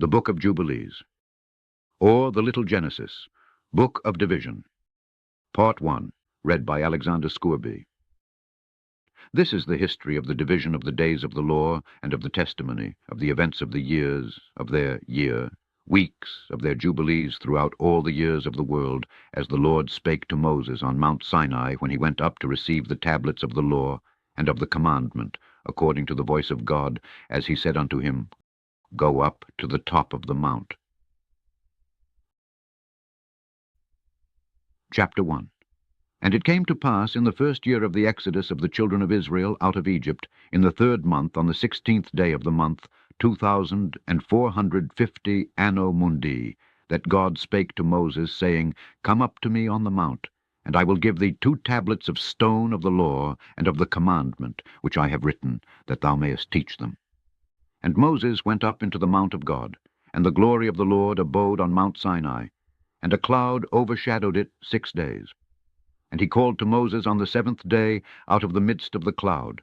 The Book of Jubilees, or the Little Genesis, Book of Division. Part 1, read by Alexander Scourby. This is the history of the division of the days of the law and of the testimony, of the events of the years, of their year, weeks, of their jubilees throughout all the years of the world, as the Lord spake to Moses on Mount Sinai when he went up to receive the tablets of the law and of the commandment, according to the voice of God, as he said unto him, Go up to the top of the mount. Chapter 1. And it came to pass in the first year of the exodus of the children of Israel out of Egypt, in the 3rd month, on the 16th day of the month, 2450 anno mundi, that God spake to Moses, saying, Come up to me on the mount, and I will give thee 2 tablets of stone of the law and of the commandment, which I have written, that thou mayest teach them. And Moses went up into the mount of God, and the glory of the Lord abode on Mount Sinai, and a cloud overshadowed it 6 days. And he called to Moses on the 7th day out of the midst of the cloud,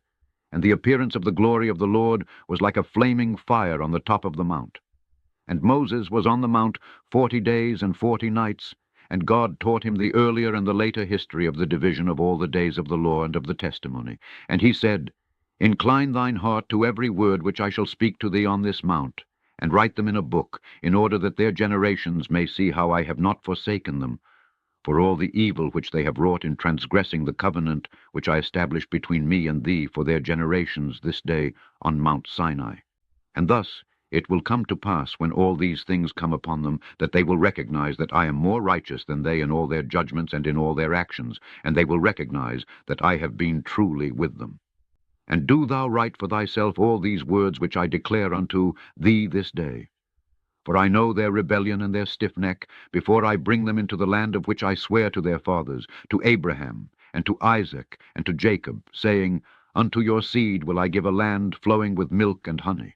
and the appearance of the glory of the Lord was like a flaming fire on the top of the mount. And Moses was on the mount 40 days and 40 nights, and God taught him the earlier and the later history of the division of all the days of the law and of the testimony. And he said, Incline thine heart to every word which I shall speak to thee on this mount, and write them in a book, in order that their generations may see how I have not forsaken them, for all the evil which they have wrought in transgressing the covenant which I established between me and thee for their generations this day on Mount Sinai. And thus it will come to pass, when all these things come upon them, that they will recognize that I am more righteous than they in all their judgments and in all their actions, and they will recognize that I have been truly with them. And do thou write for thyself all these words which I declare unto thee this day. For I know their rebellion and their stiff neck, before I bring them into the land of which I swear to their fathers, to Abraham, and to Isaac, and to Jacob, saying, Unto your seed will I give a land flowing with milk and honey.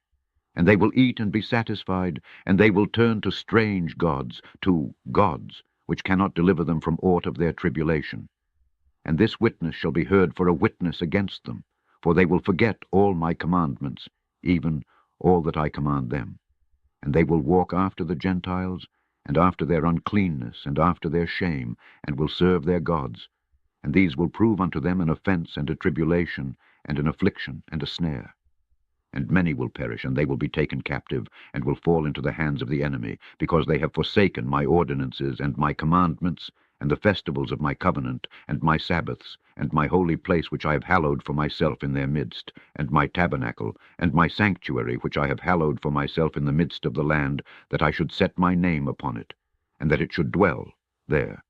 And they will eat and be satisfied, and they will turn to strange gods, to gods, which cannot deliver them from aught of their tribulation. And this witness shall be heard for a witness against them, for they will forget all my commandments, even all that I command them. And they will walk after the Gentiles, and after their uncleanness, and after their shame, and will serve their gods. And these will prove unto them an offense and a tribulation, and an affliction and a snare. And many will perish, and they will be taken captive, and will fall into the hands of the enemy, because they have forsaken my ordinances and my commandments, and the festivals of my covenant, and my Sabbaths, and my holy place which I have hallowed for myself in their midst, and my tabernacle, and my sanctuary which I have hallowed for myself in the midst of the land, that I should set my name upon it, and that it should dwell there.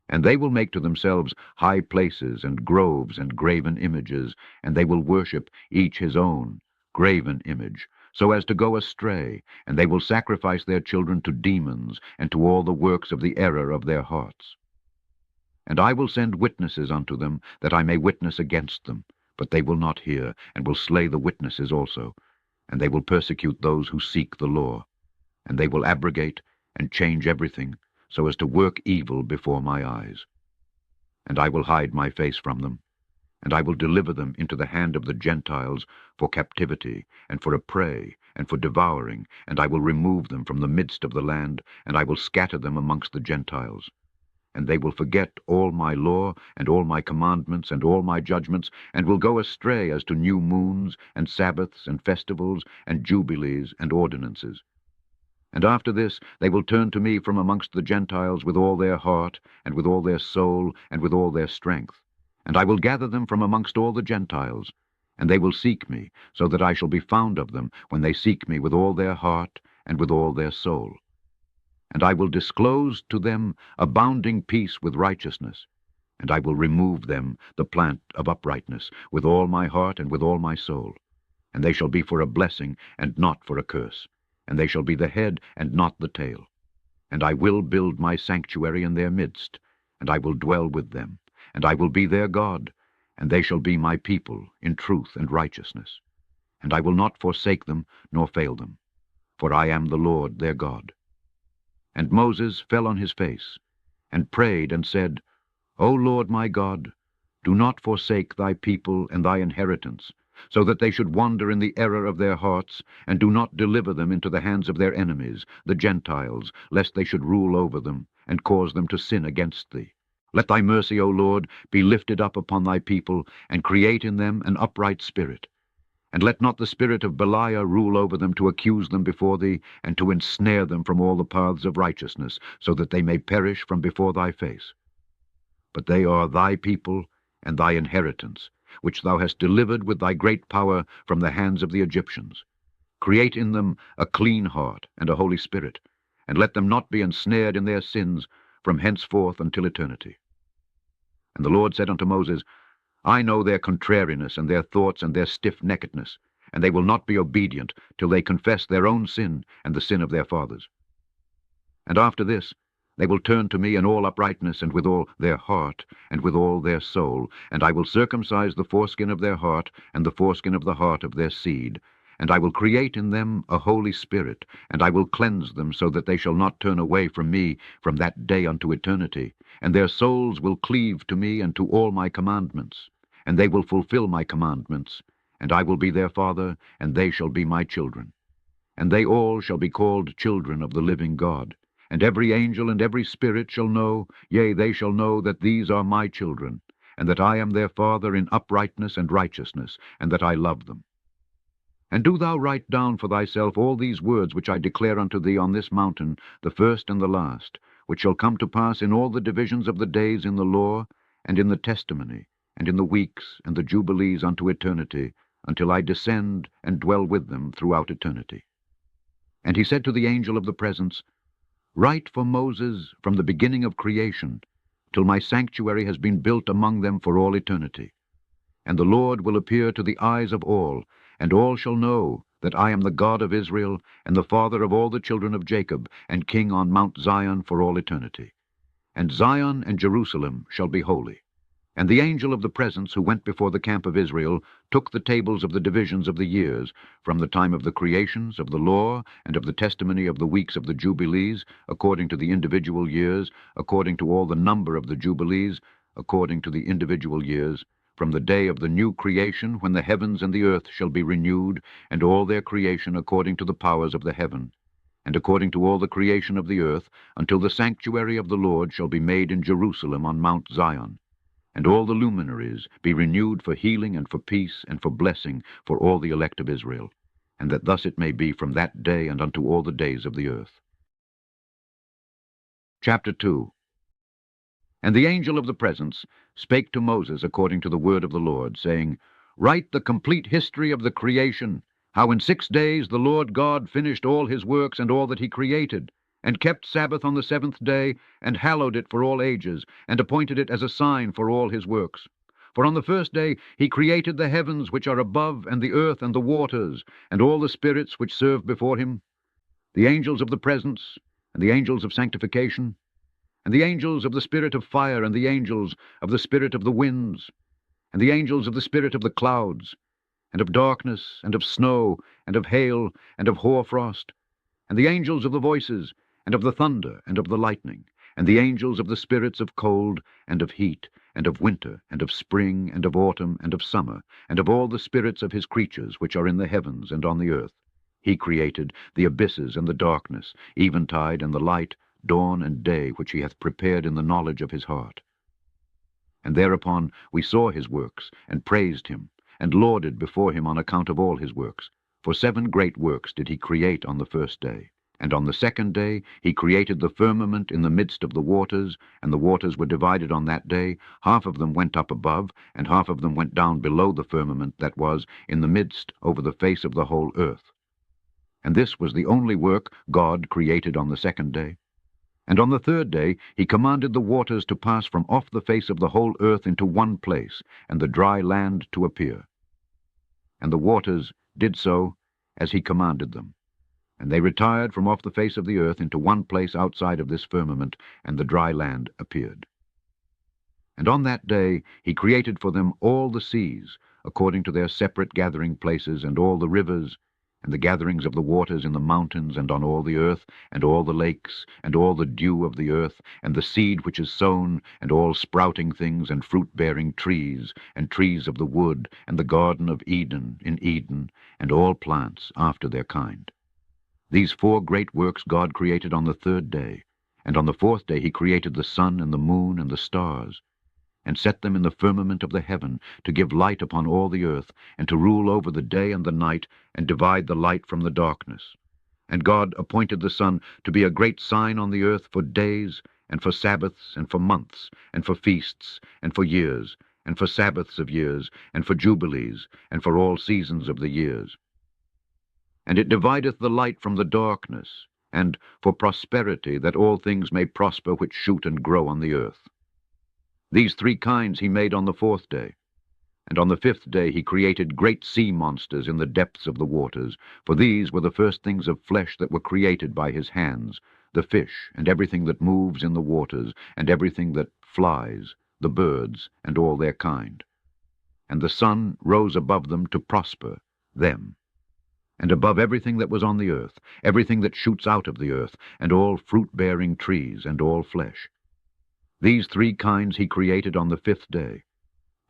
And they will make to themselves high places and groves and graven images, and they will worship each his own graven image, so as to go astray, and they will sacrifice their children to demons, and to all the works of the error of their hearts. And I will send witnesses unto them, that I may witness against them, but they will not hear, and will slay the witnesses also, and they will persecute those who seek the law, and they will abrogate and change everything, so as to work evil before my eyes. And I will hide my face from them, and I will deliver them into the hand of the Gentiles for captivity, and for a prey, and for devouring, and I will remove them from the midst of the land, and I will scatter them amongst the Gentiles. And they will forget all my law, and all my commandments, and all my judgments, and will go astray as to new moons, and Sabbaths, and festivals, and jubilees, and ordinances. And after this they will turn to me from amongst the Gentiles with all their heart, and with all their soul, and with all their strength. And I will gather them from amongst all the Gentiles, and they will seek me, so that I shall be found of them, when they seek me with all their heart, and with all their soul. And I will disclose to them abounding peace with righteousness, and I will remove them the plant of uprightness, with all my heart and with all my soul. And they shall be for a blessing, and not for a curse, and they shall be the head and not the tail. And I will build my sanctuary in their midst, and I will dwell with them, and I will be their God, and they shall be my people in truth and righteousness. And I will not forsake them, nor fail them, for I am the Lord their God. And Moses fell on his face, and prayed, and said, O Lord my God, do not forsake thy people and thy inheritance, so that they should wander in the error of their hearts, and do not deliver them into the hands of their enemies, the Gentiles, lest they should rule over them, and cause them to sin against thee. Let thy mercy, O Lord, be lifted up upon thy people, and create in them an upright spirit. And let not the spirit of Belial rule over them, to accuse them before thee, and to ensnare them from all the paths of righteousness, so that they may perish from before thy face. But they are thy people and thy inheritance, which thou hast delivered with thy great power from the hands of the Egyptians. Create in them a clean heart and a holy spirit, and let them not be ensnared in their sins from henceforth until eternity. And the Lord said unto Moses, I know their contrariness and their thoughts and their stiff-neckedness, and they will not be obedient till they confess their own sin and the sin of their fathers. And after this they will turn to me in all uprightness, and with all their heart, and with all their soul, and I will circumcise the foreskin of their heart, and the foreskin of the heart of their seed. And I will create in them a holy spirit, and I will cleanse them, so that they shall not turn away from me from that day unto eternity. And their souls will cleave to me and to all my commandments, and they will fulfill my commandments. And I will be their father, and they shall be my children. And they all shall be called children of the living God. And every angel and every spirit shall know, yea, they shall know that these are my children, and that I am their father in uprightness and righteousness, and that I love them. And do thou write down for thyself all these words which I declare unto thee on this mountain, the first and the last, which shall come to pass in all the divisions of the days in the law, and in the testimony, and in the weeks, and the jubilees unto eternity, until I descend and dwell with them throughout eternity. And he said to the angel of the presence, Write for Moses from the beginning of creation, till my sanctuary has been built among them for all eternity. And the Lord will appear to the eyes of all, and all shall know that I am the God of Israel, and the father of all the children of Jacob, and king on Mount Zion for all eternity. And Zion and Jerusalem shall be holy. And the angel of the presence, who went before the camp of Israel, took the tables of the divisions of the years, from the time of the creations, of the law, and of the testimony of the weeks of the Jubilees, according to the individual years, according to all the number of the Jubilees, according to the individual years, from the day of the new creation, when the heavens and the earth shall be renewed, and all their creation according to the powers of the heaven, and according to all the creation of the earth, until the sanctuary of the Lord shall be made in Jerusalem on Mount Zion, and all the luminaries be renewed for healing and for peace and for blessing for all the elect of Israel, and that thus it may be from that day and unto all the days of the earth. Chapter 2. And the angel of the presence spake to Moses according to the word of the Lord, saying, Write the complete history of the creation, how in 6 days the Lord God finished all his works and all that he created, and kept Sabbath on the 7th day, and hallowed it for all ages, and appointed it as a sign for all his works. For on the 1st day he created the heavens which are above, and the earth, and the waters, and all the spirits which serve before him, the angels of the presence, and the angels of sanctification, and the angels of the spirit of fire, and the angels of the spirit of the winds, and the angels of the spirit of the clouds, and of darkness, and of snow, and of hail, and of hoarfrost, and the angels of the voices, and of the thunder, and of the lightning, and the angels of the spirits of cold, and of heat, and of winter, and of spring, and of autumn, and of summer, and of all the spirits of his creatures which are in the heavens and on the earth. He created the abysses and the darkness, eventide and the light, dawn and day, which he hath prepared in the knowledge of his heart. And thereupon we saw his works, and praised him, and lauded before him on account of all his works. For 7 great works did he create on the 1st day. And on the 2nd day he created the firmament in the midst of the waters, and the waters were divided on that day. Half of them went up above, and half of them went down below the firmament that was in the midst over the face of the whole earth. And this was the only work God created on the 2nd day. And on the 3rd day he commanded the waters to pass from off the face of the whole earth into one place, and the dry land to appear. And the waters did so as he commanded them. And they retired from off the face of the earth into one place outside of this firmament, and the dry land appeared. And on that day he created for them all the seas, according to their separate gathering places, and all the rivers, and the gatherings of the waters in the mountains and on all the earth, and all the lakes, and all the dew of the earth, and the seed which is sown, and all sprouting things, and fruit-bearing trees, and trees of the wood, and the garden of Eden in Eden, and all plants after their kind. These 4 great works God created on the 3rd day, and on the 4th day he created the sun and the moon and the stars, and set them in the firmament of the heaven, to give light upon all the earth, and to rule over the day and the night, and divide the light from the darkness. And God appointed the sun to be a great sign on the earth for days, and for Sabbaths, and for months, and for feasts, and for years, and for Sabbaths of years, and for Jubilees, and for all seasons of the years. And it divideth the light from the darkness, and for prosperity, that all things may prosper which shoot and grow on the earth. These 3 kinds he made on the 4th day. And on the 5th day he created great sea monsters in the depths of the waters, for these were the first things of flesh that were created by his hands, the fish, and everything that moves in the waters, and everything that flies, the birds, and all their kind. And the sun rose above them to prosper them, and above everything that was on the earth, everything that shoots out of the earth, and all fruit-bearing trees, and all flesh. These 3 kinds he created on the 5th day.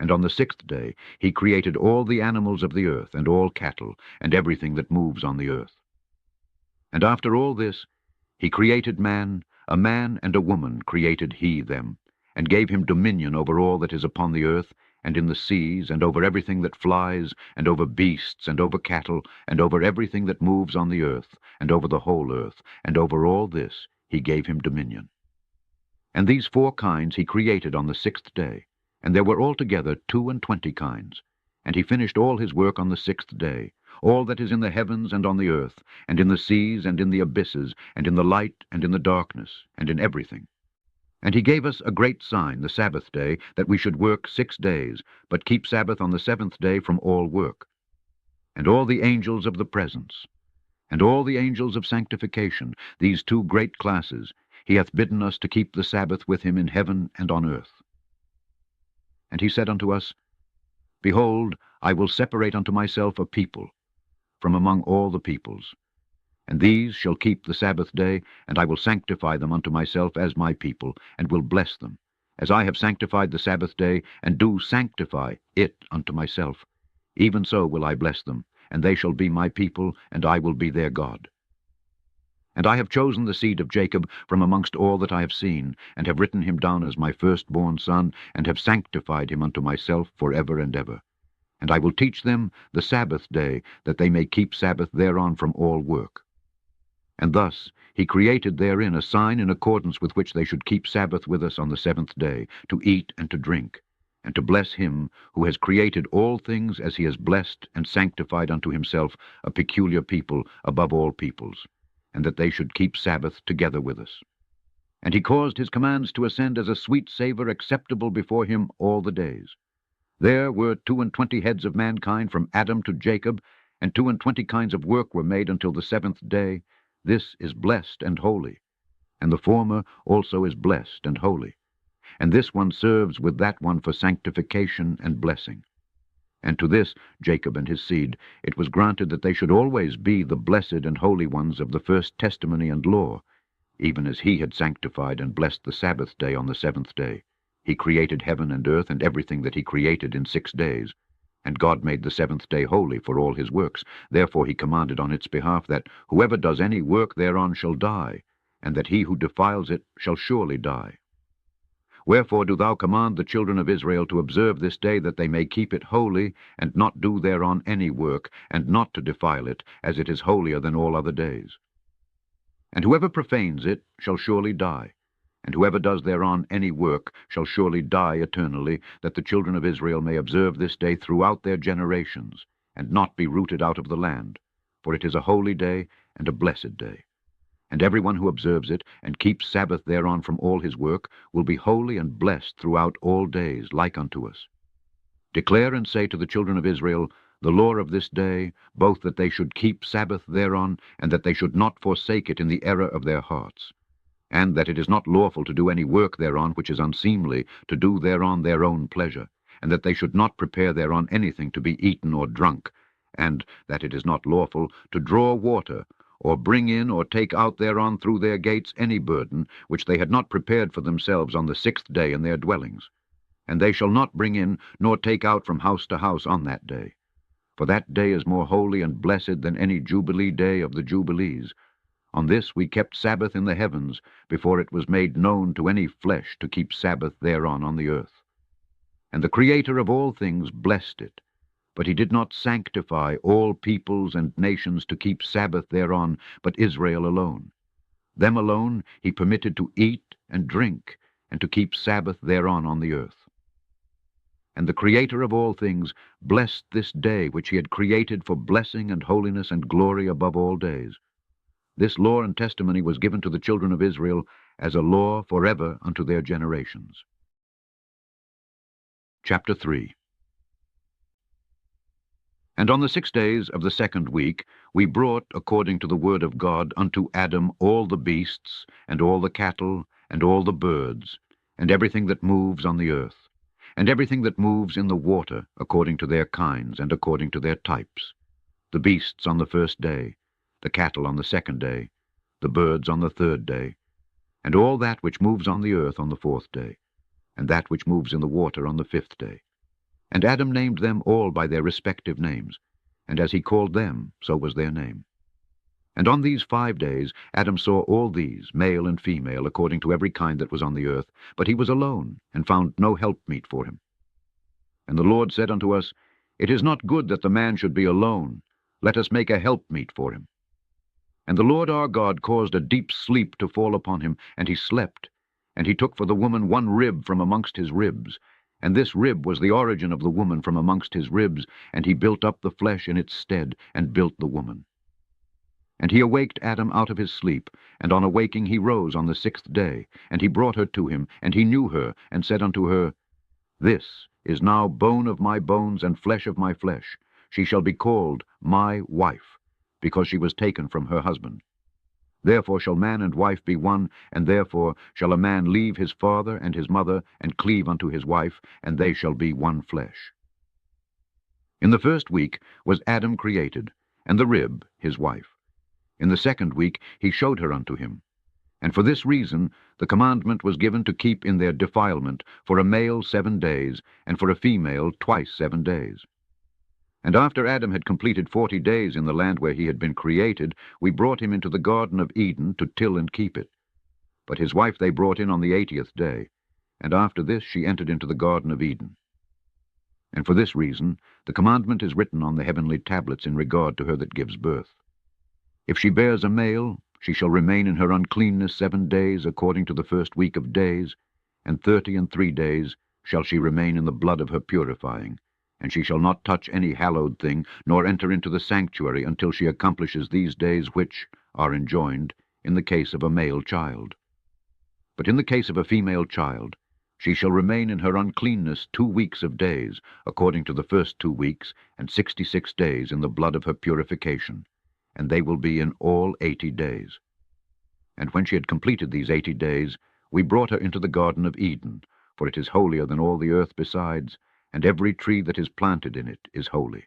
And on the 6th day he created all the animals of the earth, and all cattle, and everything that moves on the earth. And after all this he created man, a man and a woman created he them, and gave him dominion over all that is upon the earth, and in the seas, and over everything that flies, and over beasts, and over cattle, and over everything that moves on the earth, and over the whole earth, and over all this he gave him dominion. And these 4 kinds he created on the 6th day, and there were altogether 22 kinds. And he finished all his work on the 6th day, all that is in the heavens and on the earth, and in the seas, and in the abysses, and in the light, and in the darkness, and in everything. And he gave us a great sign, the Sabbath day, that we should work 6 days, but keep Sabbath on the 7th day from all work. And all the angels of the presence, and all the angels of sanctification, these 2 great classes, he hath bidden us to keep the Sabbath with him in heaven and on earth. And he said unto us, Behold, I will separate unto myself a people from among all the peoples, and these shall keep the Sabbath day, and I will sanctify them unto myself as my people, and will bless them, as I have sanctified the Sabbath day, and do sanctify it unto myself. Even so will I bless them, and they shall be my people, and I will be their God. And I have chosen the seed of Jacob from amongst all that I have seen, and have written him down as my firstborn son, and have sanctified him unto myself for ever and ever. And I will teach them the Sabbath day, that they may keep Sabbath thereon from all work. And thus he created therein a sign in accordance with which they should keep Sabbath with us on the 7th day, to eat and to drink, and to bless him who has created all things as he has blessed and sanctified unto himself a peculiar people above all peoples, and that they should keep Sabbath together with us. And he caused his commands to ascend as a sweet savour acceptable before him all the days. There were 22 heads of mankind from Adam to Jacob, and 22 kinds of work were made until the 7th day. This is blessed and holy, and the former also is blessed and holy. And this one serves with that one for sanctification and blessing. And to this, Jacob and his seed, it was granted that they should always be the blessed and holy ones of the first testimony and law, even as he had sanctified and blessed the Sabbath day on the 7th day. He created heaven and earth and everything that he created in 6 days. And God made the 7th day holy for all his works. Therefore he commanded on its behalf that whoever does any work thereon shall die, and that he who defiles it shall surely die. Wherefore do thou command the children of Israel to observe this day, that they may keep it holy, and not do thereon any work, and not to defile it, as it is holier than all other days. And whoever profanes it shall surely die, and whoever does thereon any work shall surely die eternally, that the children of Israel may observe this day throughout their generations, and not be rooted out of the land. For it is a holy day and a blessed day. And every one who observes it, and keeps Sabbath thereon from all his work, will be holy and blessed throughout all days, like unto us. Declare and say to the children of Israel the law of this day, both that they should keep Sabbath thereon, and that they should not forsake it in the error of their hearts. And that it is not lawful to do any work thereon which is unseemly, to do thereon their own pleasure, and that they should not prepare thereon anything to be eaten or drunk, and that it is not lawful to draw water, or bring in or take out thereon through their gates any burden, which they had not prepared for themselves on the 6th day in their dwellings. And they shall not bring in nor take out from house to house on that day. For that day is more holy and blessed than any Jubilee day of the Jubilees. On this we kept Sabbath in the heavens, before it was made known to any flesh to keep Sabbath thereon on the earth. And the Creator of all things blessed it. But he did not sanctify all peoples and nations to keep Sabbath thereon, but Israel alone. Them alone he permitted to eat and drink, and to keep Sabbath thereon on the earth. And the Creator of all things blessed this day which he had created for blessing and holiness and glory above all days. This law and testimony was given to the children of Israel as a law forever unto their generations. Chapter 3. And on the 6 days of the 2nd week we brought, according to the word of God, unto Adam all the beasts, and all the cattle, and all the birds, and everything that moves on the earth, and everything that moves in the water, according to their kinds, and according to their types, the beasts on the 1st day, the cattle on the 2nd day, the birds on the 3rd day, and all that which moves on the earth on the 4th day, and that which moves in the water on the 5th day. And Adam named them all by their respective names, and as he called them, so was their name. And on these 5 days Adam saw all these, male and female, according to every kind that was on the earth, but he was alone, and found no helpmeet for him. And the Lord said unto us, It is not good that the man should be alone. Let us make a helpmeet for him. And the Lord our God caused a deep sleep to fall upon him, and he slept. And he took for the woman one rib from amongst his ribs, and this rib was the origin of the woman from amongst his ribs, and he built up the flesh in its stead, and built the woman. And he awaked Adam out of his sleep, and on awaking he rose on the 6th day, and he brought her to him, and he knew her, and said unto her, This is now bone of my bones and flesh of my flesh. She shall be called my wife, because she was taken from her husband. Therefore shall man and wife be one, and therefore shall a man leave his father and his mother, and cleave unto his wife, and they shall be one flesh. In the 1st week was Adam created, and the rib his wife. In the 2nd week he showed her unto him. And for this reason the commandment was given to keep in their defilement for a male 7 days, and for a female twice 7 days. And after Adam had completed 40 days in the land where he had been created, we brought him into the Garden of Eden to till and keep it. But his wife they brought in on the 80th day, and after this she entered into the Garden of Eden. And for this reason the commandment is written on the heavenly tablets in regard to her that gives birth. If she bears a male, she shall remain in her uncleanness 7 days according to the 1st week of days, and 33 days shall she remain in the blood of her purifying. And she shall not touch any hallowed thing, nor enter into the sanctuary until she accomplishes these days which are enjoined in the case of a male child. But in the case of a female child, she shall remain in her uncleanness 2 weeks of days, according to the first 2 weeks, and 66 days in the blood of her purification, and they will be in all 80 days. And when she had completed these 80 days, we brought her into the Garden of Eden, for it is holier than all the earth besides, and every tree that is planted in it is holy.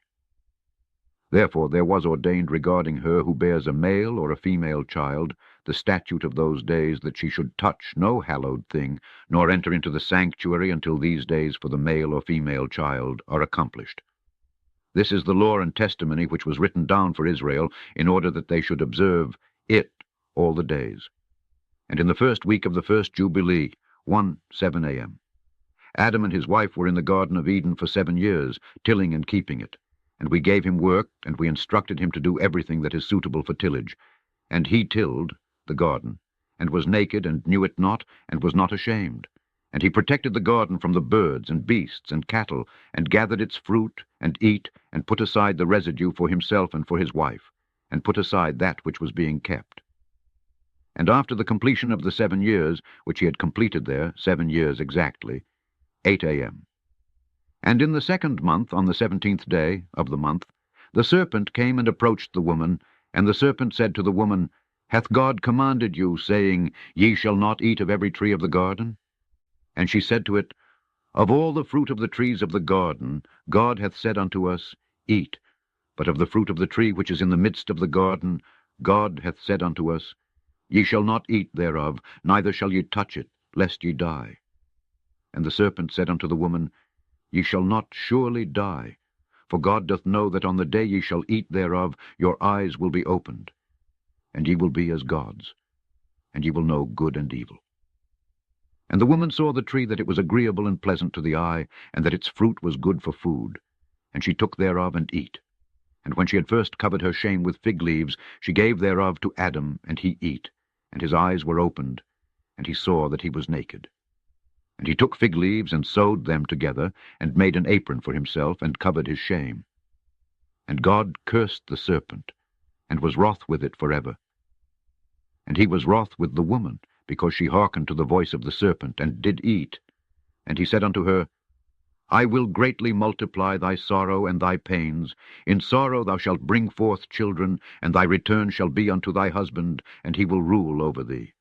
Therefore there was ordained regarding her who bears a male or a female child the statute of those days, that she should touch no hallowed thing, nor enter into the sanctuary until these days for the male or female child are accomplished. This is the law and testimony which was written down for Israel, in order that they should observe it all the days. And in the 1st week of the 1st Jubilee, 7 a.m., Adam and his wife were in the Garden of Eden for 7 years, tilling and keeping it. And we gave him work, and we instructed him to do everything that is suitable for tillage. And he tilled the garden, and was naked, and knew it not, and was not ashamed. And he protected the garden from the birds and beasts and cattle, and gathered its fruit, and eat, and put aside the residue for himself and for his wife, and put aside that which was being kept. And after the completion of the 7 years, which he had completed there, 7 years exactly, 8 a.m. And in the 2nd month, on the 17th day of the month, the serpent came and approached the woman, and the serpent said to the woman, Hath God commanded you, saying, Ye shall not eat of every tree of the garden? And she said to it, Of all the fruit of the trees of the garden God hath said unto us, Eat, But of the fruit of the tree which is in the midst of the garden, God hath said unto us, Ye shall not eat thereof, neither shall ye touch it, lest ye die. And the serpent said unto the woman, Ye shall not surely die, for God doth know that on the day ye shall eat thereof, your eyes will be opened, and ye will be as gods, and ye will know good and evil. And the woman saw the tree that it was agreeable and pleasant to the eye, and that its fruit was good for food. And she took thereof and eat. And when she had first covered her shame with fig leaves, she gave thereof to Adam, and he eat. And his eyes were opened, and he saw that he was naked. And he took fig leaves, and sewed them together, and made an apron for himself, and covered his shame. And God cursed the serpent, and was wroth with it forever. And he was wroth with the woman, because she hearkened to the voice of the serpent, and did eat. And he said unto her, I will greatly multiply thy sorrow and thy pains. In sorrow thou shalt bring forth children, and thy return shall be unto thy husband, and he will rule over thee.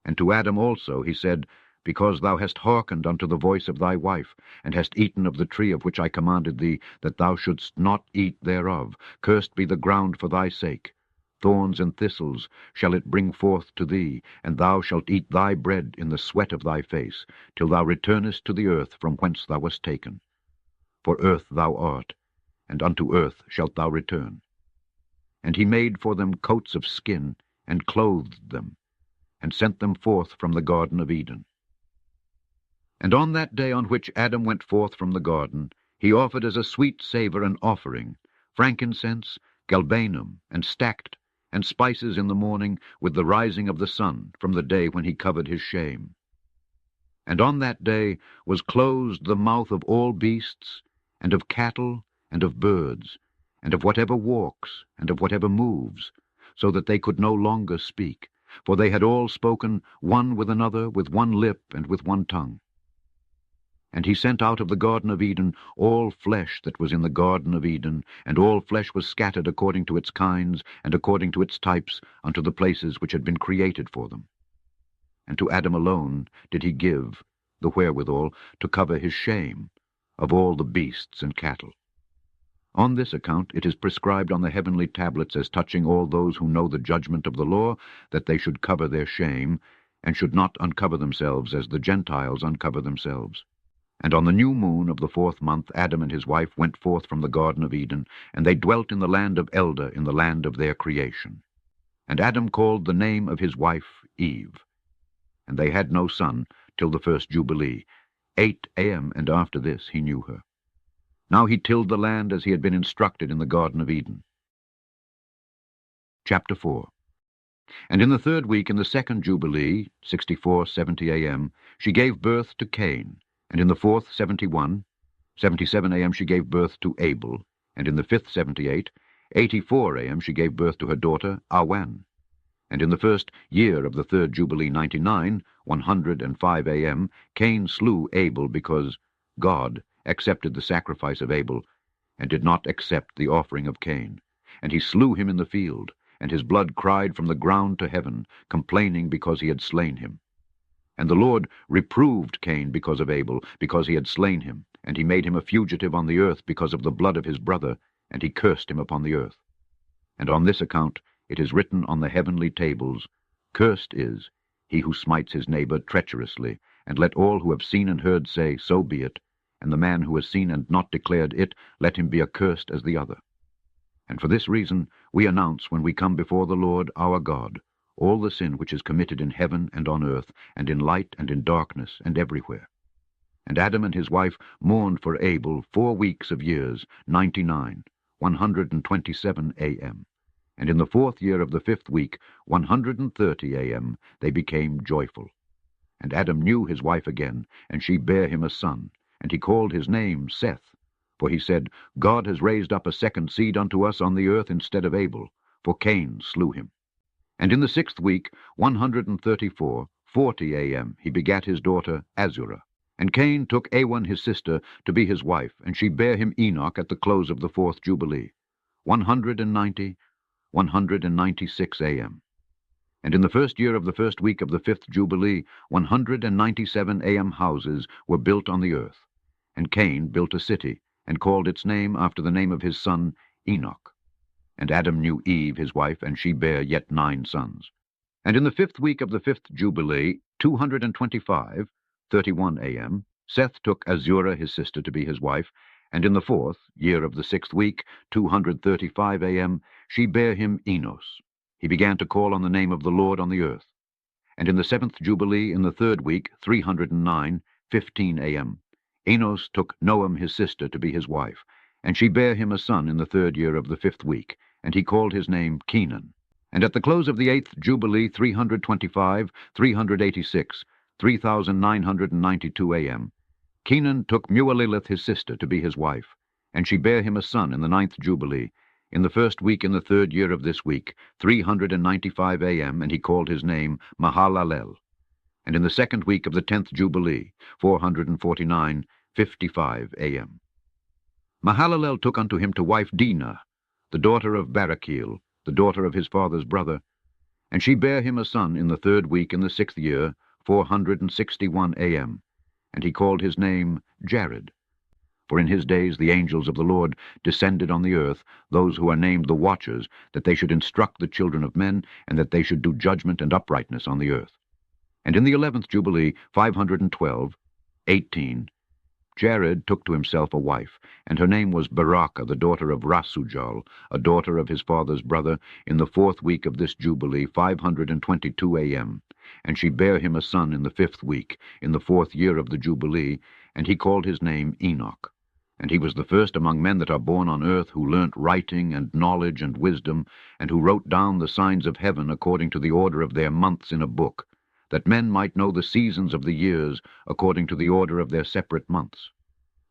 And to Adam also he said, Because thou hast hearkened unto the voice of thy wife, and hast eaten of the tree of which I commanded thee, that thou shouldst not eat thereof, cursed be the ground for thy sake. Thorns and thistles shall it bring forth to thee, and thou shalt eat thy bread in the sweat of thy face, till thou returnest to the earth from whence thou wast taken. For earth thou art, and unto earth shalt thou return. And he made for them coats of skin, and clothed them, and sent them forth from the Garden of Eden. And on that day on which Adam went forth from the garden, he offered as a sweet savour an offering, frankincense, galbanum, and stacte, and spices in the morning, with the rising of the sun, from the day when he covered his shame. And on that day was closed the mouth of all beasts, and of cattle, and of birds, and of whatever walks, and of whatever moves, so that they could no longer speak, for they had all spoken one with another, with one lip, and with one tongue. And he sent out of the Garden of Eden all flesh that was in the Garden of Eden, and all flesh was scattered according to its kinds, and according to its types, unto the places which had been created for them. And to Adam alone did he give the wherewithal to cover his shame, of all the beasts and cattle. On this account it is prescribed on the heavenly tablets as touching all those who know the judgment of the law, that they should cover their shame, and should not uncover themselves as the Gentiles uncover themselves. And on the new moon of the 4th month Adam and his wife went forth from the Garden of Eden, and they dwelt in the land of Elder, in the land of their creation. And Adam called the name of his wife Eve. And they had no son till the first Jubilee. 8 a.m. and after this he knew her. Now he tilled the land as he had been instructed in the Garden of Eden. Chapter 4. And in the 3rd week, in the 2nd Jubilee, 64:70 a.m., she gave birth to Cain. And in the 4th, 77 a.m. she gave birth to Abel. And in the 5th, 84 a.m. she gave birth to her daughter Awen. And in the 1st year of the 3rd Jubilee, 105 a.m., Cain slew Abel, because God accepted the sacrifice of Abel, and did not accept the offering of Cain. And he slew him in the field, and his blood cried from the ground to heaven, complaining because he had slain him. And the Lord reproved Cain because of Abel, because he had slain him, and he made him a fugitive on the earth because of the blood of his brother, and he cursed him upon the earth. And on this account it is written on the heavenly tables, Cursed is he who smites his neighbor treacherously, and let all who have seen and heard say, So be it, and the man who has seen and not declared it, let him be accursed as the other. And for this reason we announce, when we come before the Lord our God, all the sin which is committed in heaven and on earth, and in light and in darkness, and everywhere. And Adam and his wife mourned for Abel 4 weeks of years, 99, 127 a.m. And in the 4th year of the 5th week, 130 a.m., they became joyful. And Adam knew his wife again, and she bare him a son, and he called his name Seth. For he said, God has raised up a second seed unto us on the earth instead of Abel, for Cain slew him. And in the 6th week, 140 a.m., he begat his daughter Azurah. And Cain took Awan his sister to be his wife, and she bare him Enoch at the close of the 4th Jubilee, 196 a.m. And in the 1st year of the 1st week of the 5th Jubilee, 197 a.m. houses were built on the earth. And Cain built a city, and called its name after the name of his son Enoch. And Adam knew Eve his wife, and she bare yet 9 sons. And in the 5th week of the 5th Jubilee, 225, 31 a.m., Seth took Azurah his sister to be his wife, and in the 4th year of the 6th week, 235 a.m., she bare him Enos. He began to call on the name of the Lord on the earth. And in the 7th Jubilee, in the 3rd week, 309, 15 a.m., Enos took Noam his sister to be his wife, and she bare him a son in the 3rd year of the 5th week, and he called his name Canaan. And at the close of the 8th Jubilee, 325, 386, 3992 a.m., Canaan took Mualilith his sister to be his wife, and she bare him a son in the 9th Jubilee, in the 1st week in the 3rd year of this week, 395 a.m., and he called his name Mahalalel. And in the 2nd week of the 10th Jubilee, 449, 55 a.m. Mahalalel took unto him to wife Dinah, the daughter of Barachel, the daughter of his father's brother, and she bare him a son in the 3rd week in the 6th year, 461 a.m., and he called his name Jared. For in his days the angels of the Lord descended on the earth, those who are named the Watchers, that they should instruct the children of men, and that they should do judgment and uprightness on the earth. And in the 11th Jubilee, 512, 18, Jared took to himself a wife, and her name was Barakah, the daughter of Rasujal, a daughter of his father's brother, in the 4th week of this Jubilee, 522 a.m., and she bare him a son in the 5th week, in the 4th year of the Jubilee, and he called his name Enoch. And he was the first among men that are born on earth who learnt writing and knowledge and wisdom, and who wrote down the signs of heaven according to the order of their months in a book, that men might know the seasons of the years according to the order of their separate months.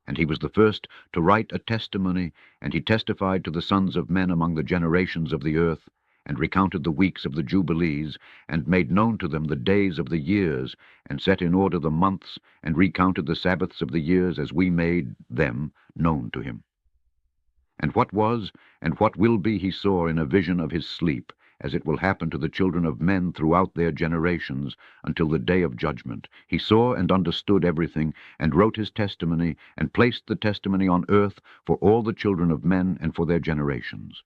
And he was the first to write a testimony, and he testified to the sons of men among the generations of the earth, and recounted the weeks of the Jubilees, and made known to them the days of the years, and set in order the months, and recounted the Sabbaths of the years as we made them known to him. And what was, and what will be he saw in a vision of his sleep, as it will happen to the children of men throughout their generations, until the day of judgment. He saw and understood everything, and wrote his testimony, and placed the testimony on earth for all the children of men and for their generations.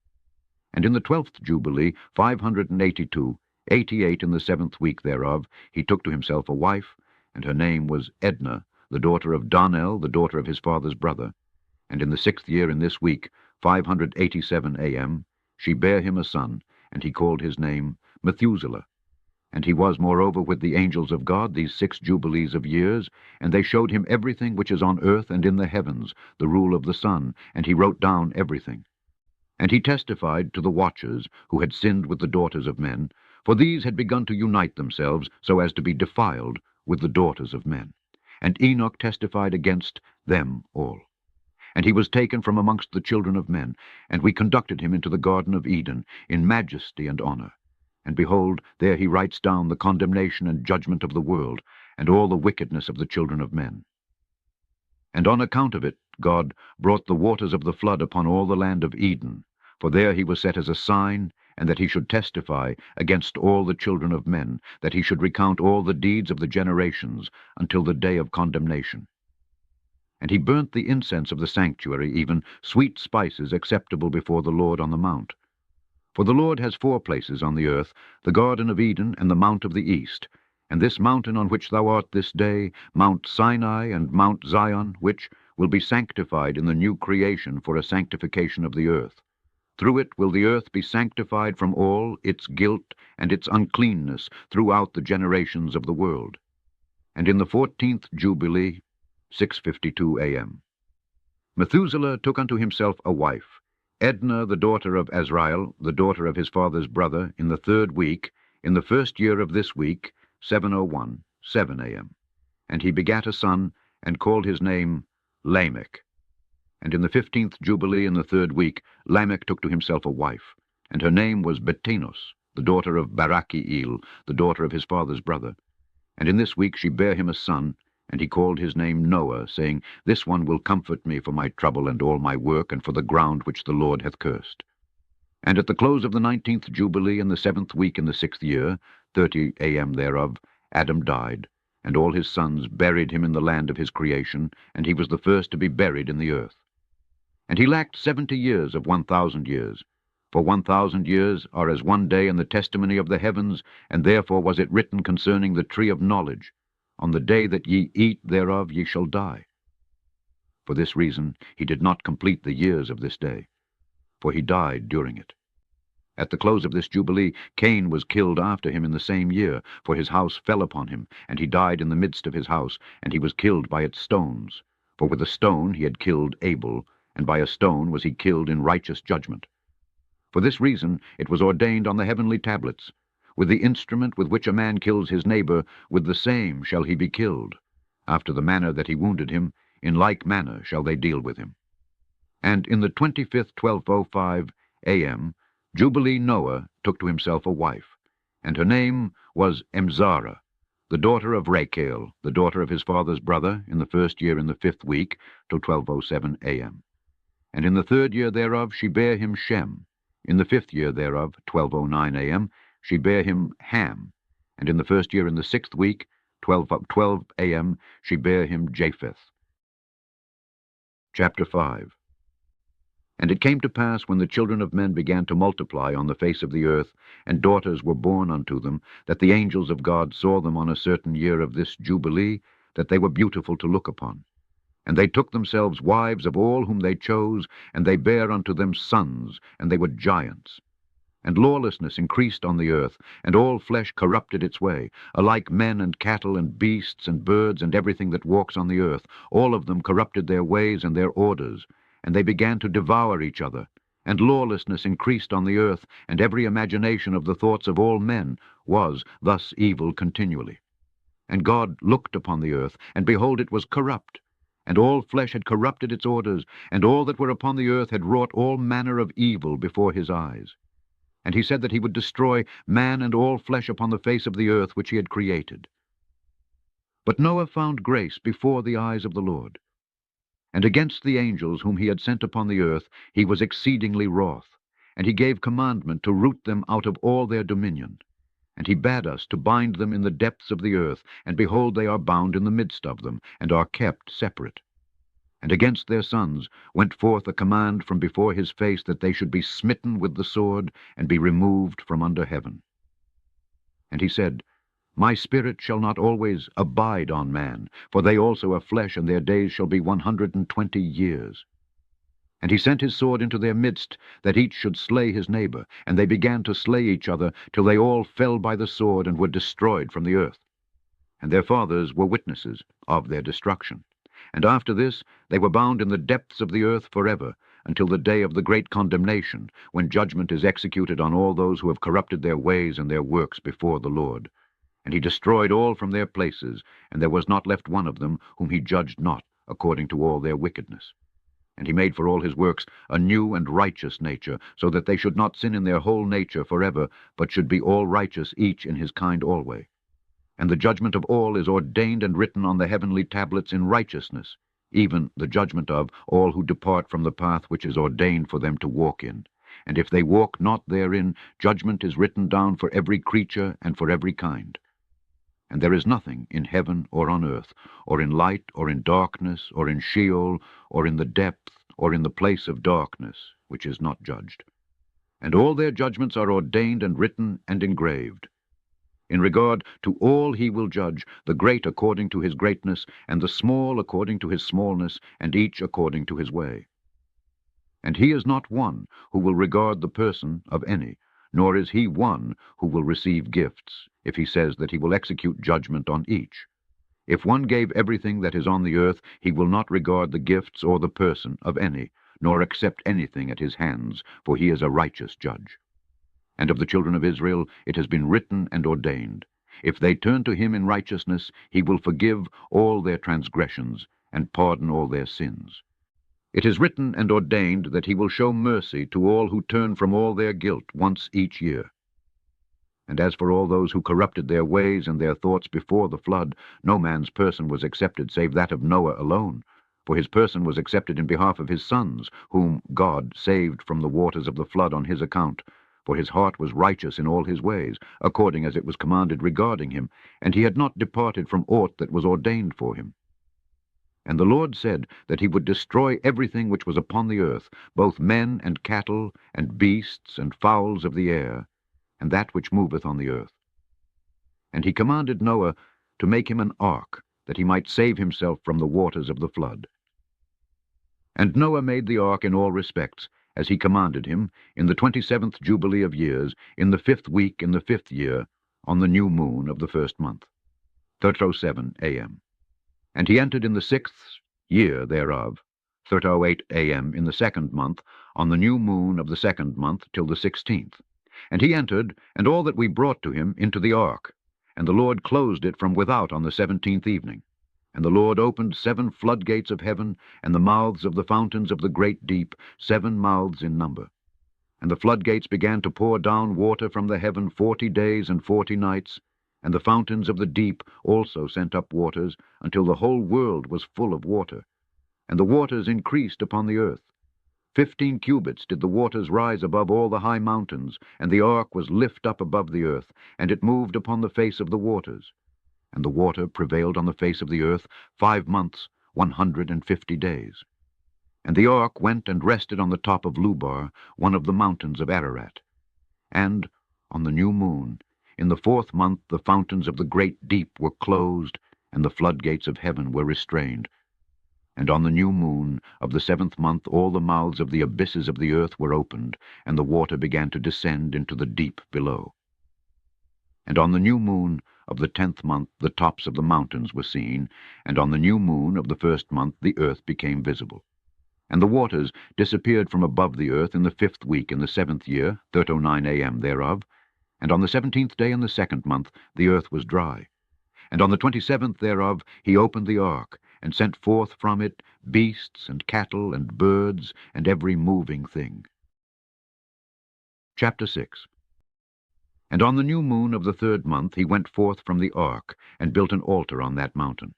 And in the 12th Jubilee, 582, 88 in the 7th week thereof, he took to himself a wife, and her name was Edna, the daughter of Donnel, the daughter of his father's brother. And in the 6th year in this week, 587 a.m., she bare him a son, and he called his name Methuselah. And he was moreover with the angels of God these 6 Jubilees of years, and they showed him everything which is on earth and in the heavens, the rule of the sun, and he wrote down everything. And he testified to the Watchers, who had sinned with the daughters of men, for these had begun to unite themselves so as to be defiled with the daughters of men. And Enoch testified against them all. And he was taken from amongst the children of men, and we conducted him into the Garden of Eden, in majesty and honor. And behold, there he writes down the condemnation and judgment of the world, and all the wickedness of the children of men. And on account of it, God brought the waters of the flood upon all the land of Eden, for there he was set as a sign, and that he should testify against all the children of men, that he should recount all the deeds of the generations, until the day of condemnation. And he burnt the incense of the sanctuary, even sweet spices acceptable before the Lord on the mount. For the Lord has 4 places on the earth, the Garden of Eden and the Mount of the East, and this mountain on which thou art this day, Mount Sinai and Mount Zion, which will be sanctified in the new creation for a sanctification of the earth. Through it will the earth be sanctified from all its guilt and its uncleanness throughout the generations of the world. And in the 14th Jubilee, 6:52 a.m., Methuselah took unto himself a wife, Edna the daughter of Azrael, the daughter of his father's brother, in the 3rd week, in the 1st year of this week, 7:01, 7 a.m. And he begat a son, and called his name Lamech. And in the 15th Jubilee in the 3rd week, Lamech took to himself a wife, and her name was Betanos, the daughter of Barachel, the daughter of his father's brother. And in this week she bare him a son, and he called his name Noah, saying, This one will comfort me for my trouble and all my work, and for the ground which the Lord hath cursed. And at the close of the 19th Jubilee in the 7th week in the 6th year, 30 a.m. thereof, Adam died, and all his sons buried him in the land of his creation, and he was the first to be buried in the earth. And he lacked 70 years of 1,000 years. For 1,000 years are as one day in the testimony of the heavens, and therefore was it written concerning the tree of knowledge, on the day that ye eat thereof ye shall die. For this reason he did not complete the years of this day, for he died during it. At the close of this Jubilee, Cain was killed after him in the same year, for his house fell upon him, and he died in the midst of his house, and he was killed by its stones. For with a stone he had killed Abel, and by a stone was he killed in righteous judgment. For this reason it was ordained on the heavenly tablets, with the instrument with which a man kills his neighbor, with the same shall he be killed. After the manner that he wounded him, in like manner shall they deal with him. And in the 25th 12:05 a.m., Jubilee Noah took to himself a wife, and her name was Emzara, the daughter of Rachel, the daughter of his father's brother, in the first year in the 5th week, till 12:07 a.m. And in the 3rd year thereof she bare him Shem. In the 5th year thereof, 12:09 a.m., she bare him Ham. And in the 1st year in the 6th week, 12 a.m., she bare him Japheth. Chapter 5. And it came to pass, when the children of men began to multiply on the face of the earth, and daughters were born unto them, that the angels of God saw them on a certain year of this Jubilee, that they were beautiful to look upon. And they took themselves wives of all whom they chose, and they bare unto them sons, and they were giants. And lawlessness increased on the earth, and all flesh corrupted its way, alike men and cattle and beasts and birds and everything that walks on the earth. All of them corrupted their ways and their orders, and they began to devour each other. And lawlessness increased on the earth, and every imagination of the thoughts of all men was thus evil continually. And God looked upon the earth, and behold, it was corrupt, and all flesh had corrupted its orders, and all that were upon the earth had wrought all manner of evil before his eyes. And he said that he would destroy man and all flesh upon the face of the earth which he had created. But Noah found grace before the eyes of the Lord. And against the angels whom he had sent upon the earth he was exceedingly wroth, and he gave commandment to root them out of all their dominion. And he bade us to bind them in the depths of the earth, and behold, they are bound in the midst of them, and are kept separate. And against their sons went forth a command from before his face, that they should be smitten with the sword, and be removed from under heaven. And he said, My spirit shall not always abide on man, for they also are flesh, and their days shall be 120 years. And he sent his sword into their midst, that each should slay his neighbor, and they began to slay each other, till they all fell by the sword, and were destroyed from the earth. And their fathers were witnesses of their destruction. And after this they were bound in the depths of the earth forever, until the day of the great condemnation, when judgment is executed on all those who have corrupted their ways and their works before the Lord. And he destroyed all from their places, and there was not left one of them whom he judged not according to all their wickedness. And he made for all his works a new and righteous nature, so that they should not sin in their whole nature forever, but should be all righteous, each in his kind alway. And the judgment of all is ordained and written on the heavenly tablets in righteousness, even the judgment of all who depart from the path which is ordained for them to walk in. And if they walk not therein, judgment is written down for every creature and for every kind. And there is nothing in heaven or on earth, or in light or in darkness, or in Sheol, or in the depth, or in the place of darkness, which is not judged. And all their judgments are ordained and written and engraved. In regard to all he will judge, the great according to his greatness, and the small according to his smallness, and each according to his way. And he is not one who will regard the person of any, nor is he one who will receive gifts, if he says that he will execute judgment on each. If one gave everything that is on the earth, he will not regard the gifts or the person of any, nor accept anything at his hands, for he is a righteous judge. And of the children of Israel it has been written and ordained, if they turn to him in righteousness, he will forgive all their transgressions, and pardon all their sins. It is written and ordained that he will show mercy to all who turn from all their guilt once each year. And as for all those who corrupted their ways and their thoughts before the flood, no man's person was accepted save that of Noah alone, for his person was accepted in behalf of his sons, whom God saved from the waters of the flood on his account. For his heart was righteous in all his ways, according as it was commanded regarding him, and he had not departed from aught that was ordained for him. And the Lord said that he would destroy everything which was upon the earth, both men and cattle, and beasts, and fowls of the air, and that which moveth on the earth. And he commanded Noah to make him an ark, that he might save himself from the waters of the flood. And Noah made the ark in all respects, as he commanded him, in the 27th Jubilee of years, in the 5th week, in the 5th year, on the new moon of the 1st month, 3:07 a.m. And he entered in the 6th year thereof, 3:08 a.m. in the 2nd month, on the new moon of the 2nd month, till the 16th. And he entered, and all that we brought to him, into the ark. And the Lord closed it from without on the 17th evening. And the Lord opened 7 floodgates of heaven, and the mouths of the fountains of the great deep, 7 mouths in number. And the floodgates began to pour down water from the heaven 40 days and 40 nights, and the fountains of the deep also sent up waters, until the whole world was full of water. And the waters increased upon the earth. 15 cubits did the waters rise above all the high mountains, and the ark was lift up above the earth, and it moved upon the face of the waters. And the water prevailed on the face of the earth 5 months, 150 days. And the ark went and rested on the top of Lubar, one of the mountains of Ararat. And on the new moon, in the 4th month, the fountains of the great deep were closed, and the floodgates of heaven were restrained. And on the new moon of the 7th month all the mouths of the abysses of the earth were opened, and the water began to descend into the deep below. And on the new moon of the 10th month the tops of the mountains were seen, and on the new moon of the 1st month the earth became visible. And the waters disappeared from above the earth in the 5th week in the 7th year, 3:09 a.m. thereof. And on the 17th day in the 2nd month the earth was dry. And on the 27th thereof he opened the ark, and sent forth from it beasts and cattle and birds and every moving thing. Chapter 6. And on the new moon of the 3rd month he went forth from the ark, and built an altar on that mountain.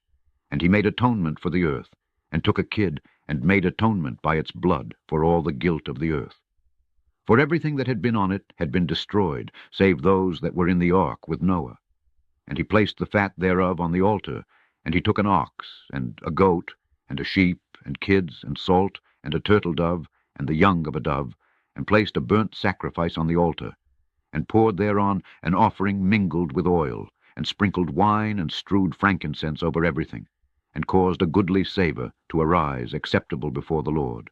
And he made atonement for the earth, and took a kid, and made atonement by its blood for all the guilt of the earth. For everything that had been on it had been destroyed, save those that were in the ark with Noah. And he placed the fat thereof on the altar, and he took an ox, and a goat, and a sheep, and kids, and salt, and a turtle-dove, and the young of a dove, and placed a burnt sacrifice on the altar, and poured thereon an offering mingled with oil, and sprinkled wine, and strewed frankincense over everything, and caused a goodly savour to arise acceptable before the Lord.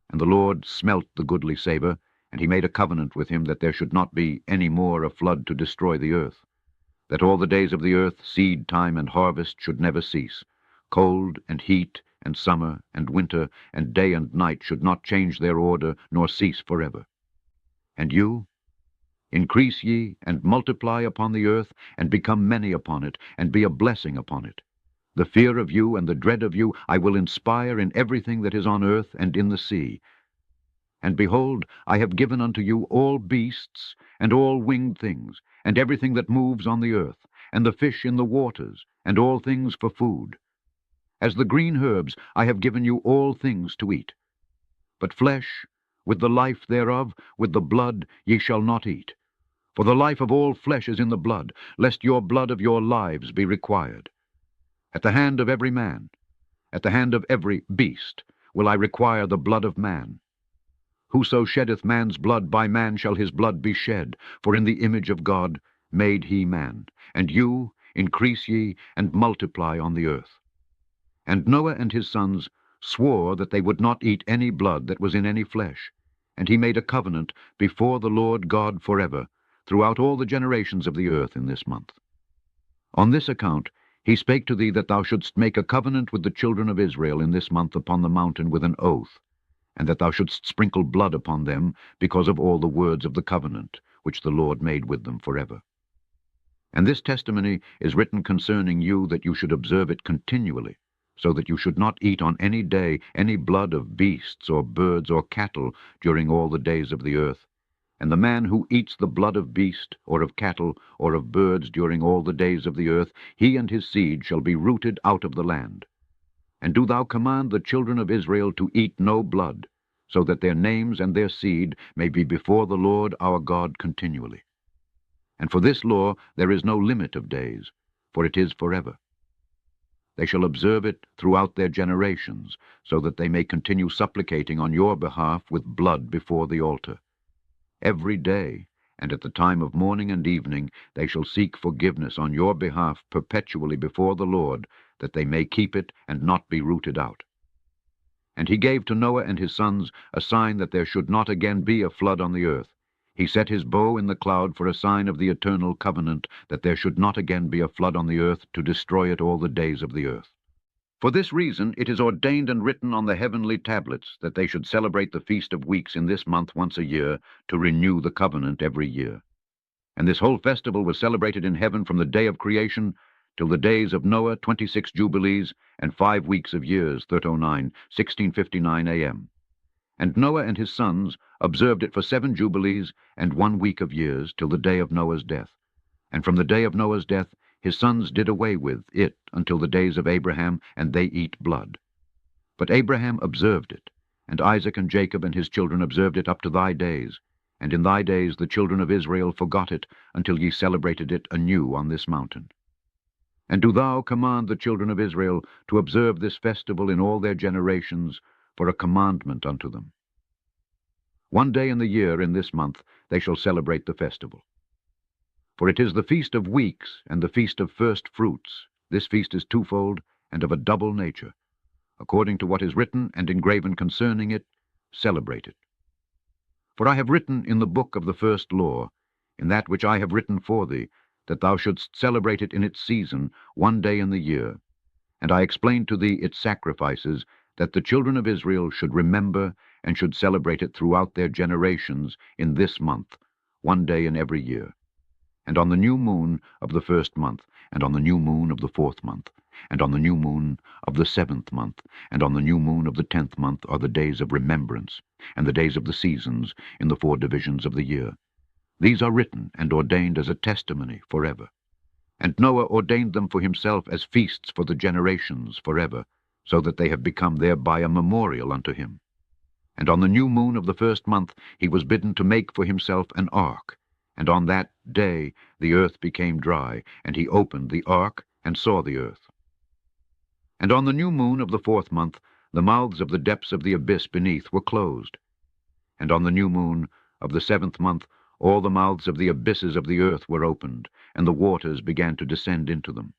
And the Lord smelt the goodly savour, and he made a covenant with him that there should not be any more a flood to destroy the earth, that all the days of the earth, seed time and harvest, should never cease. Cold and heat and summer and winter and day and night should not change their order, nor cease forever. And you, increase ye, and multiply upon the earth, and become many upon it, and be a blessing upon it. The fear of you and the dread of you I will inspire in everything that is on earth and in the sea. And behold, I have given unto you all beasts, and all winged things, and everything that moves on the earth, and the fish in the waters, and all things for food. As the green herbs I have given you all things to eat. But flesh, with the life thereof, with the blood, ye shall not eat. For the life of all flesh is in the blood, lest your blood of your lives be required. At the hand of every man, at the hand of every beast, will I require the blood of man. Whoso sheddeth man's blood, by man shall his blood be shed, for in the image of God made he man. And you, increase ye, and multiply on the earth. And Noah and his sons swore that they would not eat any blood that was in any flesh. And he made a covenant before the Lord God forever, throughout all the generations of the earth in this month. On this account he spake to thee that thou shouldst make a covenant with the children of Israel in this month upon the mountain with an oath, and that thou shouldst sprinkle blood upon them, because of all the words of the covenant, which the Lord made with them forever. And this testimony is written concerning you, that you should observe it continually, so that you should not eat on any day any blood of beasts or birds or cattle during all the days of the earth. And the man who eats the blood of beast, or of cattle, or of birds during all the days of the earth, he and his seed shall be rooted out of the land. And do thou command the children of Israel to eat no blood, so that their names and their seed may be before the Lord our God continually. And for this law there is no limit of days, for it is forever. they shall observe it throughout their generations, so that they may continue supplicating on your behalf with blood before the altar. Every day, and at the time of morning and evening, they shall seek forgiveness on your behalf perpetually before the Lord, that they may keep it and not be rooted out. And he gave to Noah and his sons a sign that there should not again be a flood on the earth. He set his bow in the cloud for a sign of the eternal covenant, that there should not again be a flood on the earth to destroy it all the days of the earth. For this reason it is ordained and written on the heavenly tablets that they should celebrate the Feast of Weeks in this month once a year, to renew the covenant every year. And this whole festival was celebrated in heaven from the day of creation till the days of Noah, 26 Jubilees, and 5 weeks of years, 1659 a.m. And Noah and his sons observed it for 7 Jubilees and 1 week of years, till the day of Noah's death. And from the day of Noah's death his sons did away with it until the days of Abraham, and they eat blood. But Abraham observed it, and Isaac and Jacob and his children observed it up to thy days. And in thy days the children of Israel forgot it, until ye celebrated it anew on this mountain. And do thou command the children of Israel to observe this festival in all their generations, for a commandment unto them. 1 day in the year in this month they shall celebrate the festival. For it is the Feast of Weeks and the Feast of First Fruits. This feast is twofold, and of a double nature. According to what is written and engraven concerning it, celebrate it. For I have written in the book of the first law, in that which I have written for thee, that thou shouldst celebrate it in its season, 1 day in the year. And I explained to thee its sacrifices, that the children of Israel should remember and should celebrate it throughout their generations in this month, 1 day in every year. And on the new moon of the 1st month, and on the new moon of the 4th month, and on the new moon of the 7th month, and on the new moon of the 10th month are the days of remembrance, and the days of the seasons in the 4 divisions of the year. These are written and ordained as a testimony forever. And Noah ordained them for himself as feasts for the generations forever, so that they have become thereby a memorial unto him. And on the new moon of the 1st month he was bidden to make for himself an ark. And on that day the earth became dry, and he opened the ark, and saw the earth. And on the new moon of the 4th month the mouths of the depths of the abyss beneath were closed. And on the new moon of the 7th month all the mouths of the abysses of the earth were opened, and the waters began to descend into them.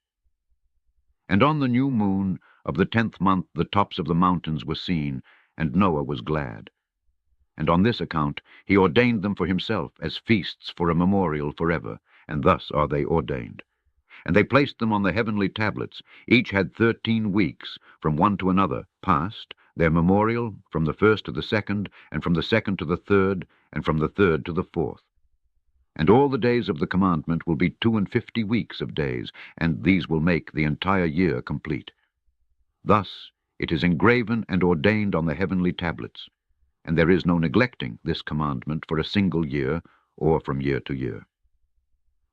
And on the new moon of the 10th month the tops of the mountains were seen, and Noah was glad. And on this account he ordained them for himself as feasts for a memorial forever, and thus are they ordained. And they placed them on the heavenly tablets. Each had 13 weeks, from one to another, passed, their memorial, from the 1st to the 2nd, and from the 2nd to the 3rd, and from the 3rd to the 4th. And all the days of the commandment will be 52 weeks of days, and these will make the entire year complete. Thus it is engraven and ordained on the heavenly tablets. And there is no neglecting this commandment for a single year, or from year to year.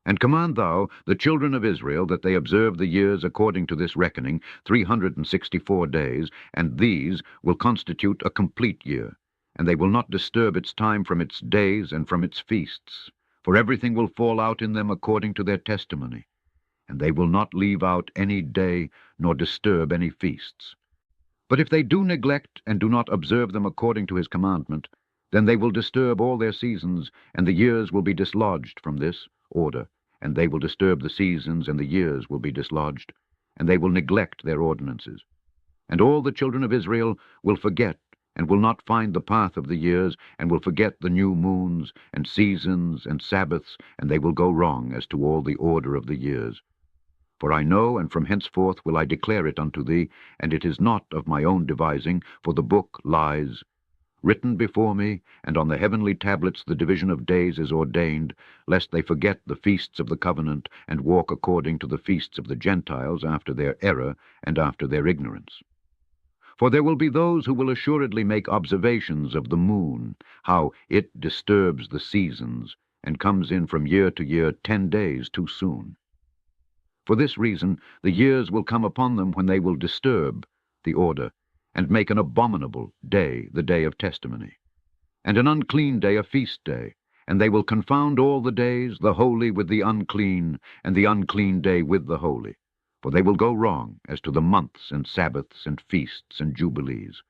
And command thou the children of Israel that they observe the years according to this reckoning, 364 days, and these will constitute a complete year, and they will not disturb its time from its days and from its feasts, for everything will fall out in them according to their testimony, and they will not leave out any day, nor disturb any feasts. But if they do neglect and do not observe them according to his commandment, then they will disturb all their seasons, and the years will be dislodged from this order, and they will disturb the seasons, and the years will be dislodged, and they will neglect their ordinances. And all the children of Israel will forget, and will not find the path of the years, and will forget the new moons, and seasons, and Sabbaths, and they will go wrong as to all the order of the years. For I know, and from henceforth will I declare it unto thee, and it is not of my own devising, for the book lies. Written before me, and on the heavenly tablets the division of days is ordained, lest they forget the feasts of the covenant, and walk according to the feasts of the Gentiles after their error and after their ignorance. For there will be those who will assuredly make observations of the moon, how it disturbs the seasons, and comes in from year to year 10 days too soon. For this reason the years will come upon them when they will disturb the order, and make an abominable day the day of testimony, and an unclean day a feast day, and they will confound all the days, the holy with the unclean, and the unclean day with the holy. For they will go wrong as to the months and Sabbaths and feasts and jubilees.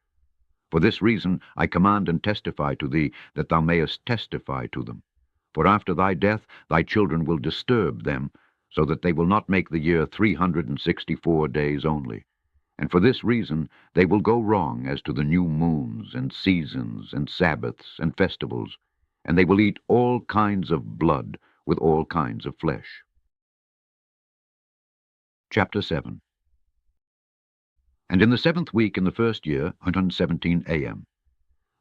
For this reason I command and testify to thee, that thou mayest testify to them. For after thy death thy children will disturb them, so that they will not make the year 364 days only. And for this reason they will go wrong as to the new moons and seasons and Sabbaths and festivals, and they will eat all kinds of blood with all kinds of flesh. Chapter 7. And in the 7th week in the 1st year, 117 a.m.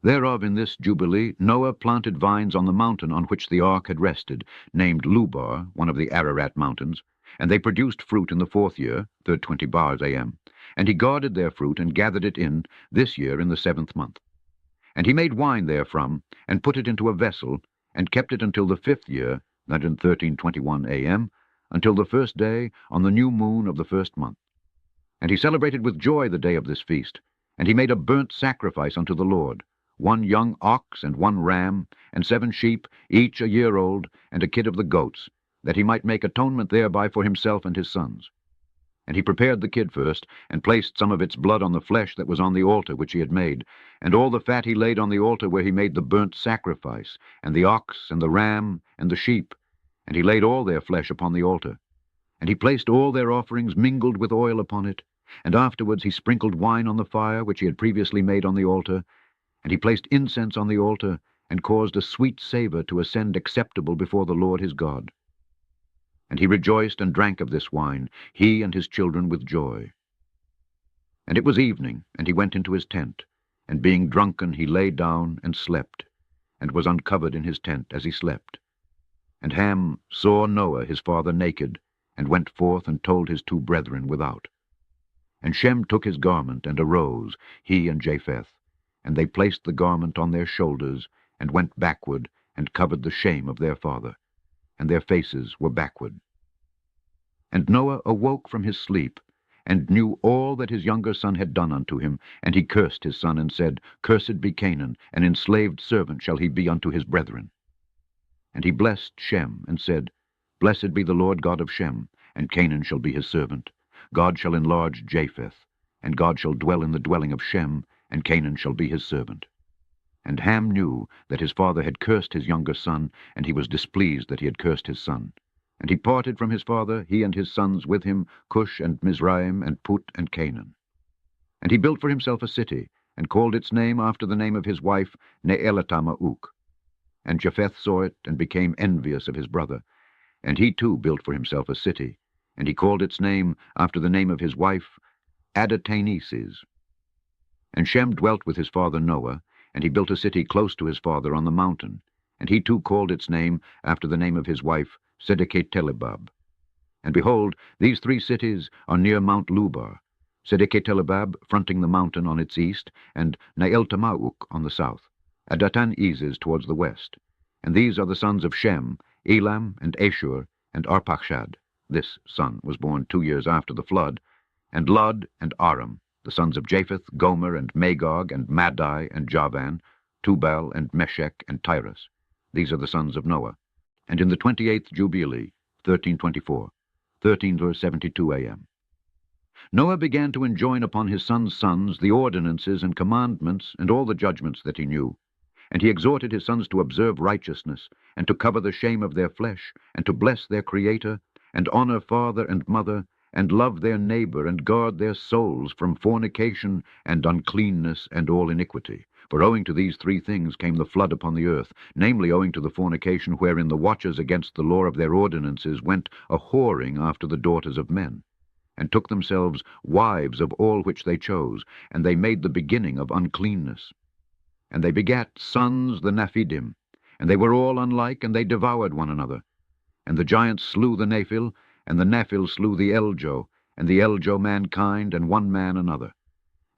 Thereof in this Jubilee Noah planted vines on the mountain on which the ark had rested, named Lubar, one of the Ararat mountains, and they produced fruit in the 4th year, 20 bars a.m. And he guarded their fruit, and gathered it in this year in the 7th month. And he made wine therefrom, and put it into a vessel, and kept it until the 5th year, 13:21 a.m., until the 1st day on the new moon of the 1st month. And he celebrated with joy the day of this feast, and he made a burnt sacrifice unto the Lord, 1 young ox and 1 ram, and 7 sheep, each a year old, and a kid of the goats, that he might make atonement thereby for himself and his sons. And he prepared the kid first, and placed some of its blood on the flesh that was on the altar which he had made, and all the fat he laid on the altar where he made the burnt sacrifice, and the ox, and the ram, and the sheep, and he laid all their flesh upon the altar. And he placed all their offerings mingled with oil upon it, and afterwards he sprinkled wine on the fire which he had previously made on the altar, and he placed incense on the altar, and caused a sweet savour to ascend acceptable before the Lord his God. And he rejoiced and drank of this wine, he and his children with joy. And it was evening, and he went into his tent, and being drunken he lay down and slept, and was uncovered in his tent as he slept. And Ham saw Noah his father naked, and went forth and told his 2 brethren without. And Shem took his garment, and arose, he and Japheth, and they placed the garment on their shoulders, and went backward, and covered the shame of their father, and their faces were backward. And Noah awoke from his sleep, and knew all that his younger son had done unto him, and he cursed his son, and said, Cursed be Canaan, an enslaved servant shall he be unto his brethren. And he blessed Shem, and said, Blessed be the Lord God of Shem, and Canaan shall be his servant. God shall enlarge Japheth, and God shall dwell in the dwelling of Shem, and Canaan shall be his servant. And Ham knew that his father had cursed his younger son, and he was displeased that he had cursed his son. And he parted from his father, he and his sons with him, Cush and Mizraim and Put and Canaan. And he built for himself a city, and called its name after the name of his wife, Neelatamauk. And Japheth saw it, and became envious of his brother. And he too built for himself a city, and he called its name after the name of his wife, Adattaneses. And Shem dwelt with his father Noah, and he built a city close to his father on the mountain, and he too called its name after the name of his wife, Sedekatelebab. And behold, these 3 cities are near Mount Lubar, Sedekatelebab fronting the mountain on its east, and Neeltamauk on the south, Adattaneses towards the west. And these are the sons of Shem, Elam, and Ashur, and Arpachshad. This son was born 2 years after the flood, and Lud and Aram, the sons of Japheth, Gomer, and Magog, and Madai, and Javan, Tubal, and Meshech, and Tyrus. These are the sons of Noah. And in the 28th Jubilee, 1324, 13:72 a.m. Noah began to enjoin upon his sons' sons the ordinances and commandments and all the judgments that he knew. And he exhorted his sons to observe righteousness, and to cover the shame of their flesh, and to bless their Creator, and honor father and mother, and love their neighbor, and guard their souls from fornication and uncleanness and all iniquity. For owing to these 3 things came the flood upon the earth, namely owing to the fornication wherein the watchers against the law of their ordinances went a-whoring after the daughters of men, and took themselves wives of all which they chose, and they made the beginning of uncleanness. And they begat sons the Nephidim, and they were all unlike, and they devoured one another. And the giants slew the Nephil, and the Nephil slew the Eljo, and the Eljo mankind, and one man another.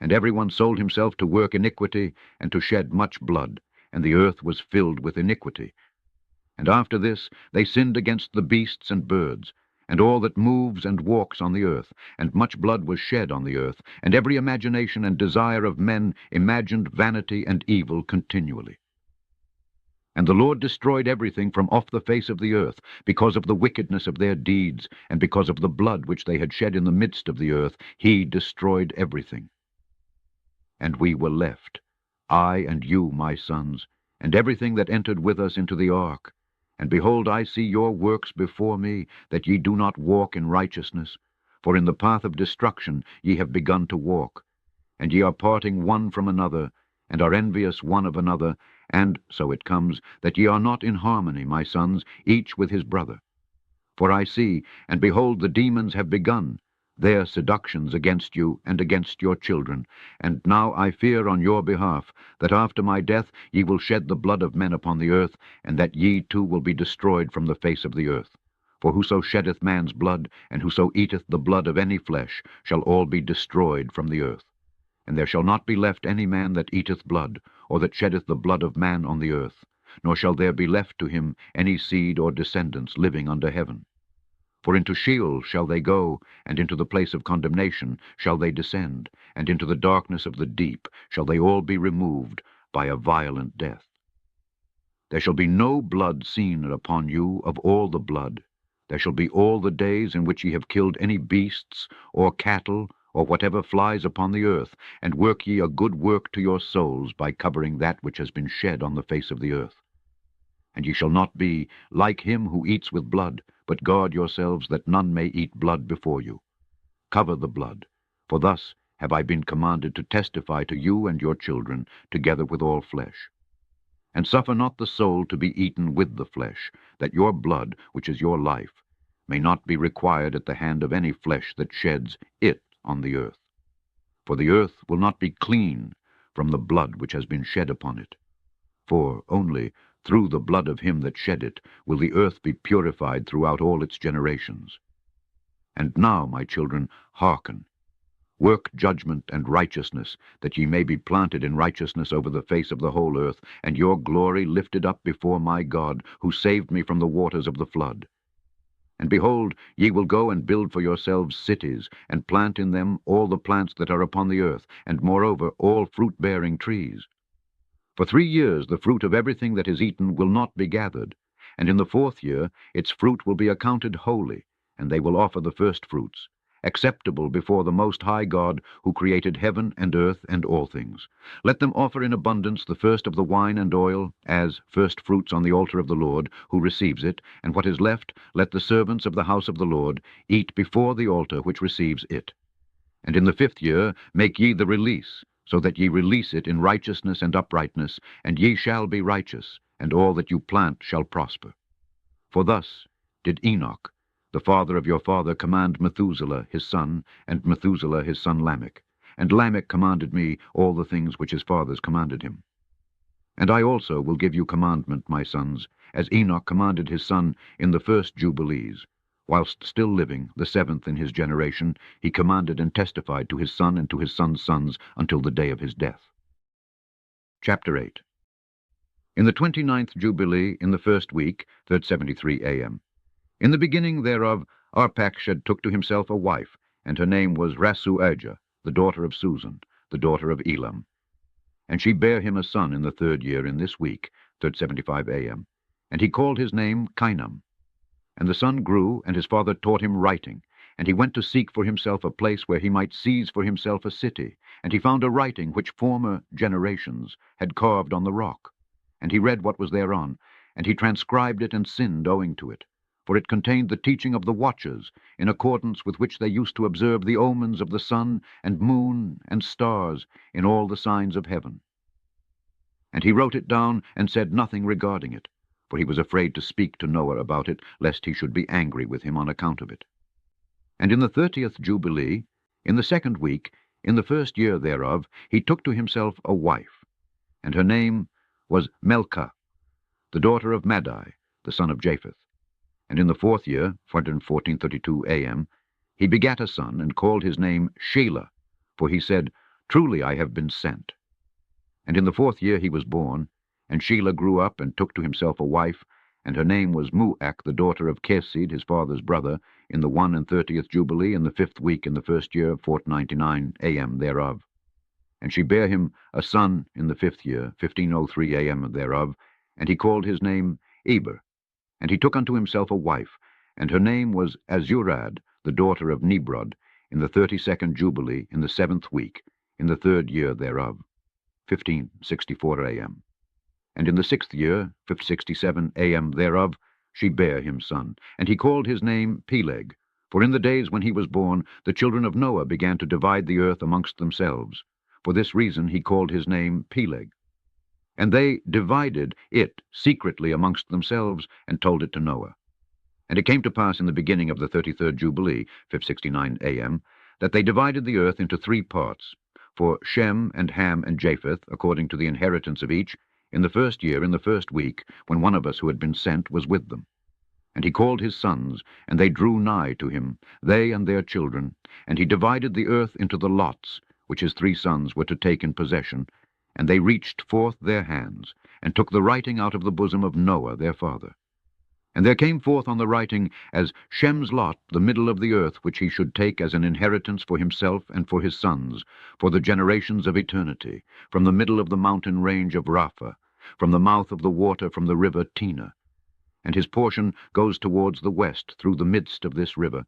And every one sold himself to work iniquity, and to shed much blood, and the earth was filled with iniquity. And after this they sinned against the beasts and birds, and all that moves and walks on the earth, and much blood was shed on the earth, and every imagination and desire of men imagined vanity and evil continually. And the Lord destroyed everything from off the face of the earth, because of the wickedness of their deeds, and because of the blood which they had shed in the midst of the earth. He destroyed everything. And we were left, I and you, my sons, and everything that entered with us into the ark. And behold, I see your works before me, that ye do not walk in righteousness. For in the path of destruction ye have begun to walk. And ye are parting one from another, and are envious one of another, and so it comes, that ye are not in harmony, my sons, each with his brother. For I see, and behold, the demons have begun their seductions against you and against your children. And now I fear on your behalf, that after my death ye will shed the blood of men upon the earth, and that ye too will be destroyed from the face of the earth. For whoso sheddeth man's blood, and whoso eateth the blood of any flesh, shall all be destroyed from the earth. And there shall not be left any man that eateth blood, or that sheddeth the blood of man on the earth, nor shall there be left to him any seed or descendants living under heaven. For into Sheol shall they go, and into the place of condemnation shall they descend, and into the darkness of the deep shall they all be removed by a violent death. There shall be no blood seen upon you of all the blood. There shall be all the days in which ye have killed any beasts, or cattle, or whatever flies upon the earth, and work ye a good work to your souls by covering that which has been shed on the face of the earth. And ye shall not be like him who eats with blood, but guard yourselves that none may eat blood before you. Cover the blood, for thus have I been commanded to testify to you and your children, together with all flesh. And suffer not the soul to be eaten with the flesh, that your blood, which is your life, may not be required at the hand of any flesh that sheds it on the earth. For the earth will not be clean from the blood which has been shed upon it. For only through the blood of him that shed it will the earth be purified throughout all its generations. And now, my children, hearken. Work judgment and righteousness, that ye may be planted in righteousness over the face of the whole earth, and your glory lifted up before my God, who saved me from the waters of the flood. And behold, ye will go and build for yourselves cities, and plant in them all the plants that are upon the earth, and moreover all fruit-bearing trees. For 3 years the fruit of everything that is eaten will not be gathered, and in the 4th year its fruit will be accounted holy, and they will offer the firstfruits, acceptable before the Most High God, who created heaven and earth and all things. Let them offer in abundance the first of the wine and oil, as firstfruits on the altar of the Lord, who receives it, and what is left let the servants of the house of the Lord eat before the altar which receives it. And in the 5th year make ye the release, so that ye release it in righteousness and uprightness, and ye shall be righteous, and all that you plant shall prosper. For thus did Enoch, the father of your father, command Methuselah his son, and Methuselah his son Lamech. And Lamech commanded me all the things which his fathers commanded him. And I also will give you commandment, my sons, as Enoch commanded his son in the first Jubilees. Whilst still living, the 7th in his generation, he commanded and testified to his son and to his son's sons until the day of his death. Chapter 8. In the 29th Jubilee, in the 1st week, 373 a.m., in the beginning thereof Arpachshad took to himself a wife, and her name was Rasuerja, the daughter of Susan, the daughter of Elam. And she bare him a son in the 3rd year in this week, 375 a.m., and he called his name Canaan. And the son grew, and his father taught him writing, and he went to seek for himself a place where he might seize for himself a city. And he found a writing which former generations had carved on the rock. And he read what was thereon, and he transcribed it and sinned owing to it. For it contained the teaching of the watchers, in accordance with which they used to observe the omens of the sun and moon and stars in all the signs of heaven. And he wrote it down, and said nothing regarding it, for he was afraid to speak to Noah about it, lest he should be angry with him on account of it. And in the 30th Jubilee, in the 2nd week, in the 1st year thereof, he took to himself a wife, and her name was Melchah, the daughter of Madai, the son of Japheth. And in the 4th year, 1432 a.m., he begat a son, and called his name Shelah, for he said, Truly I have been sent. And in the 4th year he was born, and Shelah grew up, and took to himself a wife, and her name was Muach, the daughter of Kesed, his father's brother, in the 31st Jubilee, in the 5th week, in the 1st year, 499 a.m. thereof. And she bare him a son in the 5th year, 1503 a.m. thereof, and he called his name Eber. And he took unto himself a wife, and her name was Azurad, the daughter of Nebrod, in the 32nd Jubilee, in the 7th week, in the 3rd year thereof, 1564 a.m. And in the 6th year, 567 a.m. thereof, she bare him son, and he called his name Peleg. For in the days when he was born, the children of Noah began to divide the earth amongst themselves. For this reason he called his name Peleg. And they divided it secretly amongst themselves, and told it to Noah. And it came to pass in the beginning of the 33rd Jubilee, 569 a.m., that they divided the earth into 3 parts, for Shem and Ham and Japheth, according to the inheritance of each, in the 1st year, in the 1st week, when one of us who had been sent was with them. And he called his sons, and they drew nigh to him, they and their children, and he divided the earth into the lots, which his 3 sons were to take in possession, and they reached forth their hands, and took the writing out of the bosom of Noah their father. And there came forth on the writing as Shem's lot the middle of the earth, which he should take as an inheritance for himself and for his sons, for the generations of eternity, from the middle of the mountain range of Rapha, from the mouth of the water from the river Tina. And his portion goes towards the west through the midst of this river,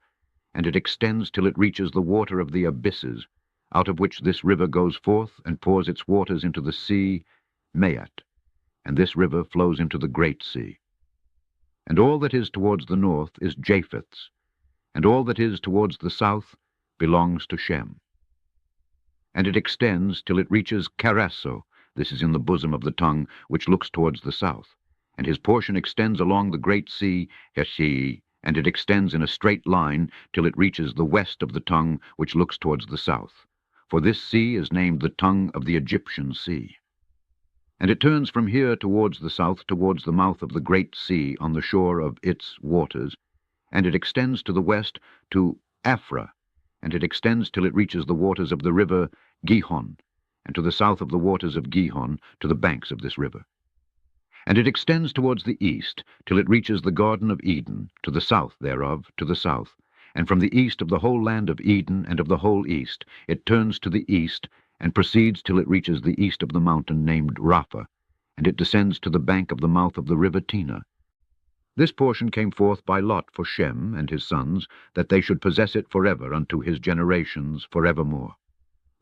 and it extends till it reaches the water of the abysses, out of which this river goes forth and pours its waters into the sea, Maat, and this river flows into the great sea. And all that is towards the north is Japheth's, and all that is towards the south belongs to Shem. And it extends till it reaches Carasso, this is in the bosom of the tongue, which looks towards the south. And his portion extends along the great sea, Heshii, and it extends in a straight line till it reaches the west of the tongue, which looks towards the south. For this sea is named the tongue of the Egyptian sea. And it turns from here towards the south, towards the mouth of the great sea on the shore of its waters, and it extends to the west to Aphra, and it extends till it reaches the waters of the river Gihon, and to the south of the waters of Gihon, to the banks of this river. And it extends towards the east, till it reaches the Garden of Eden, to the south thereof, to the south, and from the east of the whole land of Eden and of the whole east, it turns to the east, and proceeds till it reaches the east of the mountain named Rapha, and it descends to the bank of the mouth of the river Tina. This portion came forth by lot for Shem and his sons, that they should possess it forever unto his generations forevermore.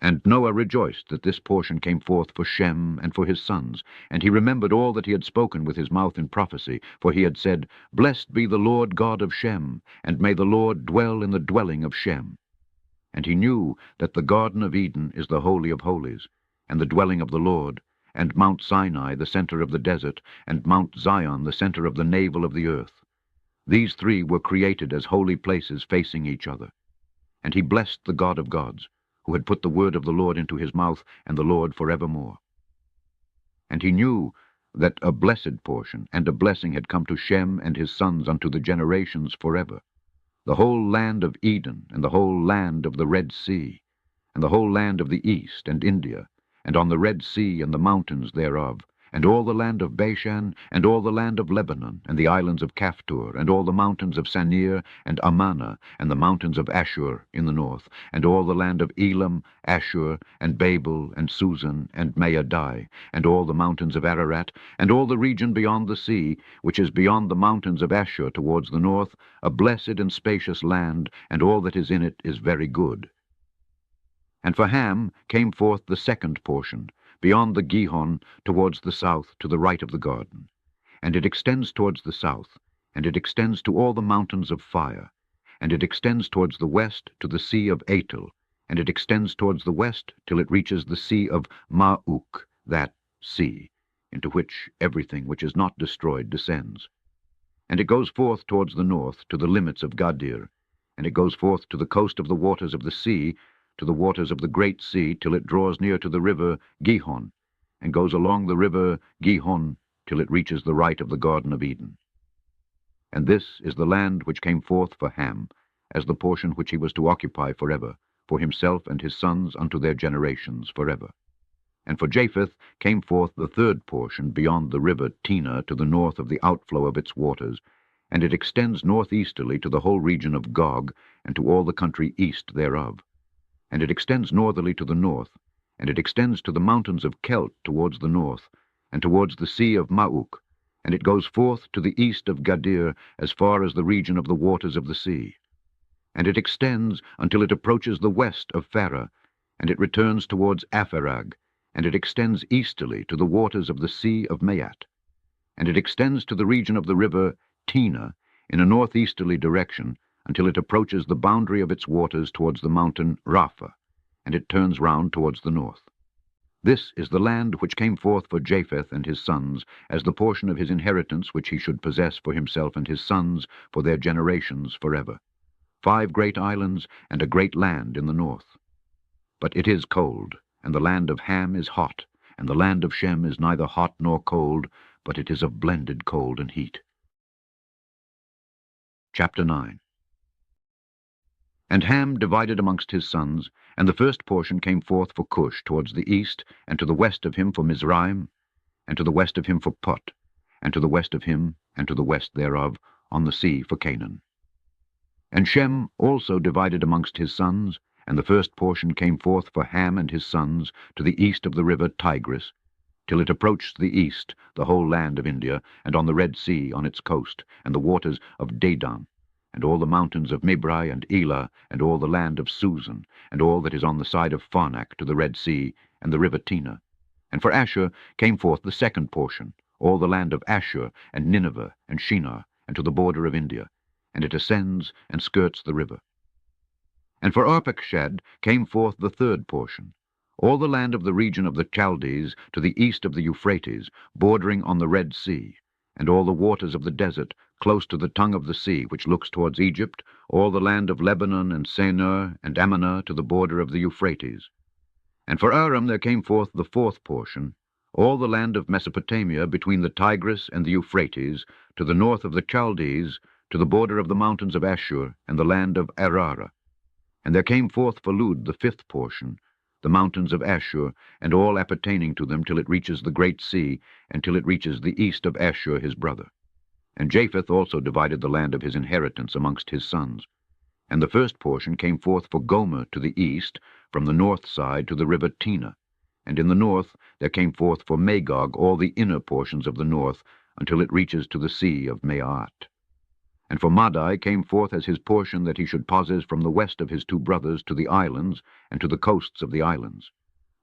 And Noah rejoiced that this portion came forth for Shem and for his sons, and he remembered all that he had spoken with his mouth in prophecy, for he had said, Blessed be the Lord God of Shem, and may the Lord dwell in the dwelling of Shem. And he knew that the Garden of Eden is the Holy of Holies, and the dwelling of the Lord, and Mount Sinai the center of the desert, and Mount Zion the center of the navel of the earth. These 3 were created as holy places facing each other. And he blessed the God of gods, who had put the word of the Lord into his mouth, and the Lord forevermore. And he knew that a blessed portion and a blessing had come to Shem and his sons unto the generations forever, the whole land of Eden, and the whole land of the Red Sea, and the whole land of the east, and India, and on the Red Sea and the mountains thereof, and all the land of Bashan, and all the land of Lebanon, and the islands of Caphtor, and all the mountains of Sanir, and Ammana, and the mountains of Ashur in the north, and all the land of Elam, Ashur, and Babel, and Susan, and Maadai, and all the mountains of Ararat, and all the region beyond the sea, which is beyond the mountains of Ashur towards the north, a blessed and spacious land, and all that is in it is very good. And for Ham came forth the 2nd portion, beyond the Gihon, towards the south, to the right of the garden. And it extends towards the south, and it extends to all the mountains of fire, and it extends towards the west to the sea of Atel, and it extends towards the west till it reaches the sea of Ma'uk, that sea, into which everything which is not destroyed descends. And it goes forth towards the north to the limits of Gadir, and it goes forth to the coast of the waters of the sea, to the waters of the great sea, till it draws near to the river Gihon, and goes along the river Gihon till it reaches the right of the Garden of Eden. And this is the land which came forth for Ham, as the portion which he was to occupy forever, for himself and his sons unto their generations forever. And for Japheth came forth the 3rd portion beyond the river Tina to the north of the outflow of its waters, and it extends northeasterly to the whole region of Gog, and to all the country east thereof. And it extends northerly to the north, and it extends to the mountains of Kelt towards the north, and towards the sea of Ma'uk, and it goes forth to the east of Gadir as far as the region of the waters of the sea. And it extends until it approaches the west of Pharah, and it returns towards Apharag, and it extends easterly to the waters of the sea of Maat. And it extends to the region of the river Tina in a northeasterly direction until it approaches the boundary of its waters towards the mountain Rapha, and it turns round towards the north. This is the land which came forth for Japheth and his sons as the portion of his inheritance which he should possess for himself and his sons for their generations forever. 5 great islands and a great land in the north. But it is cold, and the land of Ham is hot, and the land of Shem is neither hot nor cold, but it is of blended cold and heat. Chapter 9. And Ham divided amongst his sons, and the first portion came forth for Cush towards the east, and to the west of him for Mizraim, and to the west of him for Put, and to the west of him, and to the west thereof, on the sea for Canaan. And Shem also divided amongst his sons, and the first portion came forth for Ham and his sons to the east of the river Tigris, till it approached the east, the whole land of India, and on the Red Sea on its coast, and the waters of Dedan, and all the mountains of Mibrai and Elah, and all the land of Susan, and all that is on the side of Pharnac to the Red Sea, and the river Tina. And for Asher came forth the second portion, all the land of Asher, and Nineveh, and Shinar, and to the border of India, and it ascends and skirts the river. And for Arpachshad came forth the third portion, all the land of the region of the Chaldees to the east of the Euphrates, bordering on the Red Sea, and all the waters of the desert, close to the tongue of the sea, which looks towards Egypt, all the land of Lebanon and Senir and Ammana to the border of the Euphrates. And for Aram there came forth the fourth portion, all the land of Mesopotamia between the Tigris and the Euphrates, to the north of the Chaldees, to the border of the mountains of Ashur, and the land of Arara. And there came forth for Lud the fifth portion, the mountains of Ashur, and all appertaining to them till it reaches the great sea, and till it reaches the east of Ashur his brother. And Japheth also divided the land of his inheritance amongst his sons. And the first portion came forth for Gomer to the east, from the north side to the river Tina. And in the north there came forth for Magog all the inner portions of the north, until it reaches to the sea of Maat. And for Madai came forth as his portion that he should possess from the west of his 2 brothers to the islands, and to the coasts of the islands.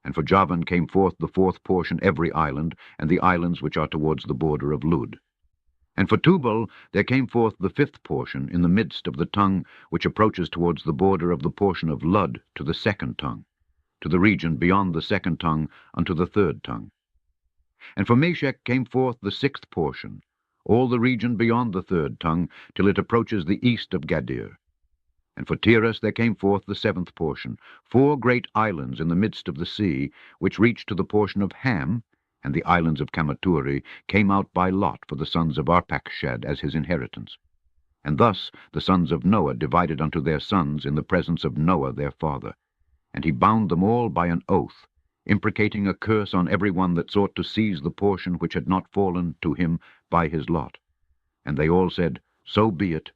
And for Javan came forth the fourth portion every island, and the islands which are towards the border of Lud. And for Tubal there came forth the fifth portion in the midst of the tongue which approaches towards the border of the portion of Lud to the second tongue, to the region beyond the second tongue unto the third tongue. And for Meshech came forth the sixth portion, all the region beyond the third tongue, till it approaches the east of Gadir. And for Tiras there came forth the seventh portion, 4 great islands in the midst of the sea, which reached to the portion of Ham, and the islands of Kamaturi came out by lot for the sons of Arpachshad as his inheritance. And thus the sons of Noah divided unto their sons in the presence of Noah their father. And he bound them all by an oath, imprecating a curse on every one that sought to seize the portion which had not fallen to him by his lot. And they all said, So be it,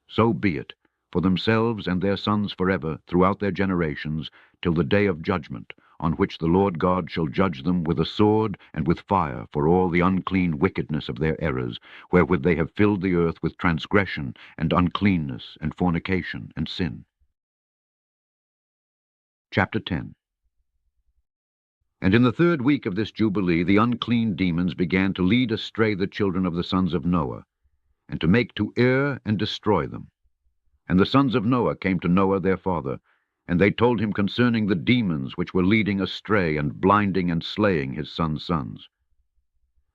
for themselves and their sons forever, throughout their generations, till the day of judgment, on which the Lord God shall judge them with a sword and with fire for all the unclean wickedness of their errors, wherewith they have filled the earth with transgression and uncleanness and fornication and sin. Chapter 10. And in the 3rd week of this Jubilee the unclean demons began to lead astray the children of the sons of Noah, and to make to err and destroy them. And the sons of Noah came to Noah their father, and they told him concerning the demons which were leading astray and blinding and slaying his sons' sons.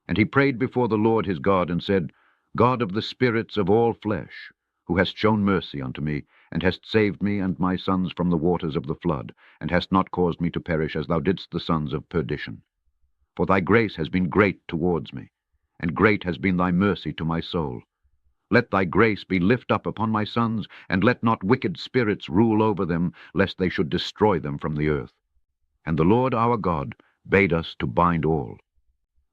And he prayed before the Lord his God, and said, God of the spirits of all flesh, who hast shown mercy unto me, and hast saved me and my sons from the waters of the flood, and hast not caused me to perish as thou didst the sons of perdition. For thy grace has been great towards me, and great has been thy mercy to my soul. Let thy grace be lift up upon my sons, and let not wicked spirits rule over them, lest they should destroy them from the earth. And the Lord our God bade us to bind all.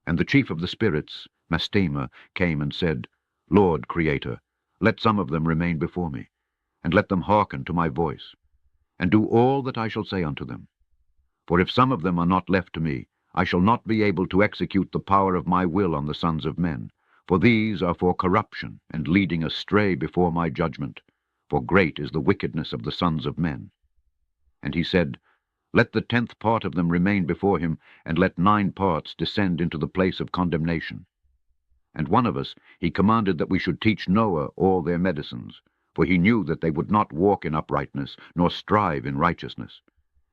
And the chief of the spirits, Mastema, came and said, Lord, Creator, let some of them remain before me, and let them hearken to my voice, and do all that I shall say unto them. For if some of them are not left to me, I shall not be able to execute the power of my will on the sons of men, For these are for corruption, and leading astray before my judgment. For great is the wickedness of the sons of men. And he said, Let the 10th part of them remain before him, and let 9 parts descend into the place of condemnation. And one of us he commanded that we should teach Noah all their medicines, for he knew that they would not walk in uprightness, nor strive in righteousness.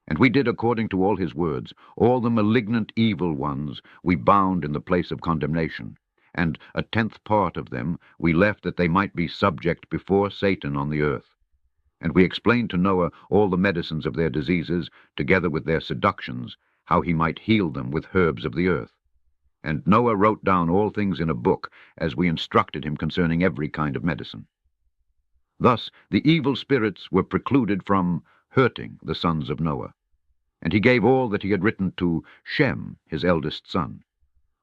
And we did according to all his words. All the malignant evil ones we bound in the place of condemnation, and a 10th part of them we left that they might be subject before Satan on the earth. And we explained to Noah all the medicines of their diseases, together with their seductions, how he might heal them with herbs of the earth. And Noah wrote down all things in a book, as we instructed him concerning every kind of medicine. Thus the evil spirits were precluded from hurting the sons of Noah. And he gave all that he had written to Shem, his eldest son,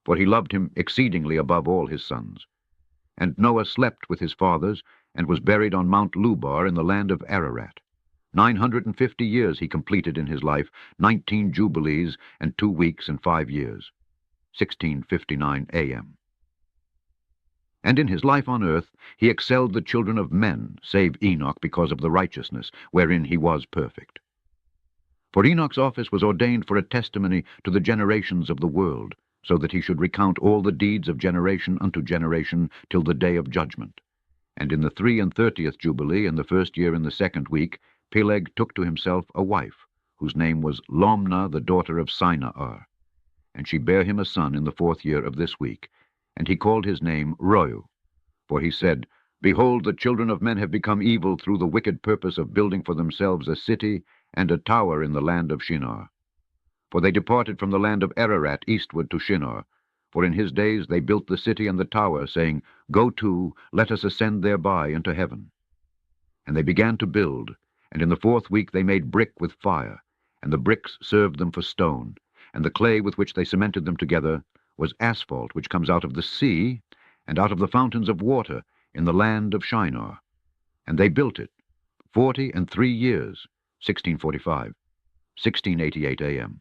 for he loved him exceedingly above all his sons. And Noah slept with his fathers, and was buried on Mount Lubar in the land of Ararat. 950 years he completed in his life, 19 jubilees, and 2 weeks and 5 years. 1659 A.M. And in his life on earth he excelled the children of men, save Enoch, because of the righteousness, wherein he was perfect. For Enoch's office was ordained for a testimony to the generations of the world, so that he should recount all the deeds of generation unto generation till the day of judgment. And in the 33rd Jubilee, in the 1st year in the 2nd week, Peleg took to himself a wife, whose name was Lomna, the daughter of Sinai. And she bare him a son in the 4th year of this week, and he called his name Reu. For he said, Behold, the children of men have become evil through the wicked purpose of building for themselves a city and a tower in the land of Shinar. For they departed from the land of Ararat eastward to Shinar. For in his days they built the city and the tower, saying, Go to, let us ascend thereby into heaven. And they began to build, and in the 4th week they made brick with fire, and the bricks served them for stone, and the clay with which they cemented them together was asphalt, which comes out of the sea, and out of the fountains of water in the land of Shinar. And they built it 43 years, 1645, 1688 A.M.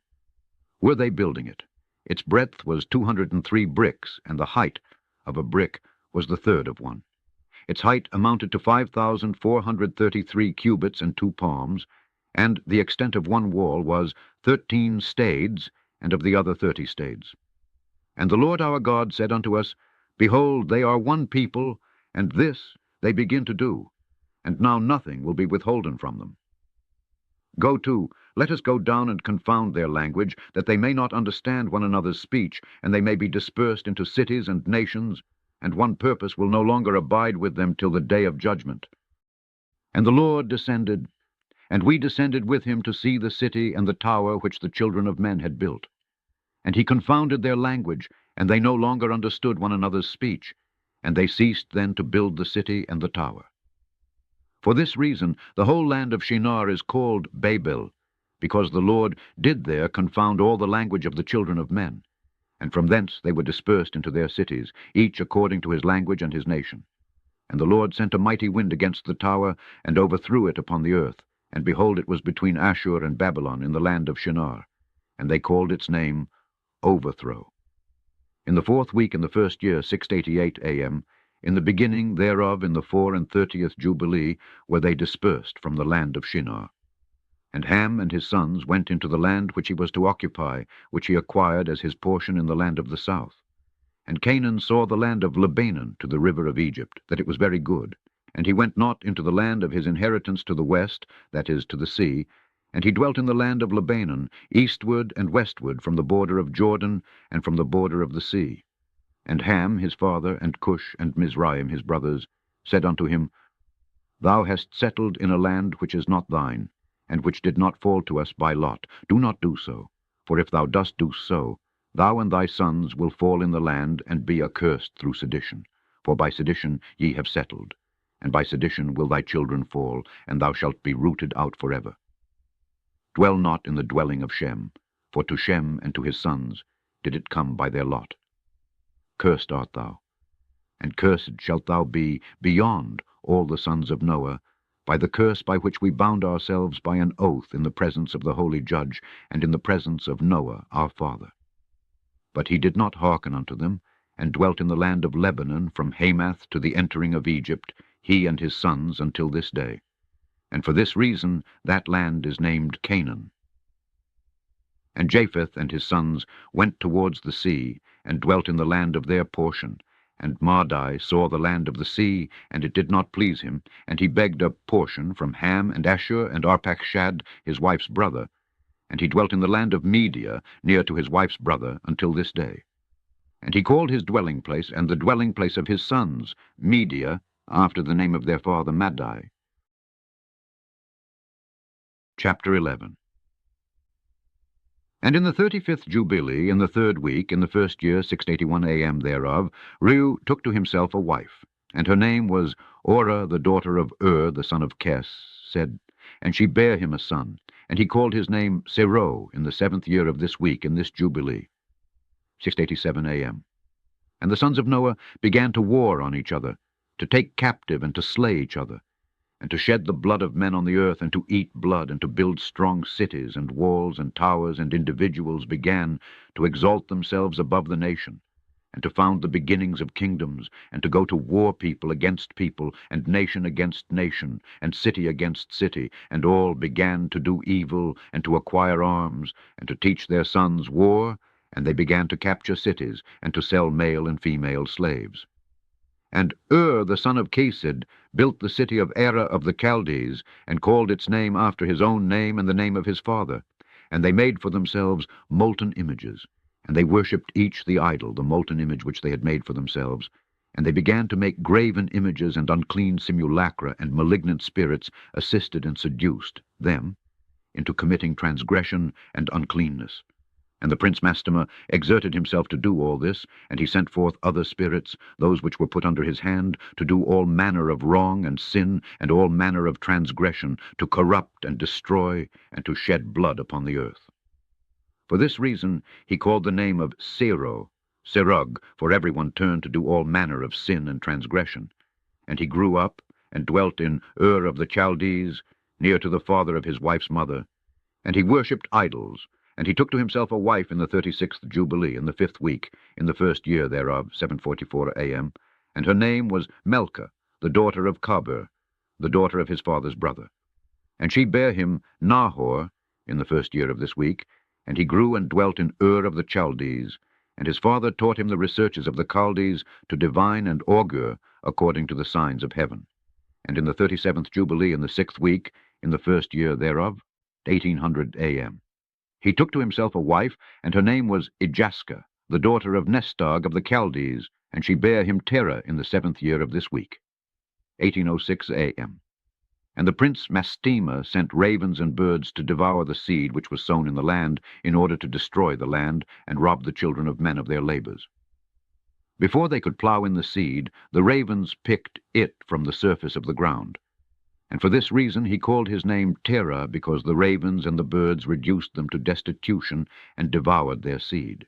Were they building it? Its breadth was 203 bricks, and the height of a brick was the third of one. Its height amounted to 5,433 cubits and 2 palms, and the extent of one wall was 13 stades, and of the other 30 stades. And the Lord our God said unto us, Behold, they are one people, and this they begin to do, and now nothing will be withholden from them. Go to, let us go down and confound their language, that they may not understand one another's speech, and they may be dispersed into cities and nations, and one purpose will no longer abide with them till the day of judgment. And the Lord descended, and we descended with him to see the city and the tower which the children of men had built. And he confounded their language, and they no longer understood one another's speech, and they ceased then to build the city and the tower. For this reason the whole land of Shinar is called Babel, because the Lord did there confound all the language of the children of men. And from thence they were dispersed into their cities, each according to his language and his nation. And the Lord sent a mighty wind against the tower, and overthrew it upon the earth. And behold, it was between Ashur and Babylon in the land of Shinar. And they called its name Overthrow. In the 4th week in the 1st year, 688 A.M., in the beginning thereof in the 34th Jubilee, were they dispersed from the land of Shinar. And Ham and his sons went into the land which he was to occupy, which he acquired as his portion in the land of the south. And Canaan saw the land of Lebanon to the river of Egypt, that it was very good. And he went not into the land of his inheritance to the west, that is, to the sea, and he dwelt in the land of Lebanon, eastward and westward from the border of Jordan and from the border of the sea. And Ham his father, and Cush and Mizraim his brothers, said unto him, Thou hast settled in a land which is not thine, and which did not fall to us by lot. Do not do so, for if thou dost do so, thou and thy sons will fall in the land, and be accursed through sedition. For by sedition ye have settled, and by sedition will thy children fall, and thou shalt be rooted out forever. Dwell not in the dwelling of Shem, for to Shem and to his sons did it come by their lot. Cursed art thou, and cursed shalt thou be beyond all the sons of Noah, by the curse by which we bound ourselves by an oath in the presence of the holy judge, and in the presence of Noah our father. But he did not hearken unto them, and dwelt in the land of Lebanon from Hamath to the entering of Egypt, he and his sons until this day. And for this reason that land is named Canaan. And Japheth and his sons went towards the sea, and dwelt in the land of their portion. And Madai saw the land of the sea, and it did not please him, and he begged a portion from Ham and Ashur and Arpachshad, his wife's brother. And he dwelt in the land of Media, near to his wife's brother, until this day. And he called his dwelling place, and the dwelling place of his sons, Media, after the name of their father Madai. Chapter 11. And in the 35th Jubilee, in the 3rd week, in the 1st year, 681 a.m. thereof, Reu took to himself a wife, and her name was Orah, the daughter of the son of Kes, and she bare him a son, and he called his name Serah, in the 7th year of this week, in this Jubilee, 687 a.m. And the sons of Noah began to war on each other, to take captive and to slay each other, and to shed the blood of men on the earth, and to eat blood, and to build strong cities, and walls, and towers, and individuals began to exalt themselves above the nation, and to found the beginnings of kingdoms, and to go to war people against people, and nation against nation, and city against city, and all began to do evil, and to acquire arms, and to teach their sons war, and they began to capture cities, and to sell male and female slaves. And the son of Casid, built the city of Era of the Chaldees, and called its name after his own name and the name of his father. And they made for themselves molten images, and they worshipped each the idol, the molten image which they had made for themselves. And they began to make graven images and unclean simulacra, and malignant spirits assisted and seduced them into committing transgression and uncleanness. And the prince Mastema exerted himself to do all this, and he sent forth other spirits, those which were put under his hand, to do all manner of wrong and sin, and all manner of transgression, to corrupt and destroy, and to shed blood upon the earth. For this reason he called the name of Serug, for everyone turned to do all manner of sin and transgression. And he grew up, and dwelt in of the Chaldees, near to the father of his wife's mother. And he worshipped idols, and he took to himself a wife in the 36th Jubilee, in the 5th week, in the 1st year thereof, 744 a.m., and her name was Melcha, the daughter of Kabir, the daughter of his father's brother. And she bare him Nahor in the 1st year of this week, and he grew and dwelt in of the Chaldees, and his father taught him the researches of the Chaldees to divine and augur according to the signs of heaven. And in the 37th Jubilee, in the 6th week, in the 1st year thereof, 1800 a.m., he took to himself a wife, and her name was Ijaska, the daughter of Nestag of the Chaldees, and she bare him Terah in the 7th year of this week, 1806 a.m. And the prince Mastema sent ravens and birds to devour the seed which was sown in the land, in order to destroy the land, and rob the children of men of their labors. Before they could plow in the seed, the ravens picked it from the surface of the ground. And for this reason he called his name Terah, because the ravens and the birds reduced them to destitution and devoured their seed.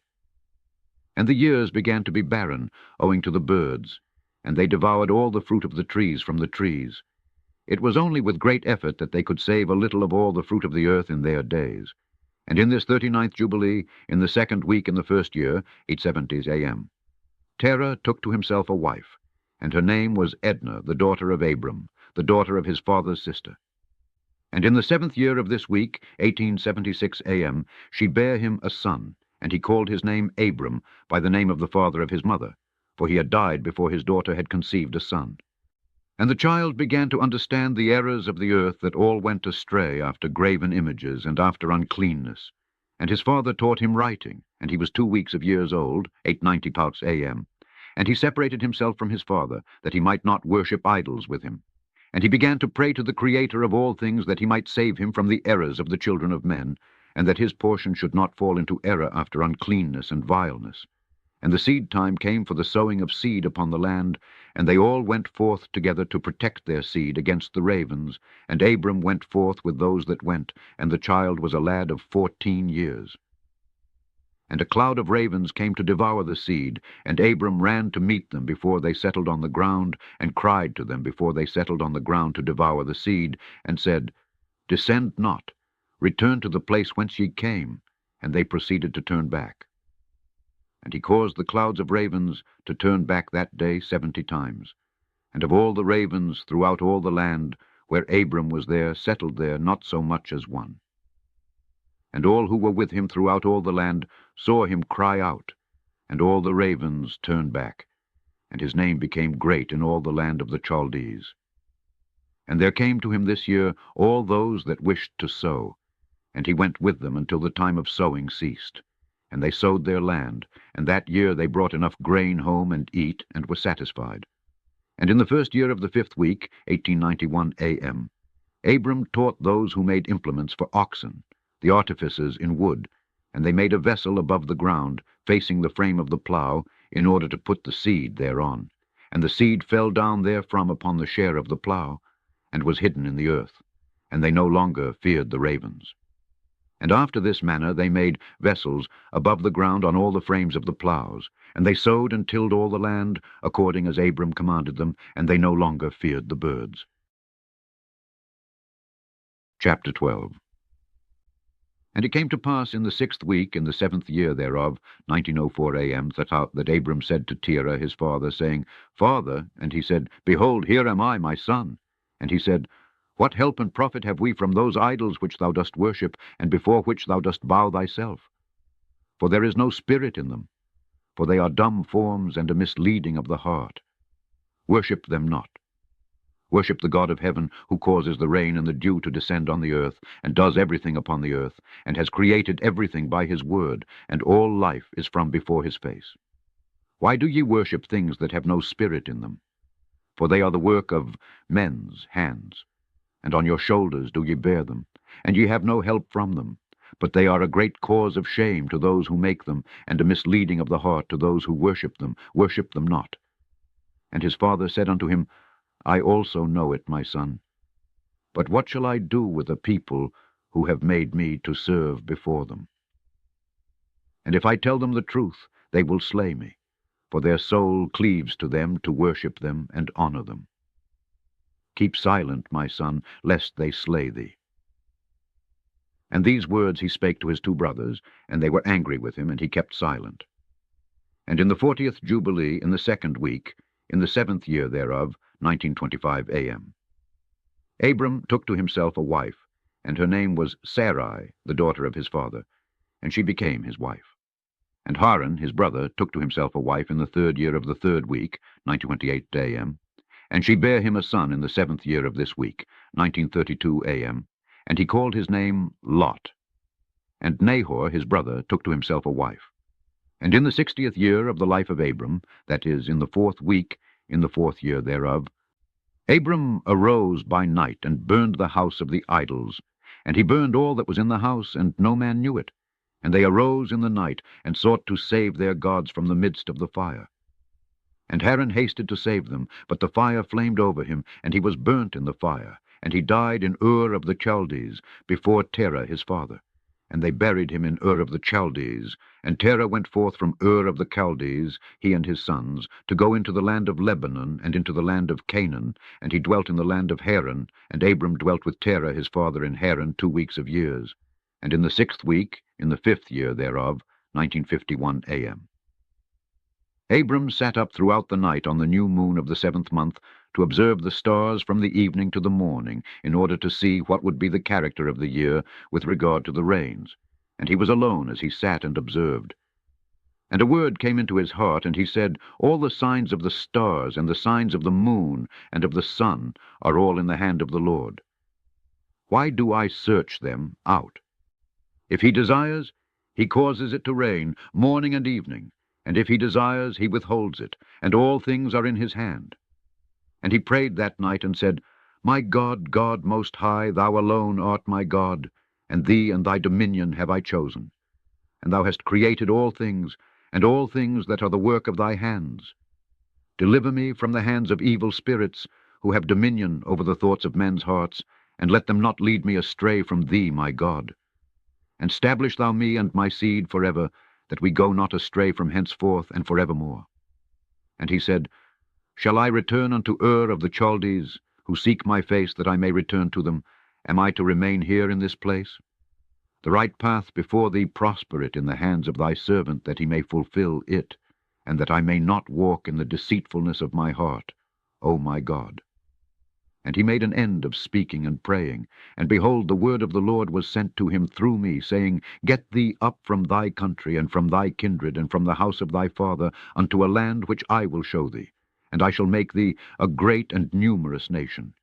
And the years began to be barren, owing to the birds, and they devoured all the fruit of the trees from the trees. It was only with great effort that they could save a little of all the fruit of the earth in their days. And in this 39th Jubilee, in the 2nd week in the 1st year, 870 a.m., Terah took to himself a wife, and her name was Edna, the daughter of Abram, the daughter of his father's sister. And in the 7th year of this week, 1876 a.m., she bare him a son, and he called his name Abram, by the name of the father of his mother, for he had died before his daughter had conceived a son. And the child began to understand the errors of the earth, that all went astray after graven images and after uncleanness. And his father taught him writing, and he was 2 weeks of years old, 890 a.m., and he separated himself from his father, that he might not worship idols with him. And he began to pray to the Creator of all things, that he might save him from the errors of the children of men, and that his portion should not fall into error after uncleanness and vileness. And the seed time came for the sowing of seed upon the land, and they all went forth together to protect their seed against the ravens. And Abram went forth with those that went, and the child was a lad of 14 years. And a cloud of ravens came to devour the seed, and Abram ran to meet them before they settled on the ground, and cried to them before they settled on the ground to devour the seed, and said, Descend not, return to the place whence ye came. And they proceeded to turn back. And he caused the clouds of ravens to turn back that day 70 times. And of all the ravens throughout all the land, where Abram was there, settled there not so much as one. And all who were with him throughout all the land saw him cry out, and all the ravens turned back, and his name became great in all the land of the Chaldees. And there came to him this year all those that wished to sow, and he went with them until the time of sowing ceased. And they sowed their land, and that year they brought enough grain home and eat, and were satisfied. And in the first year of the 5th week, 1891 A.M., Abram taught those who made implements for oxen, the artificers in wood, and they made a vessel above the ground, facing the frame of the plough, in order to put the seed thereon. And the seed fell down therefrom upon the share of the plough, and was hidden in the earth, and they no longer feared the ravens. And after this manner they made vessels above the ground on all the frames of the ploughs, and they sowed and tilled all the land, according as Abram commanded them, and they no longer feared the birds. Chapter 12. And it came to pass in the 6th week, in the 7th year thereof, 1904 A.M., that Abram said to Terah his father, saying, Father, and he said, Behold, here am I, my son. And he said, What help and profit have we from those idols which thou dost worship, and before which thou dost bow thyself? For there is no spirit in them, for they are dumb forms and a misleading of the heart. Worship them not. Worship the God of heaven, who causes the rain and the dew to descend on the earth, and does everything upon the earth, and has created everything by his word, and all life is from before his face. Why do ye worship things that have no spirit in them? For they are the work of men's hands. And on your shoulders do ye bear them, and ye have no help from them. But they are a great cause of shame to those who make them, and a misleading of the heart to those who worship them. Worship them not. And his father said unto him, I also know it, my son. But what shall I do with a people who have made me to serve before them? And if I tell them the truth, they will slay me, for their soul cleaves to them to worship them and honor them. Keep silent, my son, lest they slay thee. And these words he spake to his 2 brothers, and they were angry with him, and he kept silent. And in the 40th Jubilee, in the 2nd week, in the 7th year thereof, 1925 A.M., Abram took to himself a wife, and her name was Sarai, the daughter of his father, and she became his wife. And Haran, his brother, took to himself a wife in the 3rd year of the 3rd week, 1928 A.M., and she bare him a son in the 7th year of this week, 1932 A.M., and he called his name Lot. And Nahor, his brother, took to himself a wife. And in the 60th year of the life of Abram, that is, in the 4th week, in the 4th year thereof, Abram arose by night, and burned the house of the idols. And he burned all that was in the house, and no man knew it. And they arose in the night, and sought to save their gods from the midst of the fire. And Haran hasted to save them, but the fire flamed over him, and he was burnt in the fire. And he died in Ur of the Chaldees, before Terah his father. And they buried him in Ur of the Chaldees. And Terah went forth from Ur of the Chaldees, he and his sons, to go into the land of Lebanon, and into the land of Canaan. And he dwelt in the land of Haran, and Abram dwelt with Terah his father in Haran 2 weeks of years. And in the 6th week, in the 5th year thereof, 1951 A.M. Abram sat up throughout the night on the new moon of the 7th month, to observe the stars from the evening to the morning, in order to see what would be the character of the year with regard to the rains. And he was alone as he sat and observed. And a word came into his heart, and he said, All the signs of the stars, and the signs of the moon, and of the sun, are all in the hand of the Lord. Why do I search them out? If he desires, he causes it to rain morning and evening, and if he desires, he withholds it, and all things are in his hand. And he prayed that night, and said, My God, God most high, thou alone art my God, and thee and thy dominion have I chosen. And thou hast created all things, and all things that are the work of thy hands. Deliver me from the hands of evil spirits, who have dominion over the thoughts of men's hearts, and let them not lead me astray from thee, my God. And stablish thou me and my seed forever, that we go not astray from henceforth and forevermore. And he said, Shall I return unto Ur of the Chaldees, who seek my face, that I may return to them? Am I to remain here in this place? the right path before thee prosper it in the hands of thy servant, that he may fulfill it, and that I may not walk in the deceitfulness of my heart, O my God. And he made an end of speaking and praying, and behold, the word of the Lord was sent to him through me, saying, Get thee up from thy country, and from thy kindred, and from the house of thy father, unto a land which I will show thee, and I shall make thee a great and numerous nation.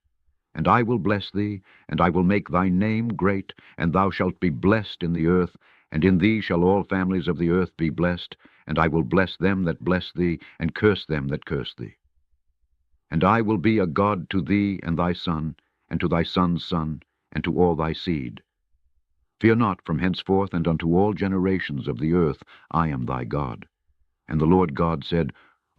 And I will bless thee, and I will make thy name great, and thou shalt be blessed in the earth, and in thee shall all families of the earth be blessed, and I will bless them that bless thee, and curse them that curse thee. And I will be a God to thee and thy son, and to thy son's son, and to all thy seed. Fear not from henceforth and unto all generations of the earth, I am thy God. And the Lord God said,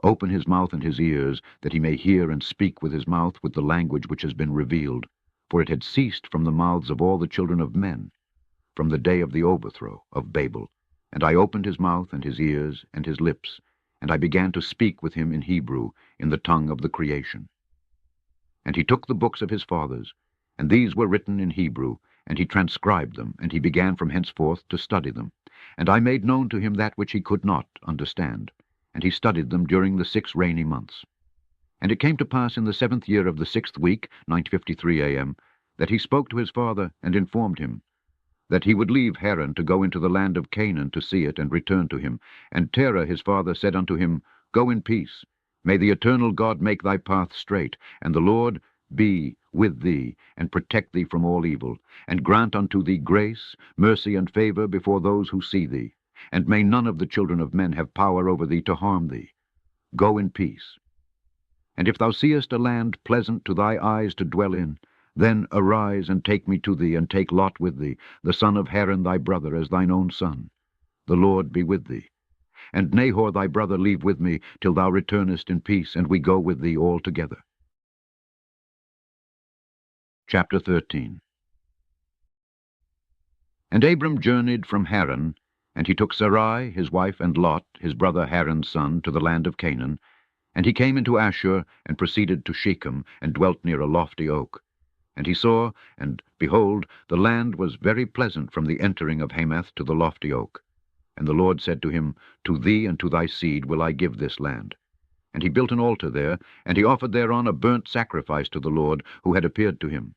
Open his mouth and his ears, that he may hear and speak with his mouth with the language which has been revealed. For it had ceased from the mouths of all the children of men, from the day of the overthrow of Babel. And I opened his mouth and his ears and his lips, and I began to speak with him in Hebrew, in the tongue of the creation. And he took the books of his fathers, and these were written in Hebrew, and he transcribed them, and he began from henceforth to study them. And I made known to him that which he could not understand, and he studied them during the 6 rainy months. And it came to pass in the 7th year of the 6th week, 9:53 a.m., that he spoke to his father, and informed him that he would leave Haran to go into the land of Canaan to see it, and return to him. And Terah his father said unto him, Go in peace. May the eternal God make thy path straight, and the Lord be with thee, and protect thee from all evil, and grant unto thee grace, mercy, and favor before those who see thee. And may none of the children of men have power over thee to harm thee. Go in peace. And if thou seest a land pleasant to thy eyes to dwell in, then arise and take me to thee, and take Lot with thee, the son of Haran thy brother, as thine own son. The Lord be with thee. And Nahor thy brother leave with me, till thou returnest in peace, and we go with thee all together. Chapter 13. And Abram journeyed from Haran, and he took Sarai his wife, and Lot his brother Haran's son, to the land of Canaan. And he came into Ashur, and proceeded to Shechem, and dwelt near a lofty oak. And he saw, and behold, the land was very pleasant from the entering of Hamath to the lofty oak. And the Lord said to him, To thee and to thy seed will I give this land. And he built an altar there, and he offered thereon a burnt sacrifice to the Lord, who had appeared to him.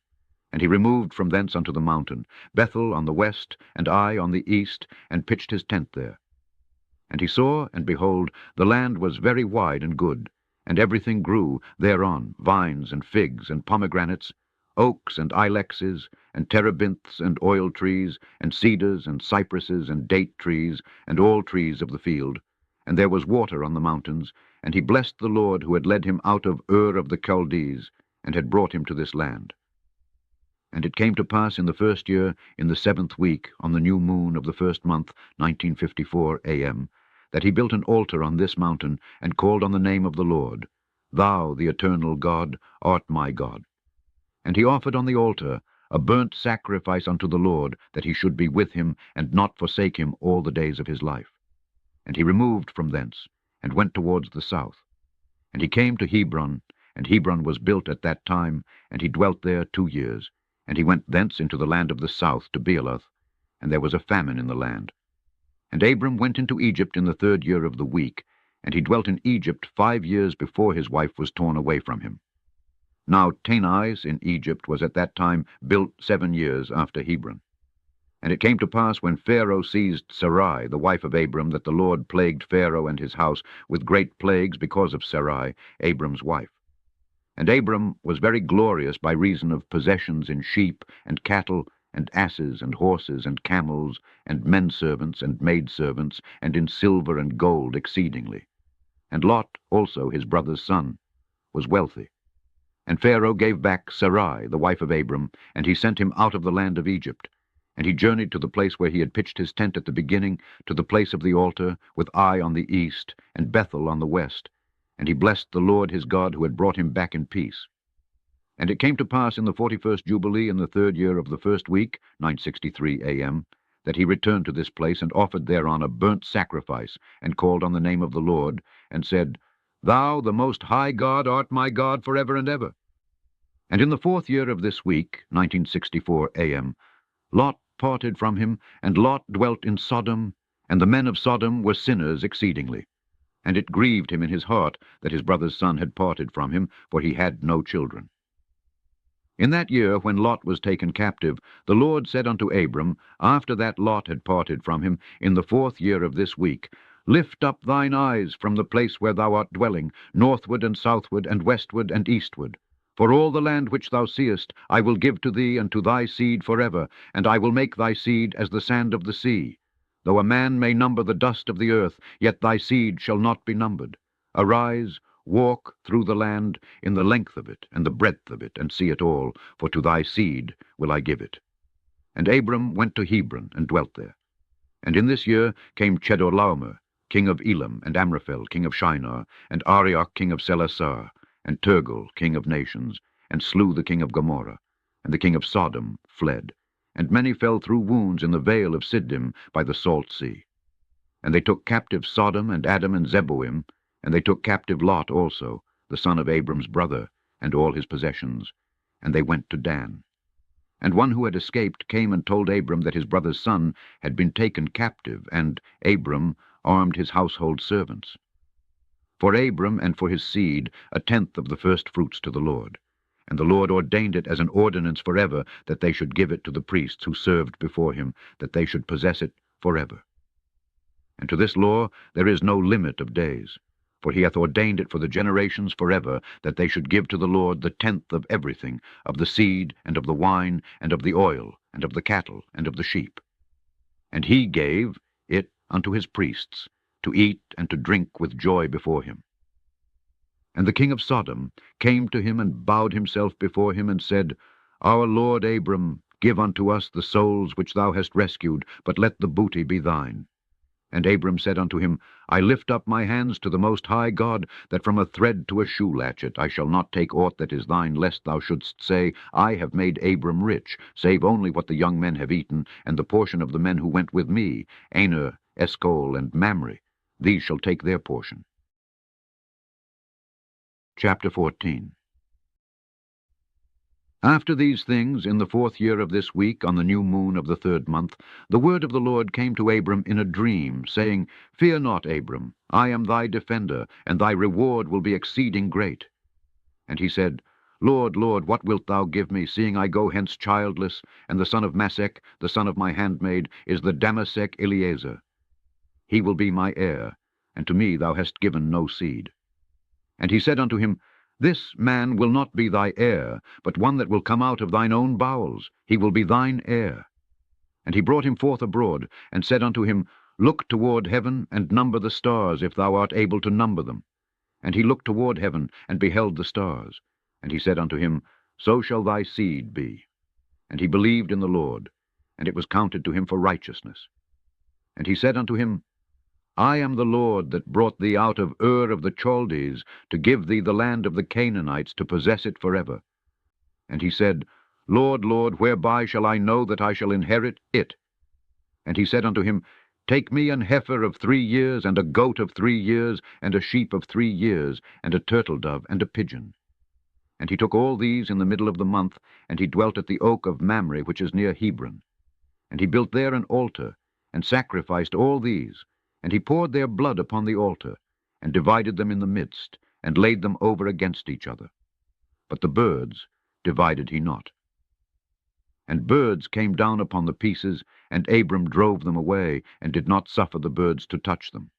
And he removed from thence unto the mountain, Bethel on the west, and Ai on the east, and pitched his tent there. And he saw, and behold, the land was very wide and good, and everything grew thereon, vines and figs and pomegranates, oaks and ilexes, and terebinths and oil trees, and cedars and cypresses and date trees, and all trees of the field. And there was water on the mountains, and he blessed the Lord who had led him out of Ur of the Chaldees, and had brought him to this land. And it came to pass in the 1st year, in the 7th week, on the new moon of the 1st month, 1954 a.m., that he built an altar on this mountain, and called on the name of the Lord. Thou, the eternal God, art my God. And he offered on the altar a burnt sacrifice unto the Lord, that he should be with him, and not forsake him all the days of his life. And he removed from thence, and went towards the south. And he came to Hebron, and Hebron was built at that time, and he dwelt there 2 years. And he went thence into the land of the south to Bealoth, and there was a famine in the land. And Abram went into Egypt in the 3rd year of the week, and he dwelt in Egypt 5 years before his wife was torn away from him. Now Tanais in Egypt was at that time built 7 years after Hebron. And it came to pass, when Pharaoh seized Sarai, the wife of Abram, that the Lord plagued Pharaoh and his house with great plagues because of Sarai, Abram's wife. And Abram was very glorious by reason of possessions in sheep and cattle and asses and horses and camels and menservants and maidservants, and in silver and gold exceedingly. And Lot also, his brother's son, was wealthy. And Pharaoh gave back Sarai, the wife of Abram, and he sent him out of the land of Egypt. And he journeyed to the place where he had pitched his tent at the beginning, to the place of the altar, with Ai on the east, and Bethel on the west. And he blessed the Lord his God, who had brought him back in peace. And it came to pass in the 41st Jubilee, in the 3rd year of the 1st week, 9:63 a.m., that he returned to this place, and offered thereon a burnt sacrifice, and called on the name of the Lord, and said, Thou, the most high God, art my God forever and ever. And in the 4th year of this week, 1964 a.m., Lot parted from him, and Lot dwelt in Sodom, and the men of Sodom were sinners exceedingly. And it grieved him in his heart that his brother's son had parted from him, for he had no children. In that year when Lot was taken captive, the Lord said unto Abram, after that Lot had parted from him, in the 4th year of this week, Lift up thine eyes from the place where thou art dwelling, northward and southward and westward and eastward. For all the land which thou seest I will give to thee and to thy seed forever, and I will make thy seed as the sand of the sea. Though a man may number the dust of the earth, yet thy seed shall not be numbered. Arise, walk through the land in the length of it and the breadth of it, and see it all, for to thy seed will I give it. And Abram went to Hebron and dwelt there. And in this year came Chedorlaomer, king of Elam, and Amraphel, king of Shinar, and Arioch, king of Selasar, and Turgal, king of nations, and slew the king of Gomorrah, and the king of Sodom fled. And many fell through wounds in the vale of Siddim by the salt sea. And they took captive Sodom and Adam and Zeboim, and they took captive Lot also, the son of Abram's brother, and all his possessions, and they went to Dan. And one who had escaped came and told Abram that his brother's son had been taken captive, and Abram armed his household servants. For Abram and for his seed 1/10 of the firstfruits to the Lord. And the Lord ordained it as an ordinance forever, that they should give it to the priests who served before him, that they should possess it forever. And to this law there is no limit of days, for he hath ordained it for the generations forever, that they should give to the Lord the 10th of everything, of the seed, and of the wine, and of the oil, and of the cattle, and of the sheep. And he gave it unto his priests, to eat and to drink with joy before him. And the king of Sodom came to him and bowed himself before him, and said, Our lord Abram, give unto us the souls which thou hast rescued, but let the booty be thine. And Abram said unto him, I lift up my hands to the Most High God, that from a thread to a shoe latchet I shall not take aught that is thine, lest thou shouldst say, I have made Abram rich, save only what the young men have eaten, and the portion of the men who went with me, Aner, Eshcol, and Mamre. These shall take their portion. Chapter 14. After these things, in the 4th year of this week, on the new moon of the 3rd month, the word of the Lord came to Abram in a dream, saying, Fear not, Abram, I am thy defender, and thy reward will be exceeding great. And he said, Lord, Lord, what wilt thou give me, seeing I go hence childless, and the son of Masech, the son of my handmaid, is the Damasek Eliezer? He will be my heir, and to me thou hast given no seed. And he said unto him, This man will not be thy heir, but one that will come out of thine own bowels. He will be thine heir. And he brought him forth abroad, and said unto him, Look toward heaven, and number the stars, if thou art able to number them. And he looked toward heaven, and beheld the stars. And he said unto him, So shall thy seed be. And he believed in the Lord, and it was counted to him for righteousness. And he said unto him, I am the Lord that brought thee out of Ur of the Chaldees, to give thee the land of the Canaanites, to possess it forever. And he said, Lord, Lord, whereby shall I know that I shall inherit it? And he said unto him, Take me an heifer of 3 years, and a goat of 3 years, and a sheep of 3 years, and a turtle-dove, and a pigeon. And he took all these in the middle of the month, and he dwelt at the oak of Mamre, which is near Hebron. And he built there an altar, and sacrificed all these, and he poured their blood upon the altar, and divided them in the midst, and laid them over against each other. But the birds divided he not. And birds came down upon the pieces, and Abram drove them away, and did not suffer the birds to touch them.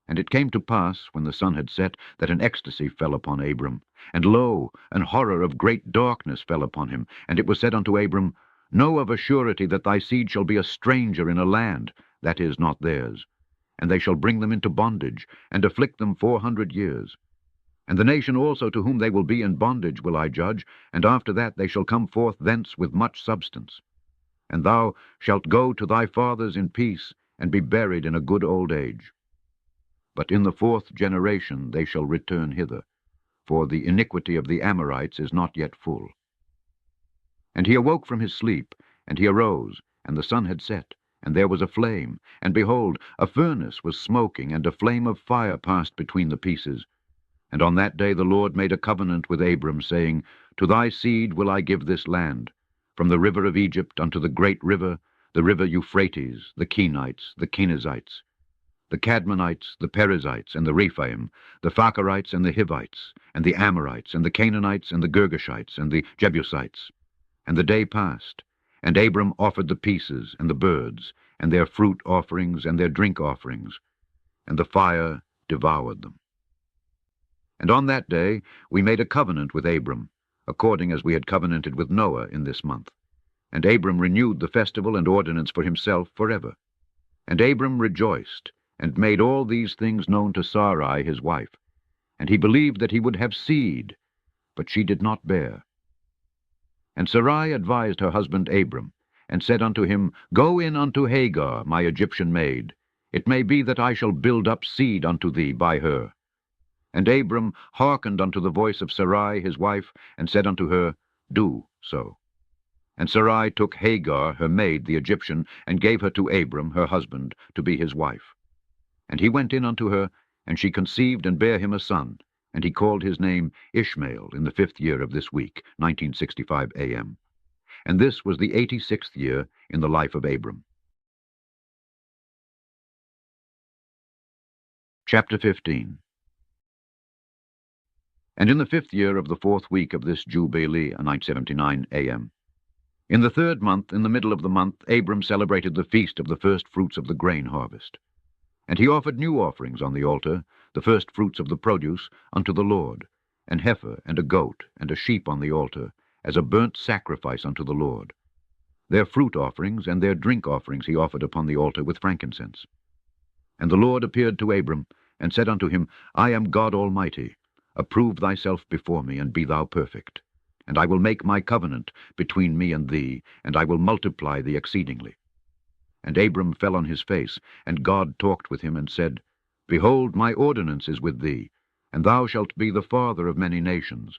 And it came to pass, when the sun had set, that an ecstasy fell upon Abram, and lo, an horror of great darkness fell upon him. And it was said unto Abram, Know of a surety that thy seed shall be a stranger in a land that is not theirs, and they shall bring them into bondage, and afflict them 400 years. And the nation also to whom they will be in bondage will I judge, and after that they shall come forth thence with much substance. And thou shalt go to thy fathers in peace, and be buried in a good old age. But in the 4th generation they shall return hither, for the iniquity of the Amorites is not yet full. And he awoke from his sleep, and he arose, and the sun had set, and there was a flame, and behold, a furnace was smoking, and a flame of fire passed between the pieces. And on that day the Lord made a covenant with Abram, saying, To thy seed will I give this land, from the river of Egypt unto the great river, the river Euphrates, the Kenites, the Kenizzites, the Cadmonites, the Perizzites, and the Rephaim, the Phacharites, and the Hivites, and the Amorites, and the Canaanites, and the Girgashites, and the Jebusites. And the day passed, and Abram offered the pieces, and the birds, and their fruit offerings, and their drink offerings, and the fire devoured them. And on that day we made a covenant with Abram, according as we had covenanted with Noah in this month. And Abram renewed the festival and ordinance for himself forever. And Abram rejoiced, and made all these things known to Sarai his wife. And he believed that he would have seed, but she did not bear. And Sarai advised her husband Abram, and said unto him, Go in unto Hagar, my Egyptian maid. It may be that I shall build up seed unto thee by her. And Abram hearkened unto the voice of Sarai his wife, and said unto her, Do so. And Sarai took Hagar her maid the Egyptian, and gave her to Abram her husband, to be his wife. And he went in unto her, and she conceived and bare him a son, and he called his name Ishmael in the 5th year of this week, 1965 a.m. And this was the 86th year in the life of Abram. Chapter 15. And in the 5th year of the 4th week of this Jubilee, 979 a.m., in the 3rd month, in the middle of the month, Abram celebrated the feast of the first fruits of the grain harvest. And he offered new offerings on the altar, the first fruits of the produce, unto the Lord, an heifer, and a goat, and a sheep on the altar, as a burnt sacrifice unto the Lord. Their fruit offerings and their drink offerings he offered upon the altar with frankincense. And the Lord appeared to Abram, and said unto him, I am God Almighty. Approve thyself before me, and be thou perfect. And I will make my covenant between me and thee, and I will multiply thee exceedingly. And Abram fell on his face, and God talked with him, and said, Behold, my ordinance is with thee, and thou shalt be the father of many nations.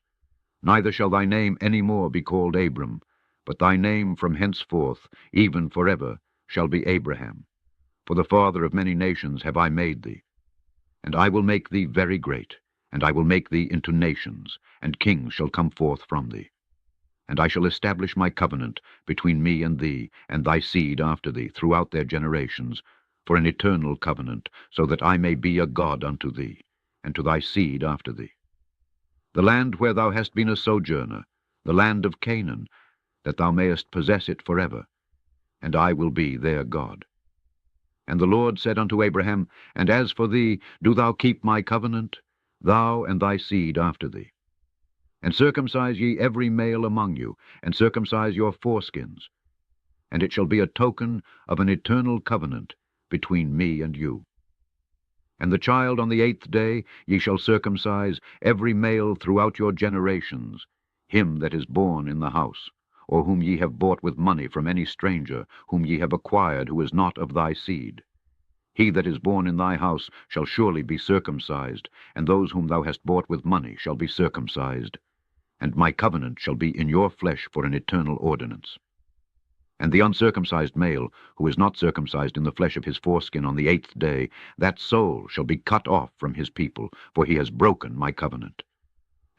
Neither shall thy name any more be called Abram, but thy name from henceforth, even forever, shall be Abraham. For the father of many nations have I made thee. And I will make thee very great, and I will make thee into nations, and kings shall come forth from thee. And I shall establish my covenant between me and thee, and thy seed after thee, throughout their generations, for an eternal covenant, so that I may be a God unto thee, and to thy seed after thee. The land where thou hast been a sojourner, the land of Canaan, that thou mayest possess it forever, and I will be their God. And the Lord said unto Abraham, And as for thee, do thou keep my covenant, thou and thy seed after thee. And circumcise ye every male among you, and circumcise your foreskins. And it shall be a token of an eternal covenant between me and you. And the child on the 8th day ye shall circumcise every male throughout your generations, him that is born in the house, or whom ye have bought with money from any stranger, whom ye have acquired, who is not of thy seed. He that is born in thy house shall surely be circumcised, and those whom thou hast bought with money shall be circumcised. And my covenant shall be in your flesh for an eternal ordinance. And the uncircumcised male, who is not circumcised in the flesh of his foreskin on the 8th day, that soul shall be cut off from his people, for he has broken my covenant.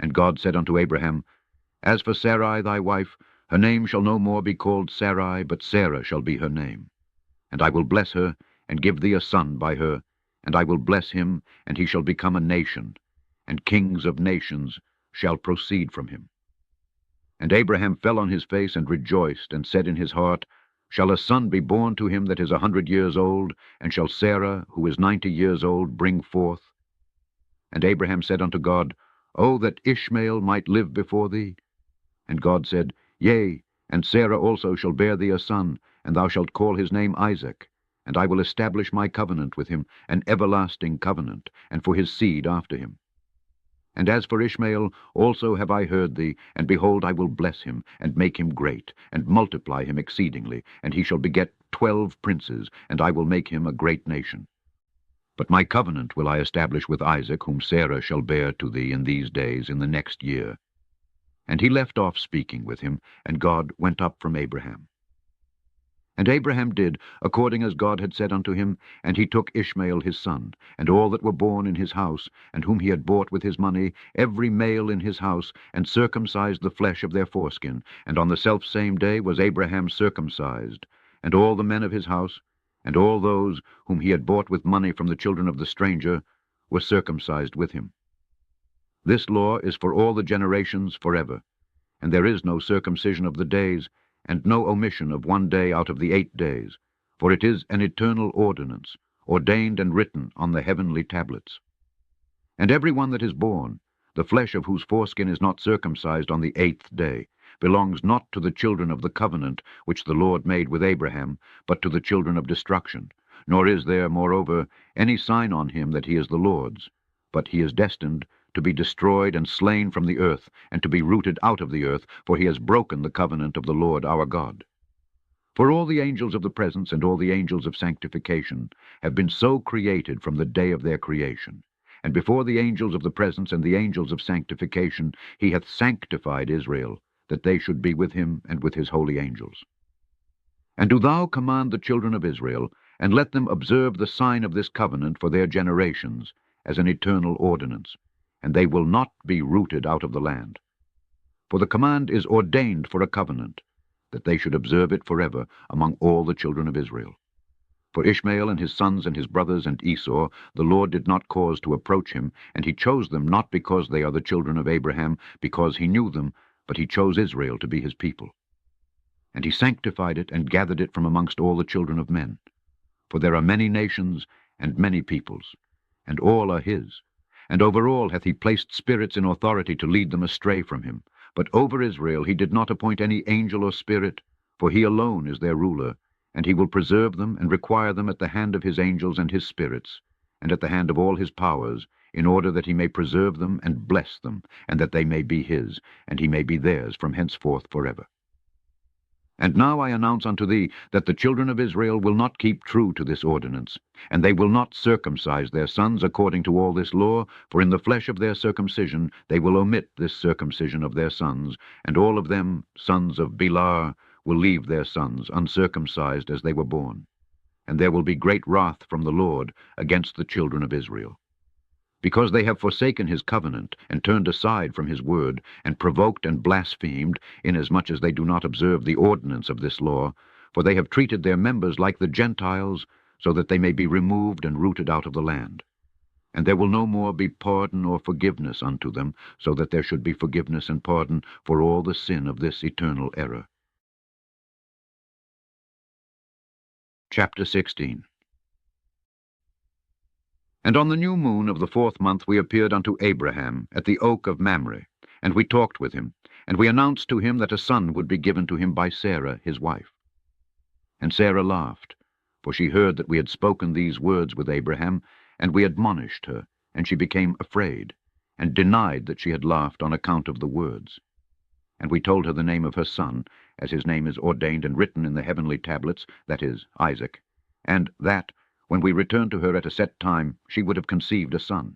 And God said unto Abraham, As for Sarai thy wife, her name shall no more be called Sarai, but Sarah shall be her name. And I will bless her, and give thee a son by her, and I will bless him, and he shall become a nation, and kings of nations shall proceed from him. And Abraham fell on his face and rejoiced, and said in his heart, Shall a son be born to him that is 100 years old, and shall Sarah, who is 90 years old, bring forth? And Abraham said unto God, O that Ishmael might live before thee! And God said, Yea, and Sarah also shall bear thee a son, and thou shalt call his name Isaac. And I will establish my covenant with him, an everlasting covenant, and for his seed after him. And as for Ishmael, also have I heard thee, and behold, I will bless him, and make him great, and multiply him exceedingly, and he shall beget 12 princes, and I will make him a great nation. But my covenant will I establish with Isaac, whom Sarah shall bear to thee in these days, in the next year. And he left off speaking with him, and God went up from Abraham. And Abraham did according as God had said unto him, and he took Ishmael his son, and all that were born in his house, and whom he had bought with his money, every male in his house, and circumcised the flesh of their foreskin. And on the selfsame day was Abraham circumcised, and all the men of his house, and all those whom he had bought with money from the children of the stranger, were circumcised with him. This law is for all the generations forever, and there is no circumcision of the days, and no omission of 1 day out of the 8 days, for it is an eternal ordinance, ordained and written on the heavenly tablets. And every one that is born, the flesh of whose foreskin is not circumcised on the 8th day, belongs not to the children of the covenant which the Lord made with Abraham, but to the children of destruction. Nor is there, moreover, any sign on him that he is the Lord's, but he is destined to be destroyed and slain from the earth, and to be rooted out of the earth, for he has broken the covenant of the Lord our God. For all the angels of the presence and all the angels of sanctification have been so created from the day of their creation. And before the angels of the presence and the angels of sanctification he hath sanctified Israel, that they should be with him and with his holy angels. And do thou command the children of Israel, and let them observe the sign of this covenant for their generations, as an eternal ordinance, and they will not be rooted out of the land. For the command is ordained for a covenant, that they should observe it forever among all the children of Israel. For Ishmael and his sons and his brothers and Esau the Lord did not cause to approach him, and he chose them not because they are the children of Abraham, because he knew them, but he chose Israel to be his people. And he sanctified it and gathered it from amongst all the children of men. For there are many nations and many peoples, and all are his. And over all hath he placed spirits in authority to lead them astray from him. But over Israel he did not appoint any angel or spirit, for he alone is their ruler, and he will preserve them and require them at the hand of his angels and his spirits, and at the hand of all his powers, in order that he may preserve them and bless them, and that they may be his, and he may be theirs from henceforth forever. And now I announce unto thee that the children of Israel will not keep true to this ordinance, and they will not circumcise their sons according to all this law, for in the flesh of their circumcision they will omit this circumcision of their sons, and all of them, sons of Belar, will leave their sons uncircumcised as they were born. And there will be great wrath from the Lord against the children of Israel. Because they have forsaken his covenant, and turned aside from his word, and provoked and blasphemed, inasmuch as they do not observe the ordinance of this law, for they have treated their members like the Gentiles, so that they may be removed and rooted out of the land. And there will no more be pardon or forgiveness unto them, so that there should be forgiveness and pardon for all the sin of this eternal error. Chapter 16. And on the new moon of the 4th month we appeared unto Abraham at the oak of Mamre, and we talked with him, and we announced to him that a son would be given to him by Sarah his wife. And Sarah laughed, for she heard that we had spoken these words with Abraham, and we admonished her, and she became afraid, and denied that she had laughed on account of the words. And we told her the name of her son, as his name is ordained and written in the heavenly tablets, that is, Isaac, and that, when we returned to her at a set time, she would have conceived a son.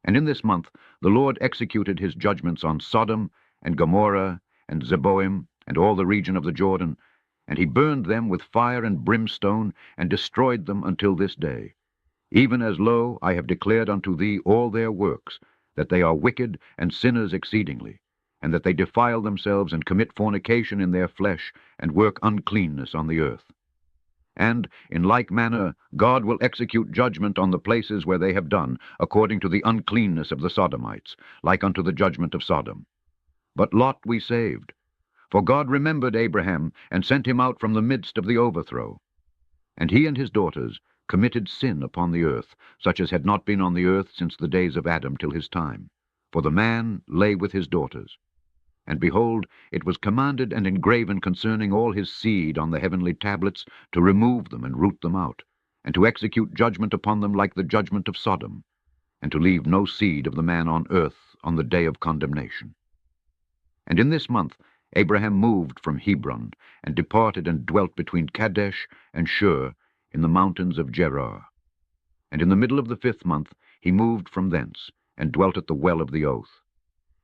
And in this month the Lord executed his judgments on Sodom and Gomorrah and Zeboim and all the region of the Jordan, and he burned them with fire and brimstone, and destroyed them until this day. Even as, lo, I have declared unto thee all their works, that they are wicked and sinners exceedingly, and that they defile themselves and commit fornication in their flesh, and work uncleanness on the earth. And, in like manner, God will execute judgment on the places where they have done, according to the uncleanness of the Sodomites, like unto the judgment of Sodom. But Lot we saved. For God remembered Abraham, and sent him out from the midst of the overthrow. And he and his daughters committed sin upon the earth, such as had not been on the earth since the days of Adam till his time. For the man lay with his daughters. And behold, it was commanded and engraven concerning all his seed on the heavenly tablets, to remove them and root them out, and to execute judgment upon them like the judgment of Sodom, and to leave no seed of the man on earth on the day of condemnation. And in this month Abraham moved from Hebron, and departed and dwelt between Kadesh and Shur in the mountains of Gerar. And in the middle of the 5th month he moved from thence, and dwelt at the well of the oath.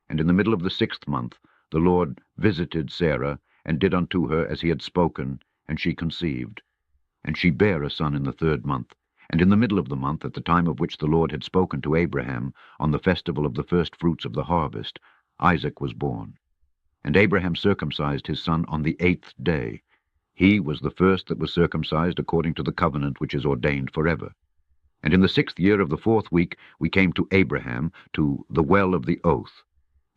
And in the middle of the 6th month the Lord visited Sarah, and did unto her as he had spoken, and she conceived. And she bare a son in the 3rd month. And in the middle of the month, at the time of which the Lord had spoken to Abraham, on the festival of the first fruits of the harvest, Isaac was born. And Abraham circumcised his son on the 8th day. He was the first that was circumcised according to the covenant which is ordained forever. And in the 6th year of the 4th week we came to Abraham, to the well of the oath.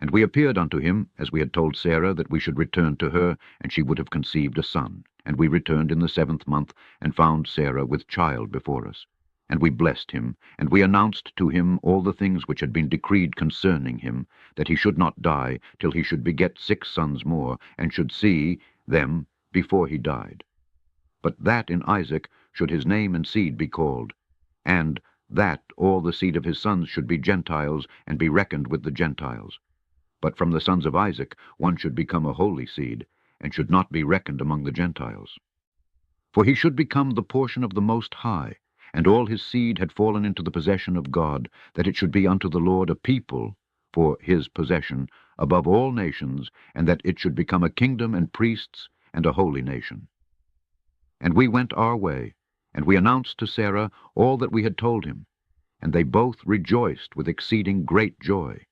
And we appeared unto him, as we had told Sarah, that we should return to her, and she would have conceived a son. And we returned in the 7th month, and found Sarah with child before us. And we blessed him, and we announced to him all the things which had been decreed concerning him, that he should not die till he should beget 6 sons more, and should see them before he died. But that in Isaac should his name and seed be called, and that all the seed of his sons should be Gentiles, and be reckoned with the Gentiles. But from the sons of Isaac one should become a holy seed, and should not be reckoned among the Gentiles. For he should become the portion of the Most High, and all his seed had fallen into the possession of God, that it should be unto the Lord a people for his possession above all nations, and that it should become a kingdom and priests and a holy nation. And we went our way, and we announced to Sarah all that we had told him, and they both rejoiced with exceeding great joy.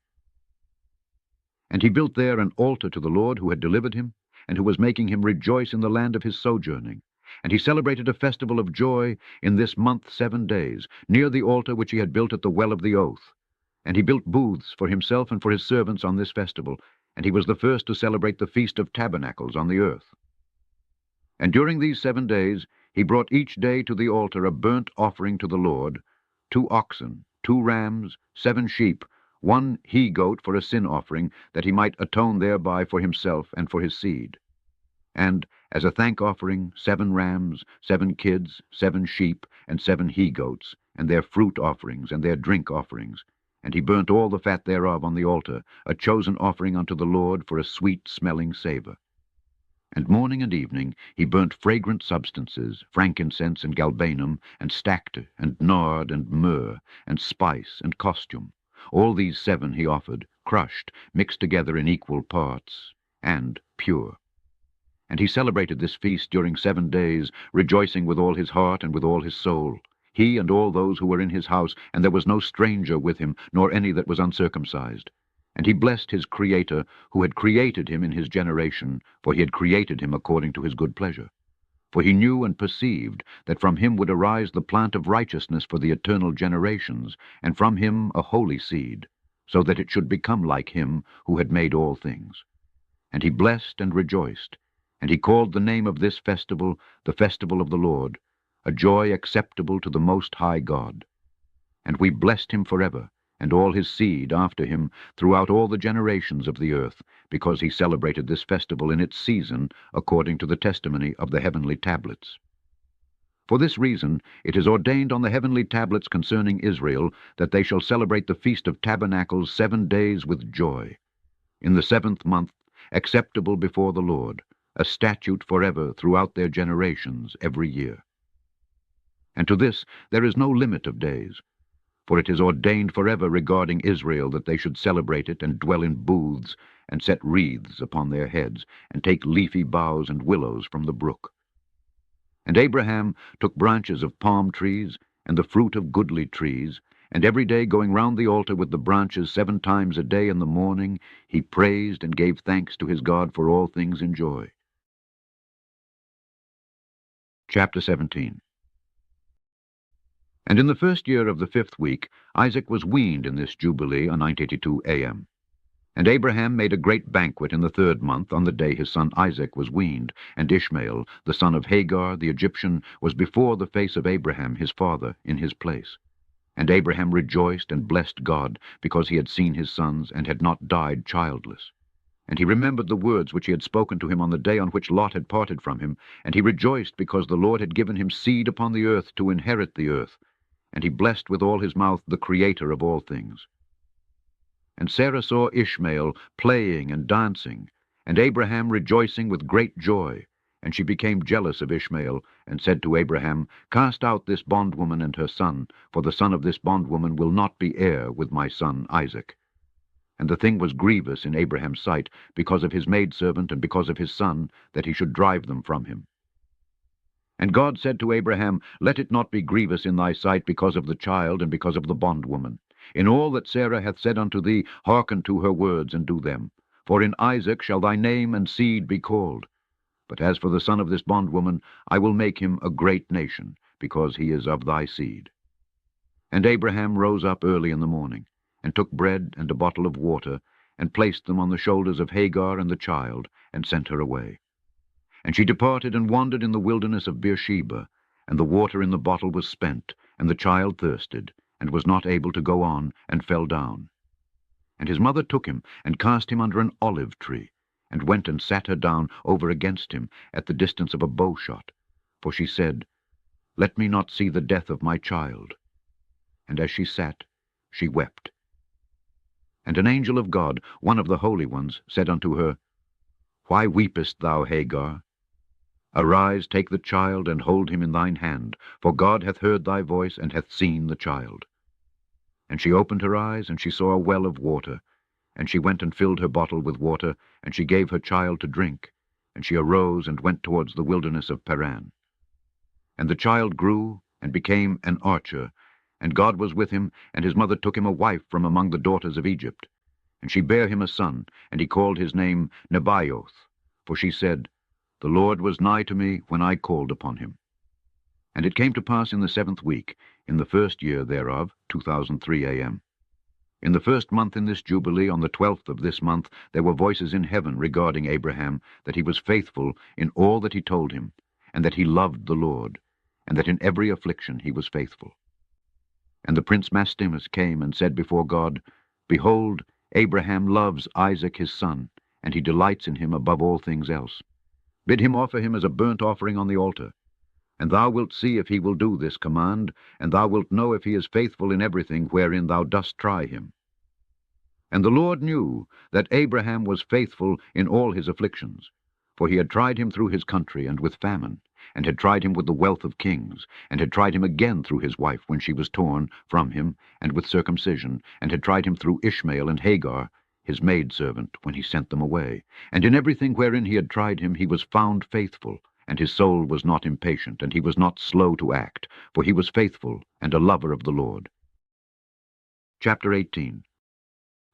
And he built there an altar to the Lord who had delivered him, and who was making him rejoice in the land of his sojourning. And he celebrated a festival of joy in this month 7 days, near the altar which he had built at the well of the oath. And he built booths for himself and for his servants on this festival, and he was the first to celebrate the Feast of Tabernacles on the earth. And during these 7 days he brought each day to the altar a burnt offering to the Lord, 2 oxen, 2 rams, 7 sheep, 1 he-goat for a sin offering, that he might atone thereby for himself and for his seed. And as a thank offering, 7 rams, 7 kids, 7 sheep, and 7 he-goats, and their fruit offerings and their drink offerings. And he burnt all the fat thereof on the altar, a chosen offering unto the Lord for a sweet-smelling savour. And morning and evening he burnt fragrant substances, frankincense and galbanum, and stacte, and nard, and myrrh, and spice, and costume. All these 7 he offered, crushed, mixed together in equal parts, and pure. And he celebrated this feast during 7 days, rejoicing with all his heart and with all his soul, he and all those who were in his house, and there was no stranger with him, nor any that was uncircumcised. And he blessed his Creator, who had created him in his generation, for he had created him according to his good pleasure. For he knew and perceived that from him would arise the plant of righteousness for the eternal generations, and from him a holy seed, so that it should become like him who had made all things. And he blessed and rejoiced, and he called the name of this festival the festival of the Lord, a joy acceptable to the Most High God. And we blessed him forever, and all his seed after him throughout all the generations of the earth, because he celebrated this festival in its season, according to the testimony of the heavenly tablets. For this reason it is ordained on the heavenly tablets concerning Israel, that they shall celebrate the Feast of Tabernacles 7 days with joy. In the 7th month, acceptable before the Lord, a statute forever throughout their generations every year. And to this there is no limit of days, for it is ordained forever regarding Israel that they should celebrate it, and dwell in booths, and set wreaths upon their heads, and take leafy boughs and willows from the brook. And Abraham took branches of palm trees, and the fruit of goodly trees, and every day going round the altar with the branches 7 times a day in the morning, he praised and gave thanks to his God for all things in joy. Chapter 17. And in the 1st year of the 5th week, Isaac was weaned in this Jubilee on 982 a.m. And Abraham made a great banquet in the 3rd month on the day his son Isaac was weaned, and Ishmael, the son of Hagar the Egyptian, was before the face of Abraham his father in his place. And Abraham rejoiced and blessed God, because he had seen his sons, and had not died childless. And he remembered the words which he had spoken to him on the day on which Lot had parted from him, and he rejoiced because the Lord had given him seed upon the earth to inherit the earth. And he blessed with all his mouth the Creator of all things. And Sarah saw Ishmael playing and dancing, and Abraham rejoicing with great joy. And she became jealous of Ishmael, and said to Abraham, Cast out this bondwoman and her son, for the son of this bondwoman will not be heir with my son Isaac. And the thing was grievous in Abraham's sight, because of his maidservant and because of his son, that he should drive them from him. And God said to Abraham, Let it not be grievous in thy sight because of the child and because of the bondwoman. In all that Sarah hath said unto thee, hearken to her words, and do them. For in Isaac shall thy name and seed be called. But as for the son of this bondwoman, I will make him a great nation, because he is of thy seed. And Abraham rose up early in the morning, and took bread and a bottle of water, and placed them on the shoulders of Hagar and the child, and sent her away. And she departed and wandered in the wilderness of Beersheba, and the water in the bottle was spent, and the child thirsted, and was not able to go on, and fell down. And his mother took him, and cast him under an olive tree, and went and sat her down over against him at the distance of a bowshot. For she said, Let me not see the death of my child. And as she sat, she wept. And an angel of God, one of the holy ones, said unto her, Why weepest thou, Hagar? Arise, take the child, and hold him in thine hand, for God hath heard thy voice, and hath seen the child. And she opened her eyes, and she saw a well of water. And she went and filled her bottle with water, and she gave her child to drink. And she arose and went towards the wilderness of Paran. And the child grew, and became an archer, and God was with him, and his mother took him a wife from among the daughters of Egypt. And she bare him a son, and he called his name Nebaioth, for she said, The Lord was nigh to me when I called upon him. And it came to pass in the 7th week, in the 1st year thereof, 2003 a.m. In the 1st month in this Jubilee, on the 12th of this month, there were voices in heaven regarding Abraham, that he was faithful in all that he told him, and that he loved the Lord, and that in every affliction he was faithful. And the prince Mastimus came and said before God, Behold, Abraham loves Isaac his son, and he delights in him above all things else. Bid him offer him as a burnt offering on the altar. And thou wilt see if he will do this command, and thou wilt know if he is faithful in everything wherein thou dost try him. And the Lord knew that Abraham was faithful in all his afflictions, for he had tried him through his country and with famine, and had tried him with the wealth of kings, and had tried him again through his wife when she was torn from him, and with circumcision, and had tried him through Ishmael and Hagar, his maidservant, when he sent them away. And in everything wherein he had tried him he was found faithful, and his soul was not impatient, and he was not slow to act, for he was faithful and a lover of the Lord. Chapter 18.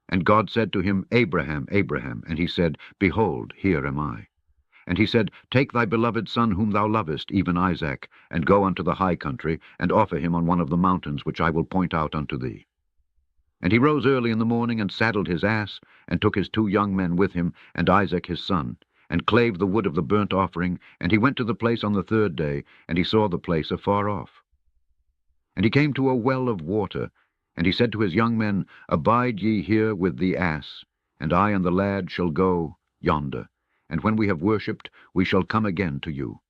And God said to him, Abraham, Abraham. And he said, Behold, here am I. And he said, Take thy beloved son whom thou lovest, even Isaac, and go unto the high country, and offer him on one of the mountains which I will point out unto thee. And he rose early in the morning, and saddled his ass, and took his 2 young men with him, and Isaac his son, and clave the wood of the burnt offering, and he went to the place on the 3rd day, and he saw the place afar off. And he came to a well of water, and he said to his young men, Abide ye here with the ass, and I and the lad shall go yonder, and when we have worshipped, we shall come again to you.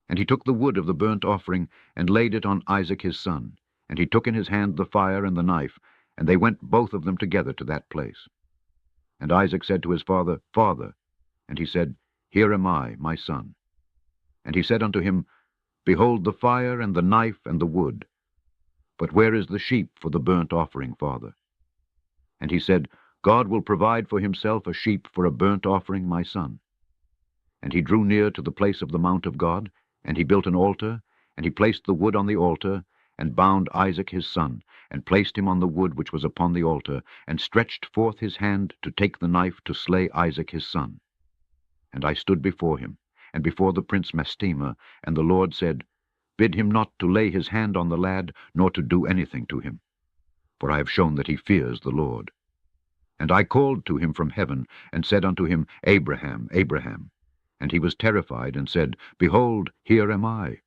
And he took the wood of the burnt offering, and laid it on Isaac his son, and he took in his hand the fire and the knife, and they went both of them together to that place. And Isaac said to his father, Father. And he said, Here am I, my son. And he said unto him, Behold the fire and the knife and the wood. But where is the sheep for the burnt offering, father? And he said, God will provide for himself a sheep for a burnt offering, my son. And he drew near to the place of the mount of God, and he built an altar, and he placed the wood on the altar, and bound Isaac his son, and placed him on the wood which was upon the altar, and stretched forth his hand to take the knife to slay Isaac his son. And I stood before him, and before the prince Mastema, and the Lord said, Bid him not to lay his hand on the lad, nor to do anything to him. For I have shown that he fears the Lord. And I called to him from heaven, and said unto him, Abraham, Abraham. And he was terrified, and said, Behold, here am I.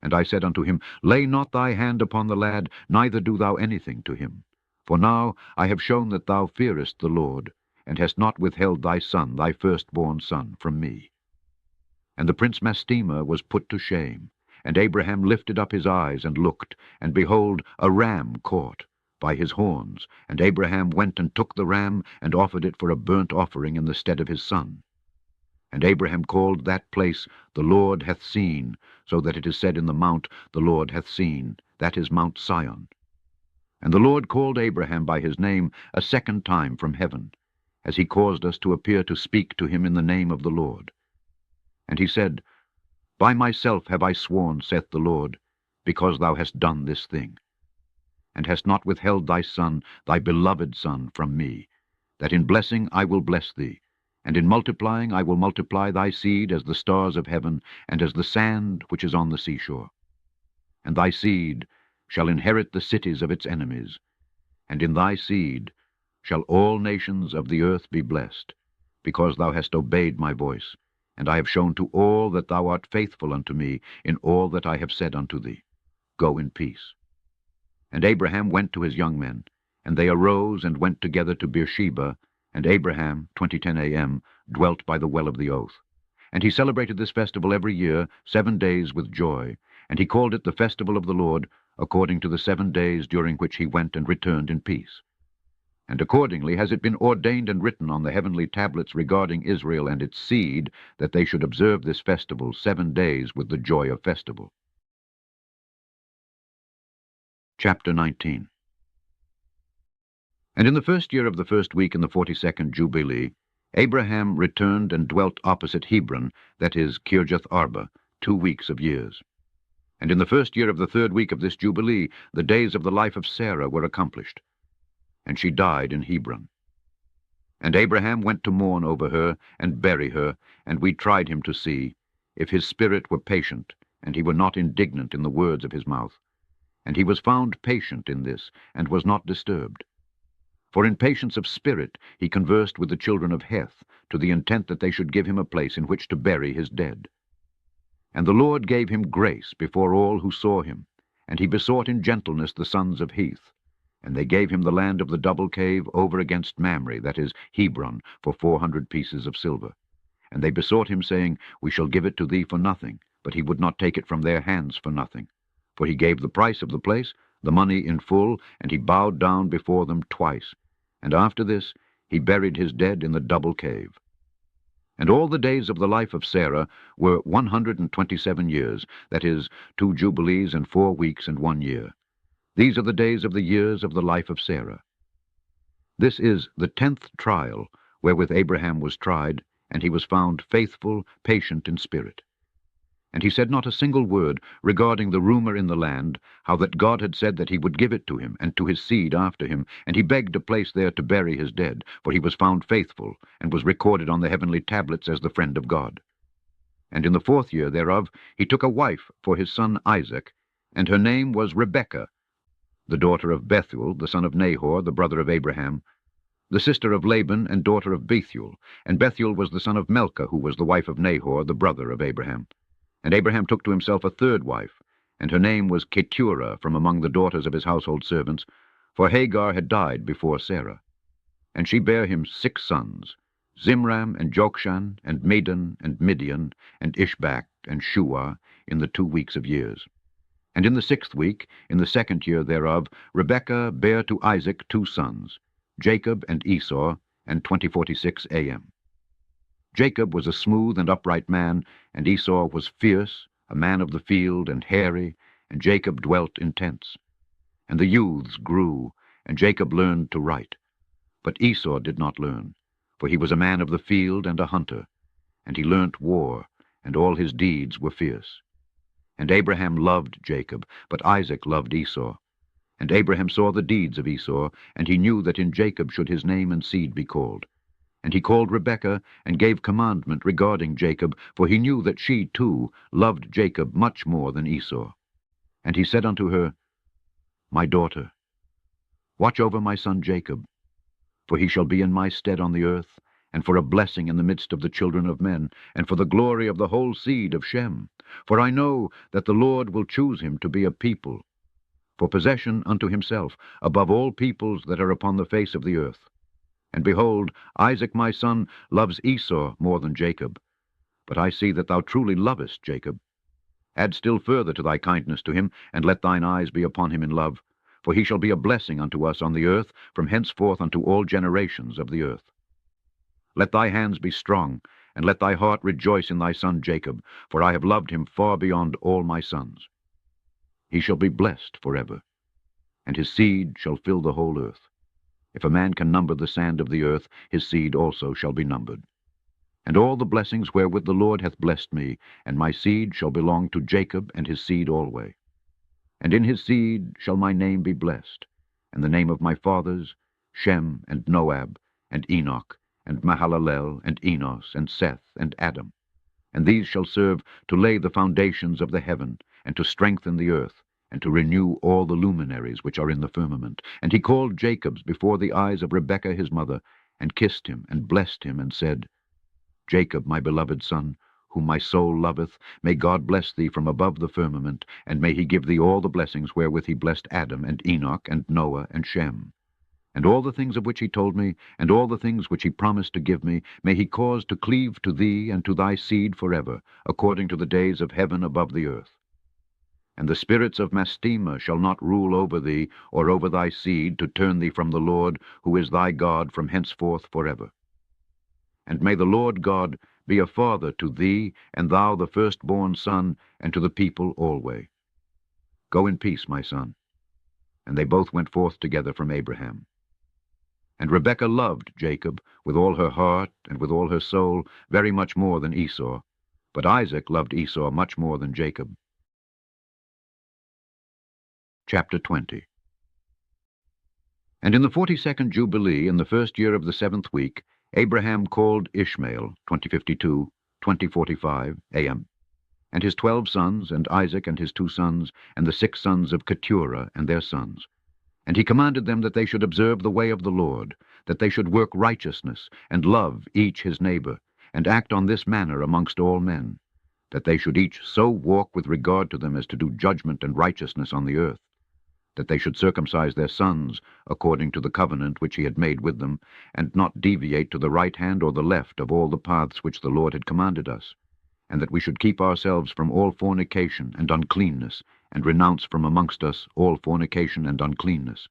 And I said unto him, Lay not thy hand upon the lad, neither do thou anything to him. For now I have shown that thou fearest the Lord, and hast not withheld thy son, thy firstborn son, from me. And the prince Mastema was put to shame. And Abraham lifted up his eyes and looked, and behold, a ram caught by his horns. And Abraham went and took the ram, and offered it for a burnt offering in the stead of his son. And Abraham called that place, The Lord hath seen, so that it is said in the mount, The Lord hath seen, that is Mount Sion. And the Lord called Abraham by his name a 2nd time from heaven, as he caused us to appear to speak to him in the name of the Lord. And he said, By myself have I sworn, saith the Lord, because thou hast done this thing, and hast not withheld thy son, thy beloved son, from me, that in blessing I will bless thee, and in multiplying I will multiply thy seed as the stars of heaven, and as the sand which is on the seashore. And thy seed shall inherit the cities of its enemies, and in thy seed shall all nations of the earth be blessed, because thou hast obeyed my voice, and I have shown to all that thou art faithful unto me in all that I have said unto thee. Go in peace. And Abraham went to his young men, and they arose and went together to Beersheba, and Abraham, 20:10 a.m., dwelt by the well of the oath. And he celebrated this festival every year, 7 days with joy, and he called it the festival of the Lord, according to the 7 days during which he went and returned in peace. And accordingly has it been ordained and written on the heavenly tablets regarding Israel and its seed, that they should observe this festival 7 days with the joy of festival. Chapter 19. And in the first year of the first week in the 42nd Jubilee, Abraham returned and dwelt opposite Hebron, that is, Kirjath Arba, 2 weeks of years. And in the first year of the 3rd week of this Jubilee, the days of the life of Sarah were accomplished, and she died in Hebron. And Abraham went to mourn over her, and bury her, and we tried him to see, if his spirit were patient, and he were not indignant in the words of his mouth. And he was found patient in this, and was not disturbed. For in patience of spirit he conversed with the children of Heth, to the intent that they should give him a place in which to bury his dead. And the Lord gave him grace before all who saw him, and he besought in gentleness the sons of Heth. And they gave him the land of the double cave over against Mamre, that is, Hebron, for 400 pieces of silver. And they besought him, saying, We shall give it to thee for nothing. But he would not take it from their hands for nothing. For he gave the price of the place, the money in full, and he bowed down before them twice. And after this he buried his dead in the double cave. And all the days of the life of Sarah were 127 years, that is, 2 Jubilees and 4 weeks and 1 year. These are the days of the years of the life of Sarah. This is the 10th trial wherewith Abraham was tried, and he was found faithful, patient in spirit. And he said not a single word regarding the rumor in the land, how that God had said that he would give it to him, and to his seed after him, and he begged a place there to bury his dead, for he was found faithful, and was recorded on the heavenly tablets as the friend of God. And in the 4th year thereof he took a wife for his son Isaac, and her name was Rebekah, the daughter of Bethuel, the son of Nahor, the brother of Abraham, the sister of Laban, and daughter of Bethuel. And Bethuel was the son of Milcah, who was the wife of Nahor, the brother of Abraham. And Abraham took to himself a 3rd wife, and her name was Keturah, from among the daughters of his household servants, for Hagar had died before Sarah. And she bare him 6 sons, Zimram, and Jokshan, and Medan, and Midian, and Ishbak, and Shuah, in the 2 weeks of years. And in the 6th week, in the 2nd year thereof, Rebekah bare to Isaac 2 sons, Jacob and Esau, and 20:46 a.m. Jacob was a smooth and upright man, and Esau was fierce, a man of the field, and hairy, and Jacob dwelt in tents. And the youths grew, and Jacob learned to write. But Esau did not learn, for he was a man of the field and a hunter, and he learnt war, and all his deeds were fierce. And Abraham loved Jacob, but Isaac loved Esau. And Abraham saw the deeds of Esau, and he knew that in Jacob should his name and seed be called. And he called Rebekah, and gave commandment regarding Jacob, for he knew that she, too, loved Jacob much more than Esau. And he said unto her, My daughter, watch over my son Jacob, for he shall be in my stead on the earth, and for a blessing in the midst of the children of men, and for the glory of the whole seed of Shem. For I know that the Lord will choose him to be a people, for possession unto himself, above all peoples that are upon the face of the earth. And behold, Isaac my son loves Esau more than Jacob. But I see that thou truly lovest Jacob. Add still further to thy kindness to him, and let thine eyes be upon him in love. For he shall be a blessing unto us on the earth, from henceforth unto all generations of the earth. Let thy hands be strong, and let thy heart rejoice in thy son Jacob, for I have loved him far beyond all my sons. He shall be blessed forever, and his seed shall fill the whole earth. If a man can number the sand of the earth, his seed also shall be numbered. and all the blessings wherewith the Lord hath blessed me, and my seed shall belong to Jacob and his seed alway. And in his seed shall my name be blessed, and the name of my fathers, Shem, and Noab, and Enoch, and Mahalalel, and Enos, and Seth, and Adam. And these shall serve to lay the foundations of the heaven, and to strengthen the earth, and to renew all the luminaries which are in the firmament. And he called Jacob's before the eyes of Rebekah his mother, and kissed him, and blessed him, and said, Jacob, my beloved son, whom my soul loveth, may God bless thee from above the firmament, and may he give thee all the blessings wherewith he blessed Adam, and Enoch, and Noah, and Shem. And all the things of which he told me, and all the things which he promised to give me, may he cause to cleave to thee and to thy seed forever, according to the days of heaven above the earth. And the spirits of Mastema shall not rule over thee, or over thy seed, to turn thee from the Lord, who is thy God, from henceforth forever. And may the Lord God be a father to thee, and thou the firstborn son, and to the people alway. Go in peace, my son. And they both went forth together from Abraham. And Rebekah loved Jacob with all her heart and with all her soul, very much more than Esau. But Isaac loved Esau much more than Jacob. Chapter 20. And in the 42nd Jubilee, in the first year of the 7th week, Abraham called Ishmael, 2052, 2045 a.m., and his 12 sons, and Isaac and his 2 sons, and the 6 sons of Keturah and their sons. And he commanded them that they should observe the way of the Lord, that they should work righteousness, and love each his neighbor, and act on this manner amongst all men, that they should each so walk with regard to them as to do judgment and righteousness on the earth, that they should circumcise their sons according to the covenant which he had made with them, and not deviate to the right hand or the left of all the paths which the Lord had commanded us, and that we should keep ourselves from all fornication and uncleanness, and renounce from amongst us all fornication and uncleanness.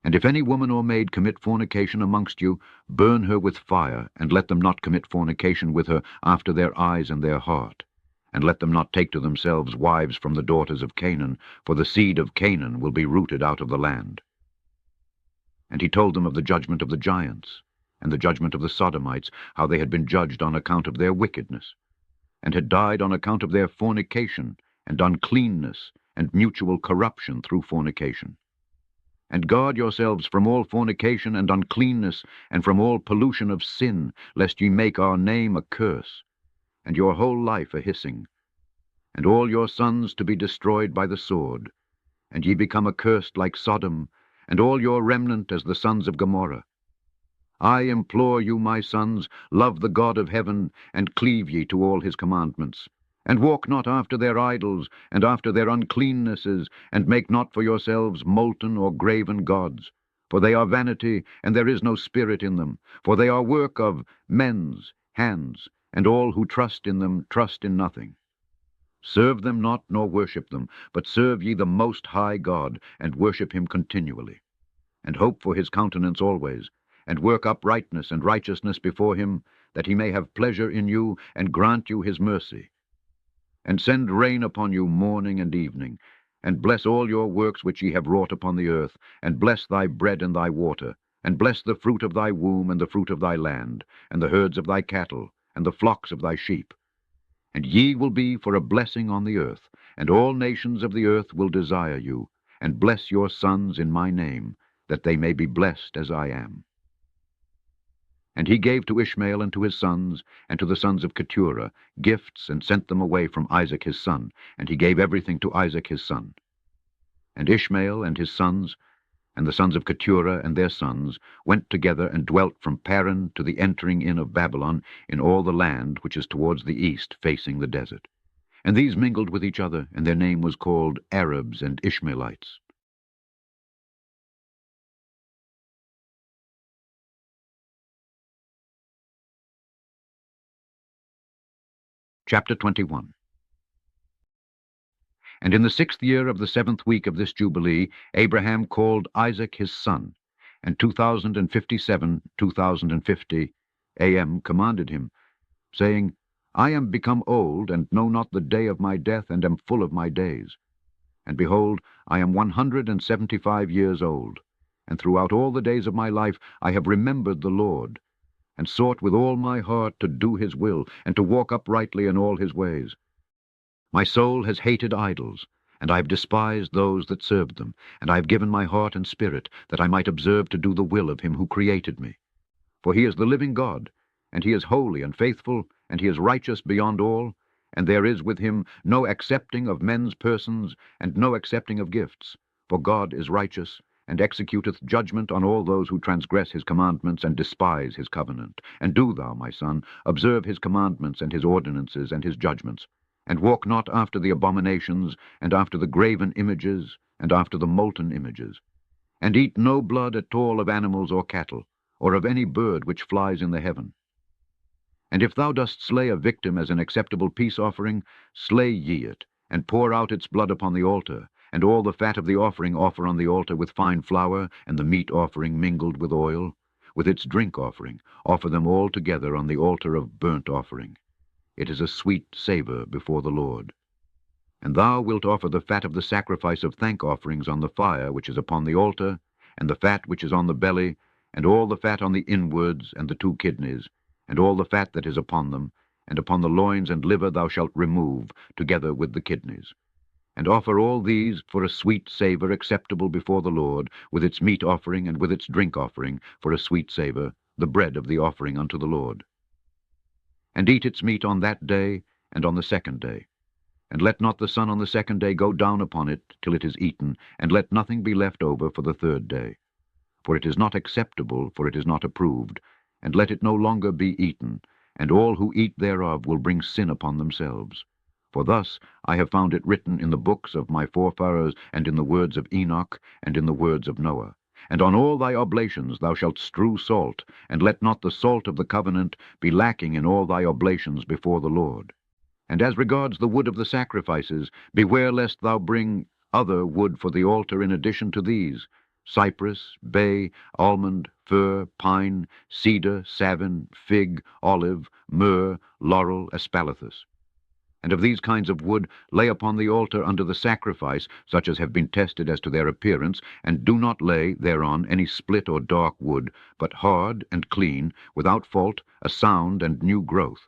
And if any woman or maid commit fornication amongst you, burn her with fire, and let them not commit fornication with her after their eyes and their heart. And let them not take to themselves wives from the daughters of Canaan, for the seed of Canaan will be rooted out of the land. And he told them of the judgment of the giants, and the judgment of the Sodomites, how they had been judged on account of their wickedness, and had died on account of their fornication, and uncleanness, and mutual corruption through fornication. And guard yourselves from all fornication and uncleanness, and from all pollution of sin, lest ye make our name a curse, and your whole life a hissing, and all your sons to be destroyed by the sword, and ye become accursed like Sodom, and all your remnant as the sons of Gomorrah. I implore you, my sons, love the God of heaven, and cleave ye to all his commandments, and walk not after their idols, and after their uncleannesses, and make not for yourselves molten or graven gods, for they are vanity, and there is no spirit in them, for they are work of men's hands, and all who trust in them trust in nothing. Serve them not, nor worship them, but serve ye the Most High God, and worship him continually, and hope for his countenance always, and work uprightness and righteousness before him, that he may have pleasure in you, and grant you his mercy, and send rain upon you morning and evening, and bless all your works which ye have wrought upon the earth, and bless thy bread and thy water, and bless the fruit of thy womb and the fruit of thy land, and the herds of thy cattle, and the flocks of thy sheep. And ye will be for a blessing on the earth, and all nations of the earth will desire you, and bless your sons in my name, that they may be blessed as I am. And he gave to Ishmael and to his sons, and to the sons of Keturah, gifts, and sent them away from Isaac his son, and he gave everything to Isaac his son. And Ishmael and his sons, and the sons of Keturah and their sons, went together and dwelt from Paran to the entering in of Babylon in all the land which is towards the east, facing the desert. And these mingled with each other, and their name was called Arabs and Ishmaelites. Chapter 21. And in the 6th year of the 7th week of this Jubilee, Abraham called Isaac his son, and 2050 a.m. commanded him, saying, I am become old, and know not the day of my death, and am full of my days. And behold, I am 175 years old, and throughout all the days of my life I have remembered the Lord, and sought with all my heart to do his will, and to walk uprightly in all his ways. My soul has hated idols, and I have despised those that served them, and I have given my heart and spirit, that I might observe to do the will of him who created me. For he is the living God, and he is holy and faithful, and he is righteous beyond all, and there is with him no accepting of men's persons, and no accepting of gifts. For God is righteous, and executeth judgment on all those who transgress his commandments and despise his covenant. And do thou, my son, observe his commandments and his ordinances and his judgments, and walk not after the abominations, and after the graven images, and after the molten images. And eat no blood at all of animals or cattle, or of any bird which flies in the heaven. And if thou dost slay a victim as an acceptable peace offering, slay ye it, and pour out its blood upon the altar, and all the fat of the offering offer on the altar with fine flour, and the meat offering mingled with oil. With its drink offering offer them all together on the altar of burnt offering. It is a sweet savour before the Lord. And thou wilt offer the fat of the sacrifice of thank offerings on the fire which is upon the altar, and the fat which is on the belly, and all the fat on the inwards, and the 2 kidneys, and all the fat that is upon them, and upon the loins and liver thou shalt remove, together with the kidneys. And offer all these for a sweet savour acceptable before the Lord, with its meat offering and with its drink offering for a sweet savour, the bread of the offering unto the Lord. And eat its meat on that day, and on the 2nd day. And let not the sun on the 2nd day go down upon it till it is eaten, and let nothing be left over for the 3rd day. For it is not acceptable, for it is not approved, and let it no longer be eaten, and all who eat thereof will bring sin upon themselves. For thus I have found it written in the books of my forefathers, and in the words of Enoch, and in the words of Noah. And on all thy oblations thou shalt strew salt, and let not the salt of the covenant be lacking in all thy oblations before the Lord. And as regards the wood of the sacrifices, beware lest thou bring other wood for the altar in addition to these: cypress, bay, almond, fir, pine, cedar, savin, fig, olive, myrrh, laurel, aspalathus. And of these kinds of wood lay upon the altar under the sacrifice such as have been tested as to their appearance, and do not lay thereon any split or dark wood, but hard and clean, without fault, a sound and new growth.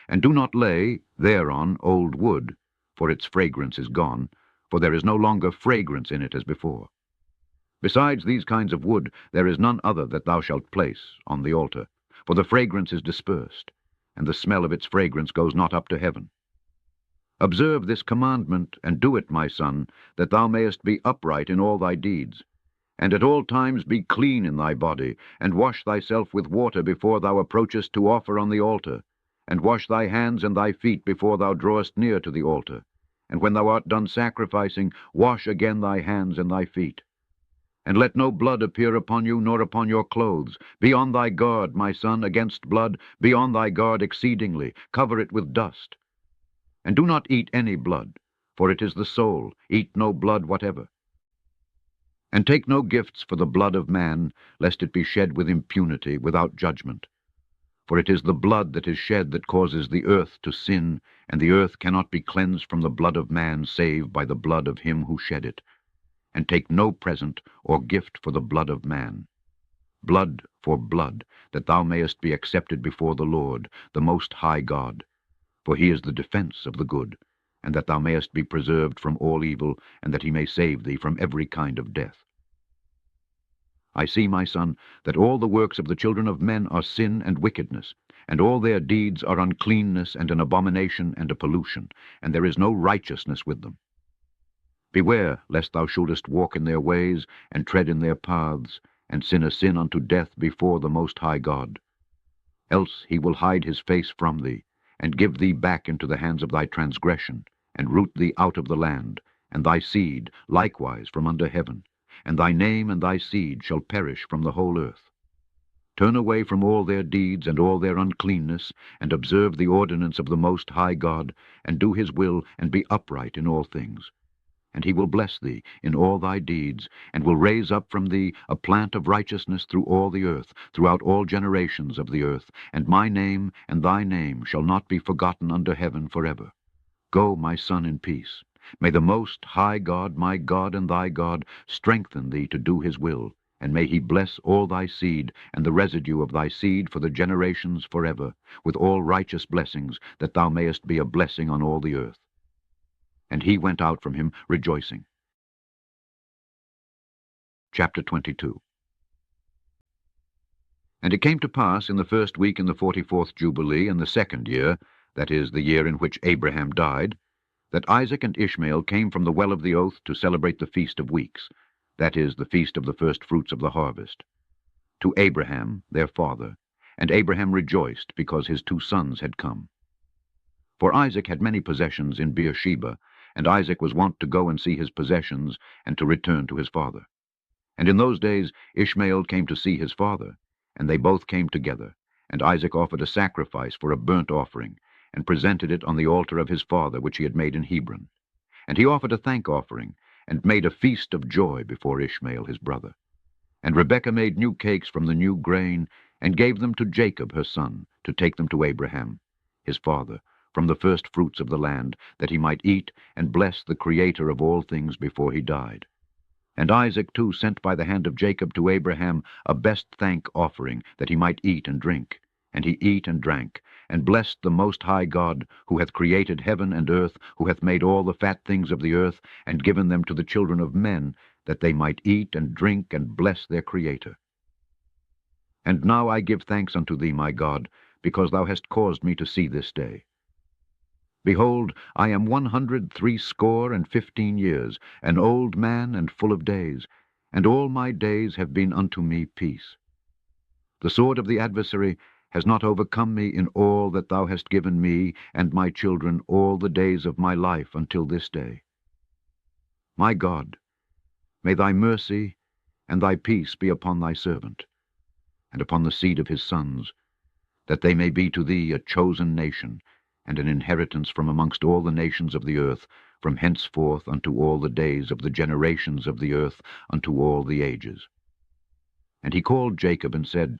And do not lay thereon old wood, for its fragrance is gone, for there is no longer fragrance in it as before. Besides these kinds of wood there is none other that thou shalt place on the altar, for the fragrance is dispersed, and the smell of its fragrance goes not up to heaven. Observe this commandment, and do it, my son, that thou mayest be upright in all thy deeds. And at all times be clean in thy body, and wash thyself with water before thou approachest to offer on the altar, and wash thy hands and thy feet before thou drawest near to the altar. And when thou art done sacrificing, wash again thy hands and thy feet. And let no blood appear upon you, nor upon your clothes. Be on thy guard, my son, against blood. Be on thy guard exceedingly. Cover it with dust. And do not eat any blood, for it is the soul. Eat no blood whatever. And take no gifts for the blood of man, lest it be shed with impunity, without judgment. For it is the blood that is shed that causes the earth to sin, and the earth cannot be cleansed from the blood of man, save by the blood of him who shed it. And take no present or gift for the blood of man. Blood for blood, that thou mayest be accepted before the Lord, the Most High God. For he is the defense of the good, and that thou mayest be preserved from all evil, and that he may save thee from every kind of death. I see, my son, that all the works of the children of men are sin and wickedness, and all their deeds are uncleanness and an abomination and a pollution, and there is no righteousness with them. Beware lest thou shouldest walk in their ways, and tread in their paths, and sin a sin unto death before the Most High God. Else he will hide his face from thee, and give thee back into the hands of thy transgression, and root thee out of the land, and thy seed likewise from under heaven, and thy name and thy seed shall perish from the whole earth. Turn away from all their deeds and all their uncleanness, and observe the ordinance of the Most High God, and do his will, and be upright in all things. And he will bless thee in all thy deeds, and will raise up from thee a plant of righteousness through all the earth, throughout all generations of the earth, and my name and thy name shall not be forgotten under heaven forever. Go, my son, in peace. May the Most High God, my God and thy God, strengthen thee to do his will, and may he bless all thy seed, and the residue of thy seed for the generations forever, with all righteous blessings, that thou mayest be a blessing on all the earth. And he went out from him rejoicing. Chapter 22. And it came to pass in the first week in the 44th Jubilee, in the second year, that is, the year in which Abraham died, that Isaac and Ishmael came from the well of the oath to celebrate the Feast of Weeks, that is, the feast of the first fruits of the harvest, to Abraham their father. And Abraham rejoiced, because his 2 sons had come. For Isaac had many possessions in Beersheba, and Isaac was wont to go and see his possessions, and to return to his father. And in those days Ishmael came to see his father, and they both came together. And Isaac offered a sacrifice for a burnt offering, and presented it on the altar of his father which he had made in Hebron. And he offered a thank offering, and made a feast of joy before Ishmael his brother. And Rebekah made new cakes from the new grain, and gave them to Jacob her son, to take them to Abraham his father, from the first fruits of the land, that he might eat and bless the Creator of all things before he died. And Isaac too sent by the hand of Jacob to Abraham a best thank offering, that he might eat and drink. And he ate and drank, and blessed the Most High God, who hath created heaven and earth, who hath made all the fat things of the earth, and given them to the children of men, that they might eat and drink and bless their Creator. And now I give thanks unto thee, my God, because thou hast caused me to see this day. Behold, I am 160 years, an old man and full of days, and all my days have been unto me peace. The sword of the adversary has not overcome me in all that thou hast given me and my children all the days of my life until this day. My God, may thy mercy and thy peace be upon thy servant, and upon the seed of his sons, that they may be to thee a chosen nation, and an inheritance from amongst all the nations of the earth, from henceforth unto all the days of the generations of the earth, unto all the ages. And he called Jacob and said,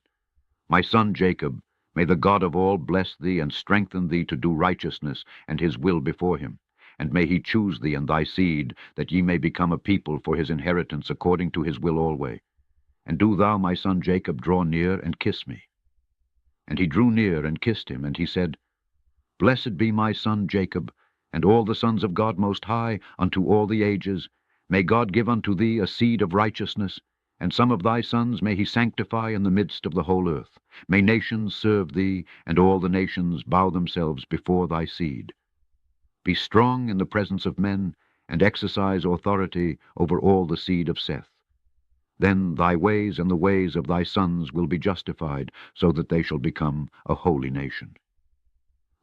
My son Jacob, may the God of all bless thee, and strengthen thee to do righteousness and his will before him. And may he choose thee and thy seed, that ye may become a people for his inheritance according to his will alway. And do thou, my son Jacob, draw near and kiss me. And he drew near and kissed him, and he said, Blessed be my son Jacob, and all the sons of God Most High, unto all the ages. May God give unto thee a seed of righteousness, and some of thy sons may he sanctify in the midst of the whole earth. May nations serve thee, and all the nations bow themselves before thy seed. Be strong in the presence of men, and exercise authority over all the seed of Seth. Then thy ways and the ways of thy sons will be justified, so that they shall become a holy nation.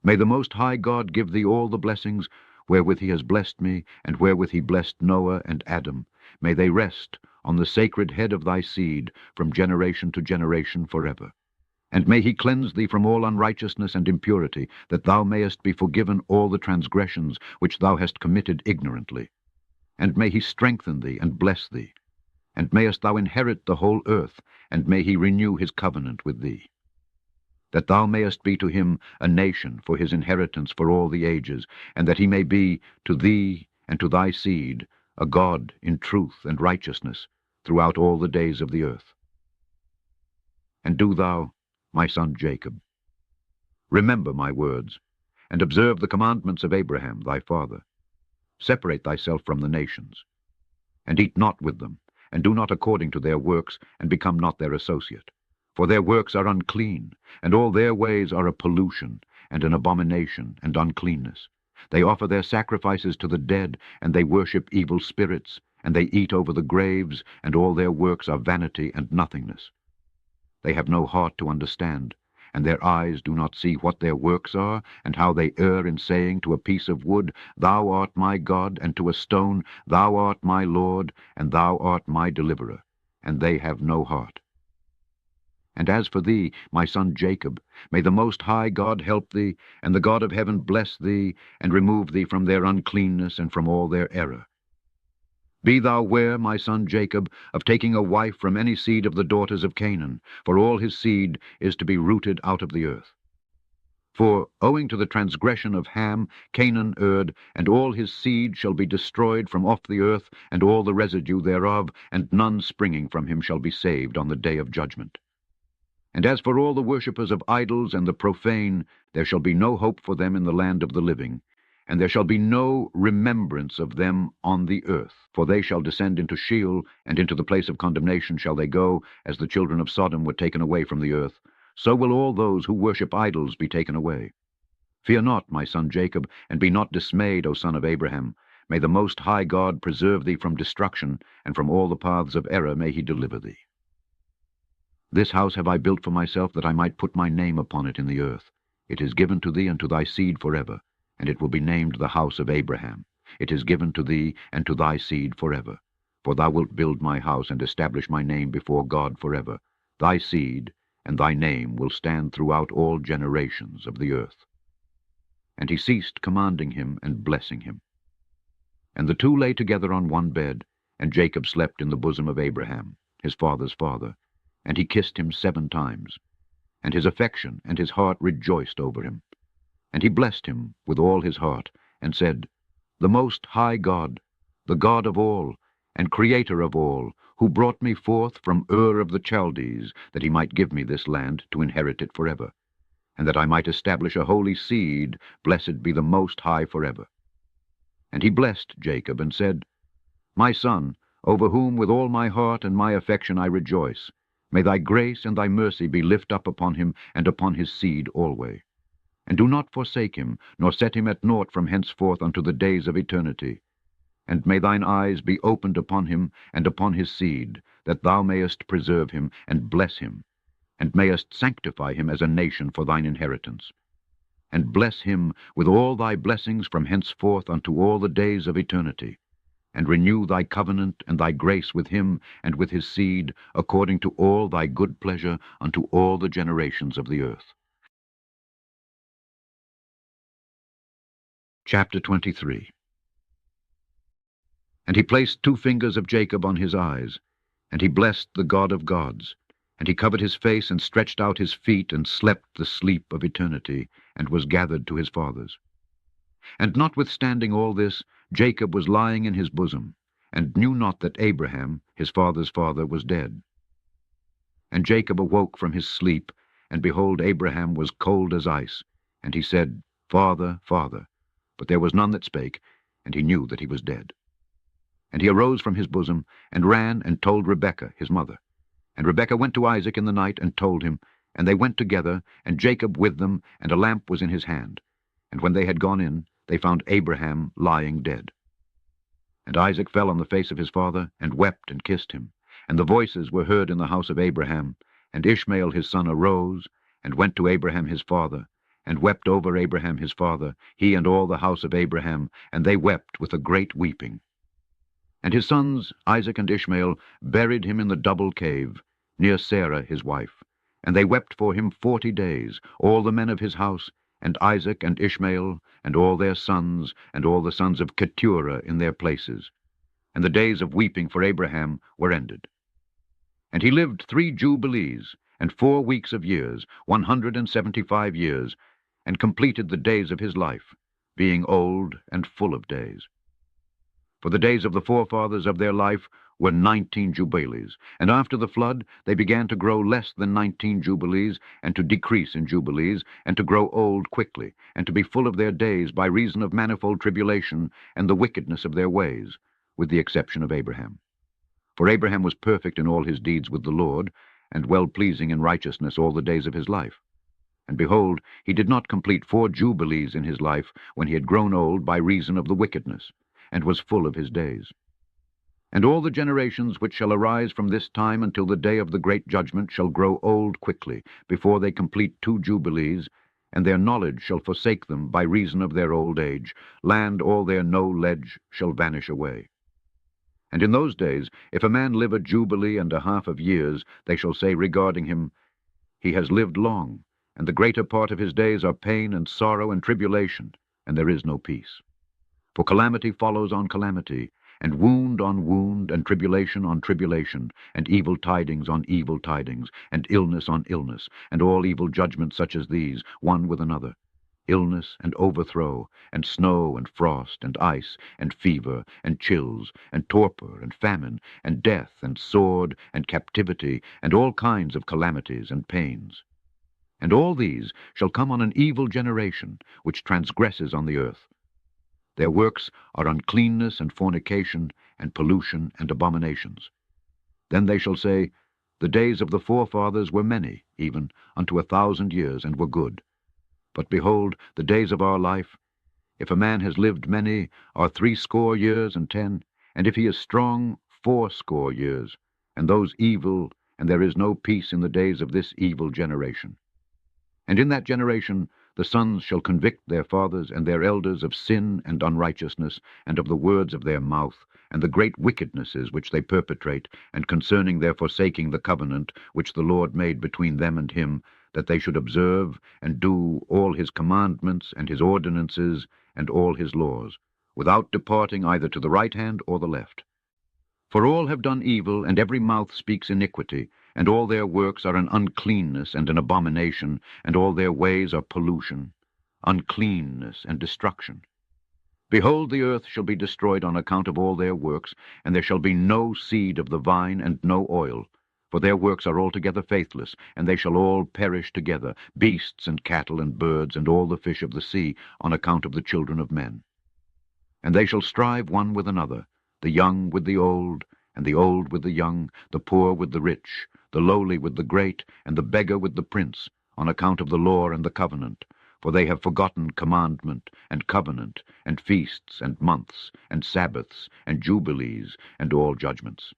May the Most High God give thee all the blessings wherewith he has blessed me, and wherewith he blessed Noah and Adam. May they rest on the sacred head of thy seed from generation to generation forever. And may he cleanse thee from all unrighteousness and impurity, that thou mayest be forgiven all the transgressions which thou hast committed ignorantly. And may he strengthen thee and bless thee. And mayest thou inherit the whole earth, and may he renew his covenant with thee. That thou mayest be to him a nation for his inheritance for all the ages, and that he may be to thee and to thy seed a God in truth and righteousness throughout all the days of the earth. And do thou, my son Jacob, remember my words, and observe the commandments of Abraham thy father. Separate thyself from the nations, and eat not with them, and do not according to their works, and become not their associate. For their works are unclean, and all their ways are a pollution, and an abomination, and uncleanness. They offer their sacrifices to the dead, and they worship evil spirits, and they eat over the graves, and all their works are vanity and nothingness. They have no heart to understand, and their eyes do not see what their works are, and how they err in saying to a piece of wood, Thou art my God, and to a stone, Thou art my Lord, and thou art my deliverer, and they have no heart. And as for thee, my son Jacob, may the Most High God help thee, and the God of heaven bless thee, and remove thee from their uncleanness and from all their error. Be thou ware, my son Jacob, of taking a wife from any seed of the daughters of Canaan, for all his seed is to be rooted out of the earth. For, owing to the transgression of Ham, Canaan erred, and all his seed shall be destroyed from off the earth, and all the residue thereof, and none springing from him shall be saved on the day of judgment. And as for all the worshippers of idols and the profane, there shall be no hope for them in the land of the living, and there shall be no remembrance of them on the earth. For they shall descend into Sheol, and into the place of condemnation shall they go, as the children of Sodom were taken away from the earth. So will all those who worship idols be taken away. Fear not, my son Jacob, and be not dismayed, O son of Abraham. May the Most High God preserve thee from destruction, and from all the paths of error may he deliver thee. This house have I built for myself, that I might put my name upon it in the earth. It is given to thee and to thy seed forever, and it will be named the house of Abraham. It is given to thee and to thy seed forever. For thou wilt build my house, and establish my name before God forever. Thy seed and thy name will stand throughout all generations of the earth. And he ceased commanding him and blessing him. And the two lay together on one bed, and Jacob slept in the bosom of Abraham, his father's father. And he kissed him 7 times. And his affection and his heart rejoiced over him. And he blessed him with all his heart, and said, The Most High God, the God of all, and Creator of all, who brought me forth from Ur of the Chaldees, that he might give me this land to inherit it forever, and that I might establish a holy seed, blessed be the Most High forever. And he blessed Jacob, and said, My son, over whom with all my heart and my affection I rejoice, may thy grace and thy mercy be lift up upon him and upon his seed alway. And do not forsake him, nor set him at naught from henceforth unto the days of eternity. And may thine eyes be opened upon him and upon his seed, that thou mayest preserve him and bless him, and mayest sanctify him as a nation for thine inheritance. And bless him with all thy blessings from henceforth unto all the days of eternity. And renew thy covenant and thy grace with him and with his seed, according to all thy good pleasure unto all the generations of the earth. Chapter 23. And he placed 2 fingers of Jacob on his eyes, and he blessed the God of gods. And he covered his face, and stretched out his feet, and slept the sleep of eternity, and was gathered to his fathers. And notwithstanding all this, Jacob was lying in his bosom, and knew not that Abraham, his father's father, was dead. And Jacob awoke from his sleep, and behold, Abraham was cold as ice. And he said, Father, Father. But there was none that spake, and he knew that he was dead. And he arose from his bosom, and ran and told Rebekah his mother. And Rebekah went to Isaac in the night, and told him. And they went together, and Jacob with them, and a lamp was in his hand. And when they had gone in, they found Abraham lying dead. And Isaac fell on the face of his father, and wept and kissed him. And the voices were heard in the house of Abraham. And Ishmael his son arose, and went to Abraham his father, and wept over Abraham his father, he and all the house of Abraham, and they wept with a great weeping. And his sons, Isaac and Ishmael, buried him in the double cave, near Sarah his wife. And they wept for him 40 days, all the men of his house, and Isaac and Ishmael, and all their sons, and all the sons of Keturah in their places. And the days of weeping for Abraham were ended. And he lived 3 Jubilees, and 4 weeks of years, 175 years, and completed the days of his life, being old and full of days. For the days of the forefathers of their life were 19 Jubilees, and after the flood they began to grow less than 19 Jubilees, and to decrease in Jubilees, and to grow old quickly, and to be full of their days by reason of manifold tribulation and the wickedness of their ways, with the exception of Abraham. For Abraham was perfect in all his deeds with the Lord, and well-pleasing in righteousness all the days of his life. And behold, he did not complete 4 Jubilees in his life, when he had grown old by reason of the wickedness, and was full of his days. And all the generations which shall arise from this time until the day of the great judgment shall grow old quickly, before they complete 2 Jubilees, and their knowledge shall forsake them by reason of their old age. Land all their knowledge shall vanish away. And in those days, if a man live a Jubilee and a half of years, they shall say regarding him, He has lived long, and the greater part of his days are pain and sorrow and tribulation, and there is no peace. For calamity follows on calamity, and wound on wound, and tribulation on tribulation, and evil tidings on evil tidings, and illness on illness, and all evil judgments such as these, one with another. illness and overthrow, and snow and frost, and ice, and fever, and chills, and torpor, and famine, and death, and sword, and captivity, and all kinds of calamities and pains. And all these shall come on an evil generation, which transgresses on the earth. Their works are uncleanness and fornication, and pollution and abominations. Then they shall say, The days of the forefathers were many, even unto 1,000 years, and were good. But behold, the days of our life, if a man has lived many, are 60 years and 10, and if he is strong, 80 years, and those evil, and there is no peace in the days of this evil generation. And in that generation the sons shall convict their fathers and their elders of sin and unrighteousness, and of the words of their mouth, and the great wickednesses which they perpetrate, and concerning their forsaking the covenant which the Lord made between them and him, that they should observe and do all his commandments and his ordinances and all his laws, without departing either to the right hand or the left. For all have done evil, and every mouth speaks iniquity, and all their works are an uncleanness and an abomination, and all their ways are pollution, uncleanness, and destruction. Behold, the earth shall be destroyed on account of all their works, and there shall be no seed of the vine and no oil, for their works are altogether faithless, and they shall all perish together, beasts and cattle and birds and all the fish of the sea, on account of the children of men. And they shall strive one with another, the young with the old, and the old with the young, the poor with the rich, the lowly with the great, and the beggar with the prince, on account of the law and the covenant. For they have forgotten commandment, and covenant, and feasts, and months, and Sabbaths, and Jubilees, and all judgments.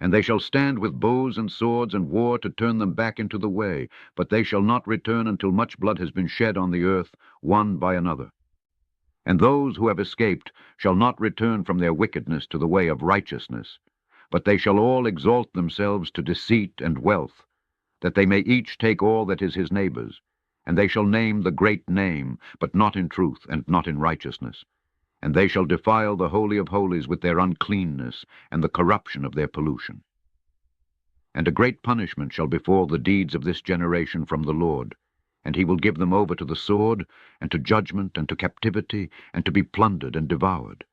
And they shall stand with bows and swords and war to turn them back into the way, but they shall not return until much blood has been shed on the earth, one by another. And those who have escaped shall not return from their wickedness to the way of righteousness, but they shall all exalt themselves to deceit and wealth, that they may each take all that is his neighbor's. And they shall name the great name, but not in truth and not in righteousness. And they shall defile the Holy of Holies with their uncleanness, and the corruption of their pollution. And a great punishment shall befall the deeds of this generation from the Lord, and he will give them over to the sword, and to judgment, and to captivity, and to be plundered and devoured.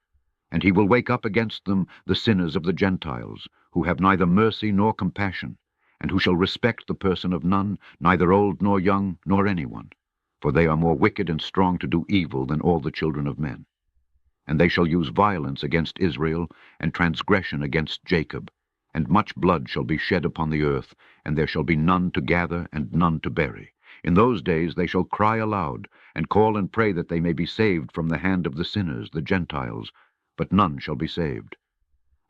And he will wake up against them the sinners of the Gentiles, who have neither mercy nor compassion, and who shall respect the person of none, neither old nor young, nor anyone. For they are more wicked and strong to do evil than all the children of men. And they shall use violence against Israel, and transgression against Jacob, and much blood shall be shed upon the earth, and there shall be none to gather and none to bury. In those days they shall cry aloud, and call and pray that they may be saved from the hand of the sinners, the Gentiles, but none shall be saved.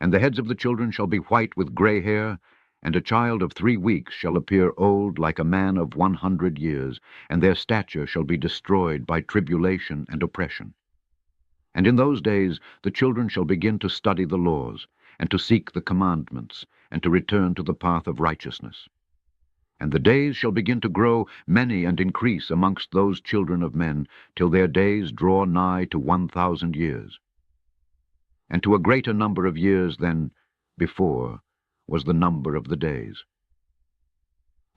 And the heads of the children shall be white with gray hair, and a child of 3 weeks shall appear old like a man of 100 years, and their stature shall be destroyed by tribulation and oppression. And in those days the children shall begin to study the laws, and to seek the commandments, and to return to the path of righteousness. And the days shall begin to grow many and increase amongst those children of men, till their days draw nigh to 1,000 years. And to a greater number of years than before was the number of the days.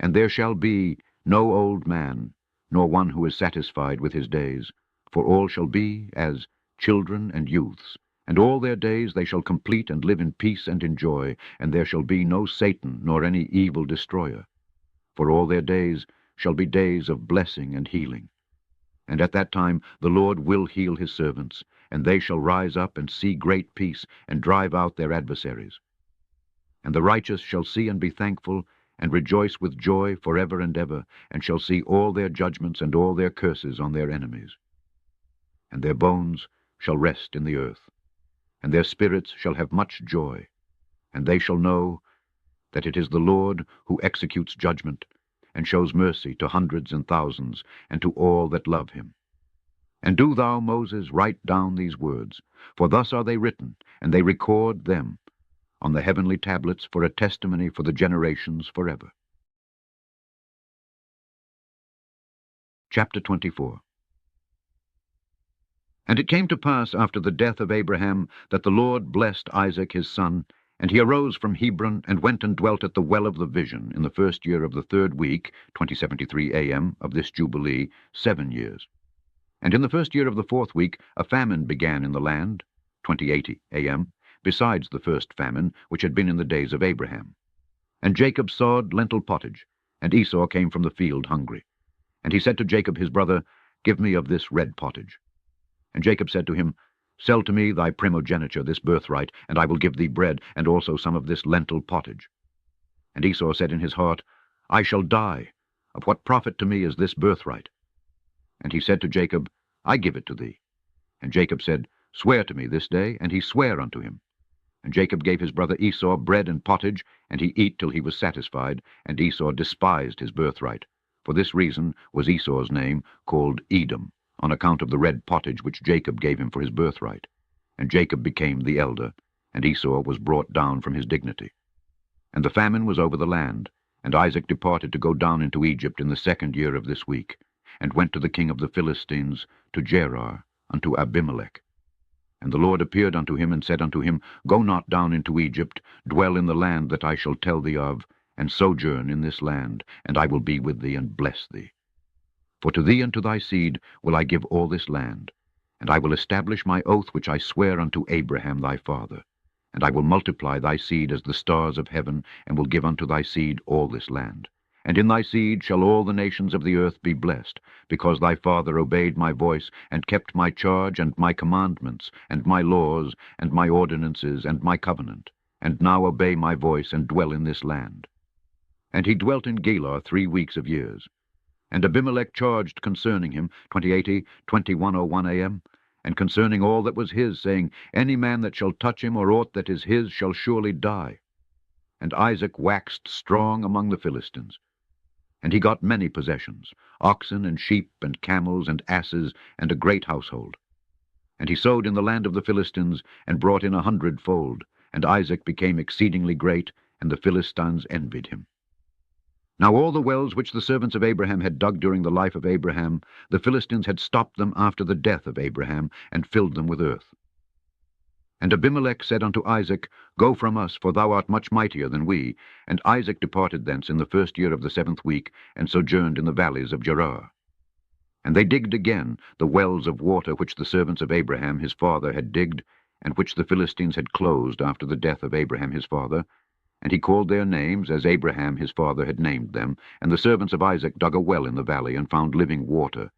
And there shall be no old man, nor one who is satisfied with his days, for all shall be as children and youths, and all their days they shall complete and live in peace and in joy, and there shall be no Satan nor any evil destroyer. For all their days shall be days of blessing and healing. And at that time the Lord will heal his servants, and they shall rise up and see great peace, and drive out their adversaries. And the righteous shall see and be thankful, and rejoice with joy forever and ever, and shall see all their judgments and all their curses on their enemies. And their bones shall rest in the earth, and their spirits shall have much joy, and they shall know that it is the Lord who executes judgment, and shows mercy to hundreds and thousands, and to all that love him. And do thou, Moses, write down these words, for thus are they written, and they record them on the heavenly tablets for a testimony for the generations forever. Chapter 24. And it came to pass after the death of Abraham that the Lord blessed Isaac his son, And he arose from Hebron, and went and dwelt at the well of the vision, in the 1st year of the 3rd week, 2073 a.m., of this Jubilee, 7 years. And in the 1st year of the 4th week a famine began in the land, 2080 a.m., besides the first famine, which had been in the days of Abraham. And Jacob sowed lentil pottage, and Esau came from the field hungry. And he said to Jacob his brother, Give me of this red pottage. And Jacob said to him, Sell to me thy primogeniture, this birthright, and I will give thee bread, and also some of this lentil pottage. And Esau said in his heart, I shall die. Of what profit to me is this birthright? And he said to Jacob, I give it to thee. And Jacob said, Swear to me this day. And he sware unto him. And Jacob gave his brother Esau bread and pottage, and he eat till he was satisfied, and Esau despised his birthright. For this reason was Esau's name called Edom, on account of the red pottage which Jacob gave him for his birthright. And Jacob became the elder, and Esau was brought down from his dignity. And the famine was over the land, and Isaac departed to go down into Egypt in the 2nd year of this week, and went to the king of the Philistines, to Gerar, unto Abimelech. And the Lord appeared unto him, and said unto him, Go not down into Egypt, dwell in the land that I shall tell thee of, and sojourn in this land, and I will be with thee, and bless thee. For to thee and to thy seed will I give all this land, and I will establish my oath which I swear unto Abraham thy father. And I will multiply thy seed as the stars of heaven, and will give unto thy seed all this land. And in thy seed shall all the nations of the earth be blessed, because thy father obeyed my voice, and kept my charge, and my commandments, and my laws, and my ordinances, and my covenant, and now obey my voice, and dwell in this land. And he dwelt in Gerar 3 weeks of years. And Abimelech charged concerning him, 2080, 2101 a.m., and concerning all that was his, saying, Any man that shall touch him, or aught that is his, shall surely die. And Isaac waxed strong among the Philistines. And he got many possessions, oxen and sheep and camels and asses, and a great household. And he sowed in the land of the Philistines, and brought in 100-fold. And Isaac became exceedingly great, and the Philistines envied him. Now all the wells which the servants of Abraham had dug during the life of Abraham, the Philistines had stopped them after the death of Abraham, and filled them with earth. And Abimelech said unto Isaac, Go from us, for thou art much mightier than we. And Isaac departed thence in the 1st year of the 7th week, and sojourned in the valleys of Gerar. And they digged again the wells of water which the servants of Abraham his father had digged, and which the Philistines had closed after the death of Abraham his father. And he called their names, as Abraham his father had named them. And the servants of Isaac dug a well in the valley, and found living water.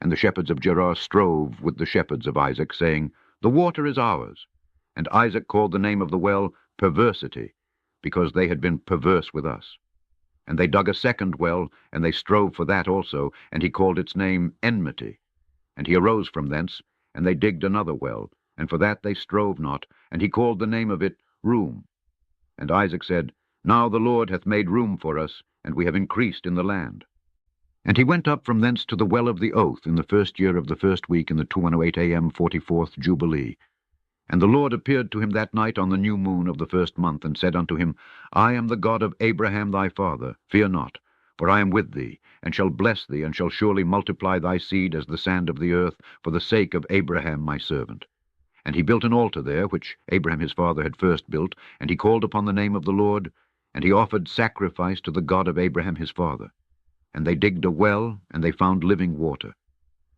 And the shepherds of Gerar strove with the shepherds of Isaac, saying, The water is ours. And Isaac called the name of the well Perversity, because they had been perverse with us. And they dug a 2nd well, and they strove for that also, and he called its name Enmity. And he arose from thence, and they digged another well, and for that they strove not, and he called the name of it Room. And Isaac said, Now the Lord hath made room for us, and we have increased in the land. And he went up from thence to the well of the oath in the 1st year of the 1st week in the 2108 a.m. 44th Jubilee. And the Lord appeared to him that night on the new moon of the 1st month, and said unto him, I am the God of Abraham thy father, fear not, for I am with thee, and shall bless thee, and shall surely multiply thy seed as the sand of the earth, for the sake of Abraham my servant. And he built an altar there, which Abraham his father had first built, and he called upon the name of the Lord, and he offered sacrifice to the God of Abraham his father. And they digged a well, and they found living water.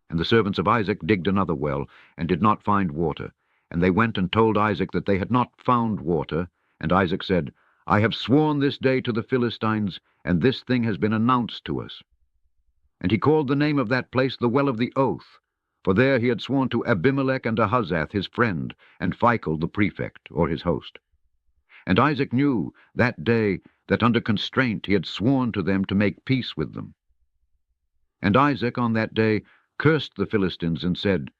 And the servants of Isaac digged another well, and did not find water. And they went and told Isaac that they had not found water. And Isaac said, I have sworn this day to the Philistines, and this thing has been announced to us. And he called the name of that place the well of the oath, for there he had sworn to Abimelech and Ahuzzath his friend, and Phicol the prefect, or his host. And Isaac knew that day that under constraint he had sworn to them to make peace with them. And Isaac on that day cursed the Philistines, and said,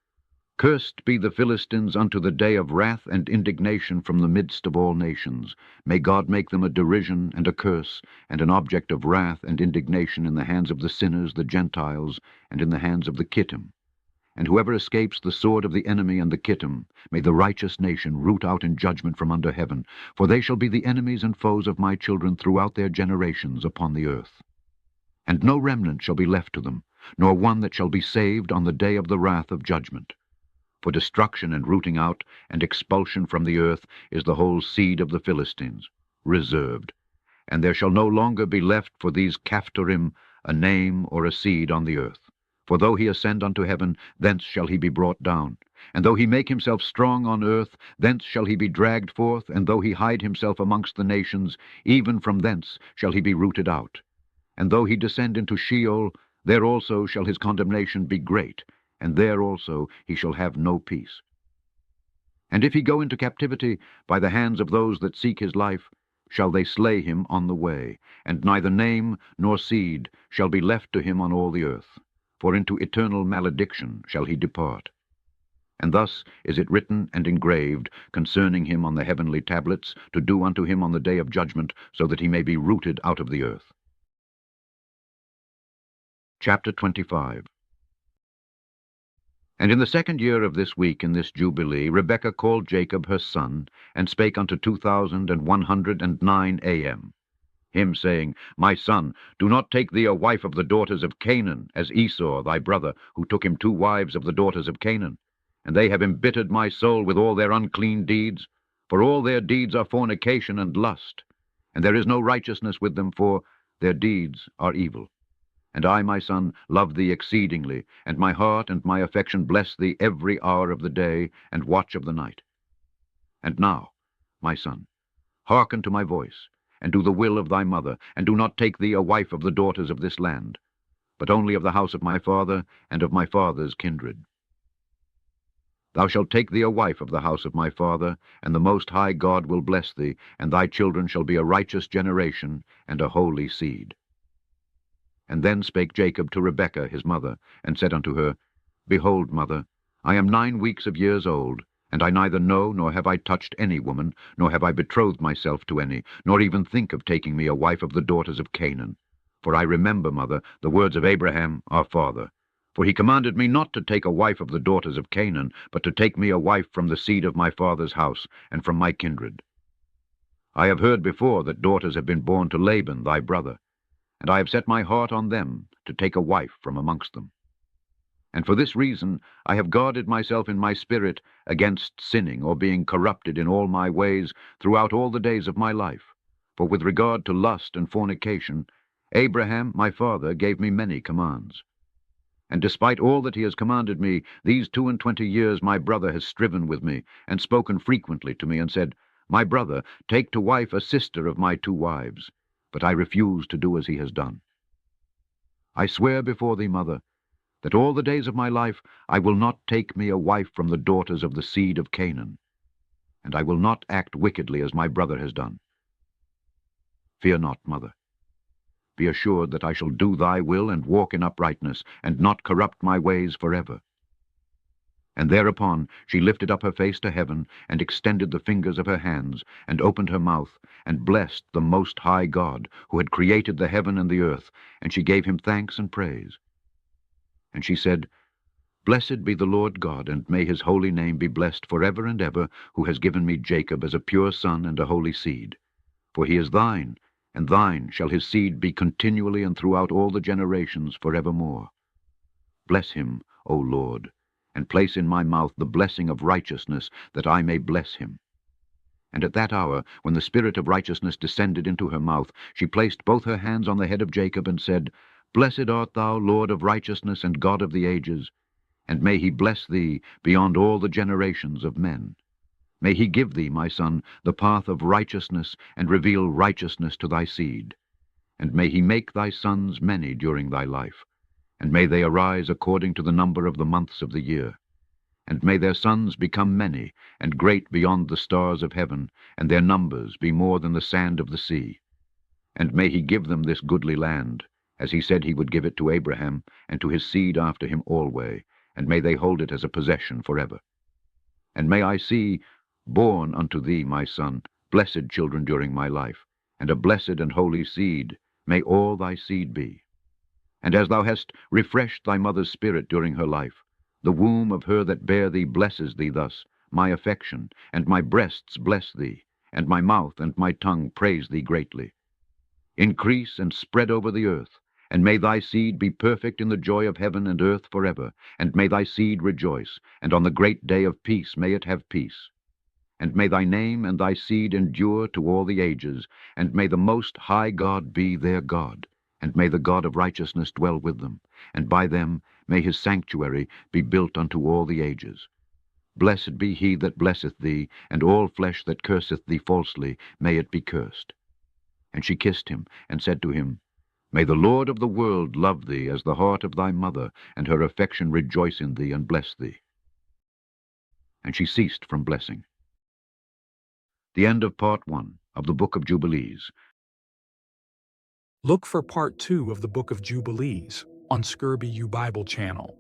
Cursed be the Philistines unto the day of wrath and indignation from the midst of all nations. May God make them a derision and a curse, and an object of wrath and indignation in the hands of the sinners, the Gentiles, and in the hands of the Kittim. And whoever escapes the sword of the enemy and the Kittim, may the righteous nation root out in judgment from under heaven, for they shall be the enemies and foes of my children throughout their generations upon the earth. And no remnant shall be left to them, nor one that shall be saved on the day of the wrath of judgment. For destruction and rooting out and expulsion from the earth is the whole seed of the Philistines, reserved. And there shall no longer be left for these Caphtorim a name or a seed on the earth. For though he ascend unto heaven, thence shall he be brought down. And though he make himself strong on earth, thence shall he be dragged forth. And though he hide himself amongst the nations, even from thence shall he be rooted out. And though he descend into Sheol, there also shall his condemnation be great, and there also he shall have no peace. And if he go into captivity by the hands of those that seek his life, shall they slay him on the way, and neither name nor seed shall be left to him on all the earth, for into eternal malediction shall he depart. And thus is it written and engraved concerning him on the heavenly tablets, to do unto him on the day of judgment, so that he may be rooted out of the earth. Chapter 25. And in the 2nd year of this week in this Jubilee, Rebekah called Jacob her son, and spake unto 2109 a.m. Him saying, My son, do not take thee a wife of the daughters of Canaan, as Esau thy brother, who took him 2 wives of the daughters of Canaan. And they have embittered my soul with all their unclean deeds, for all their deeds are fornication and lust, and there is no righteousness with them, for their deeds are evil. And I, my son, love thee exceedingly, and my heart and my affection bless thee every hour of the day and watch of the night. And now, my son, hearken to my voice, and do the will of thy mother, and do not take thee a wife of the daughters of this land, but only of the house of my father and of my father's kindred. Thou shalt take thee a wife of the house of my father, and the Most High God will bless thee, and thy children shall be a righteous generation and a holy seed. And then spake Jacob to Rebekah his mother, and said unto her, Behold, mother, I am 9 weeks of years old, and I neither know nor have I touched any woman, nor have I betrothed myself to any, nor even think of taking me a wife of the daughters of Canaan. For I remember, mother, the words of Abraham our father. For he commanded me not to take a wife of the daughters of Canaan, but to take me a wife from the seed of my father's house, and from my kindred. I have heard before that daughters have been born to Laban thy brother, and I have set my heart on them to take a wife from amongst them. And for this reason I have guarded myself in my spirit against sinning or being corrupted in all my ways throughout all the days of my life. For with regard to lust and fornication, Abraham my father gave me many commands. And despite all that he has commanded me, these 22 years my brother has striven with me, and spoken frequently to me, and said, My brother, take to wife a sister of my 2 wives. But I refuse to do as he has done. I swear before thee, mother, that all the days of my life I will not take me a wife from the daughters of the seed of Canaan, and I will not act wickedly as my brother has done. Fear not, mother. Be assured that I shall do thy will and walk in uprightness, and not corrupt my ways forever. And thereupon she lifted up her face to heaven, and extended the fingers of her hands, and opened her mouth, and blessed the Most High God, who had created the heaven and the earth, and she gave him thanks and praise. And she said, Blessed be the Lord God, and may his holy name be blessed forever and ever, who has given me Jacob as a pure son and a holy seed. For he is thine, and thine shall his seed be continually and throughout all the generations forevermore. Bless him, O Lord, and place in my mouth the blessing of righteousness, that I may bless him. And at that hour, when the spirit of righteousness descended into her mouth, she placed both her hands on the head of Jacob, and said, Blessed art thou, Lord of righteousness and God of the ages, and may he bless thee beyond all the generations of men. May he give thee, my son, the path of righteousness, and reveal righteousness to thy seed. And may he make thy sons many during thy life, and may they arise according to the number of the months of the year. And may their sons become many, and great beyond the stars of heaven, and their numbers be more than the sand of the sea. And may he give them this goodly land, as he said he would give it to Abraham, and to his seed after him alway, and may they hold it as a possession forever. And may I see born unto thee, my son, blessed children during my life, and a blessed and holy seed may all thy seed be. And as thou hast refreshed thy mother's spirit during her life, the womb of her that bare thee blesses thee thus, my affection, and my breasts bless thee, and my mouth and my tongue praise thee greatly. Increase and spread over the earth, And may thy seed be perfect in the joy of heaven and earth forever. And may thy seed rejoice, and on the great day of peace may it have peace. And may thy name and thy seed endure to all the ages, and may the Most High God be their God, and may the God of righteousness dwell with them, and by them may his sanctuary be built unto all the ages. Blessed be he that blesseth thee, and all flesh that curseth thee falsely, may it be cursed. And she kissed him, and said to him, May the Lord of the world love thee as the heart of thy mother, and her affection rejoice in thee, and bless thee. And she ceased from blessing. The end of Part 1 of the Book of Jubilees. Look for Part 2 of the Book of Jubilees on Scourby Bible channel.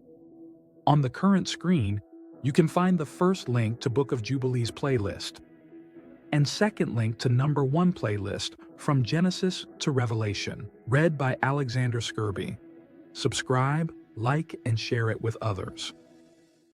On the current screen, you can find the first link to Book of Jubilees playlist and second link to number 1 playlist from Genesis to Revelation, read by Alexander Scourby. Subscribe, like, and share it with others.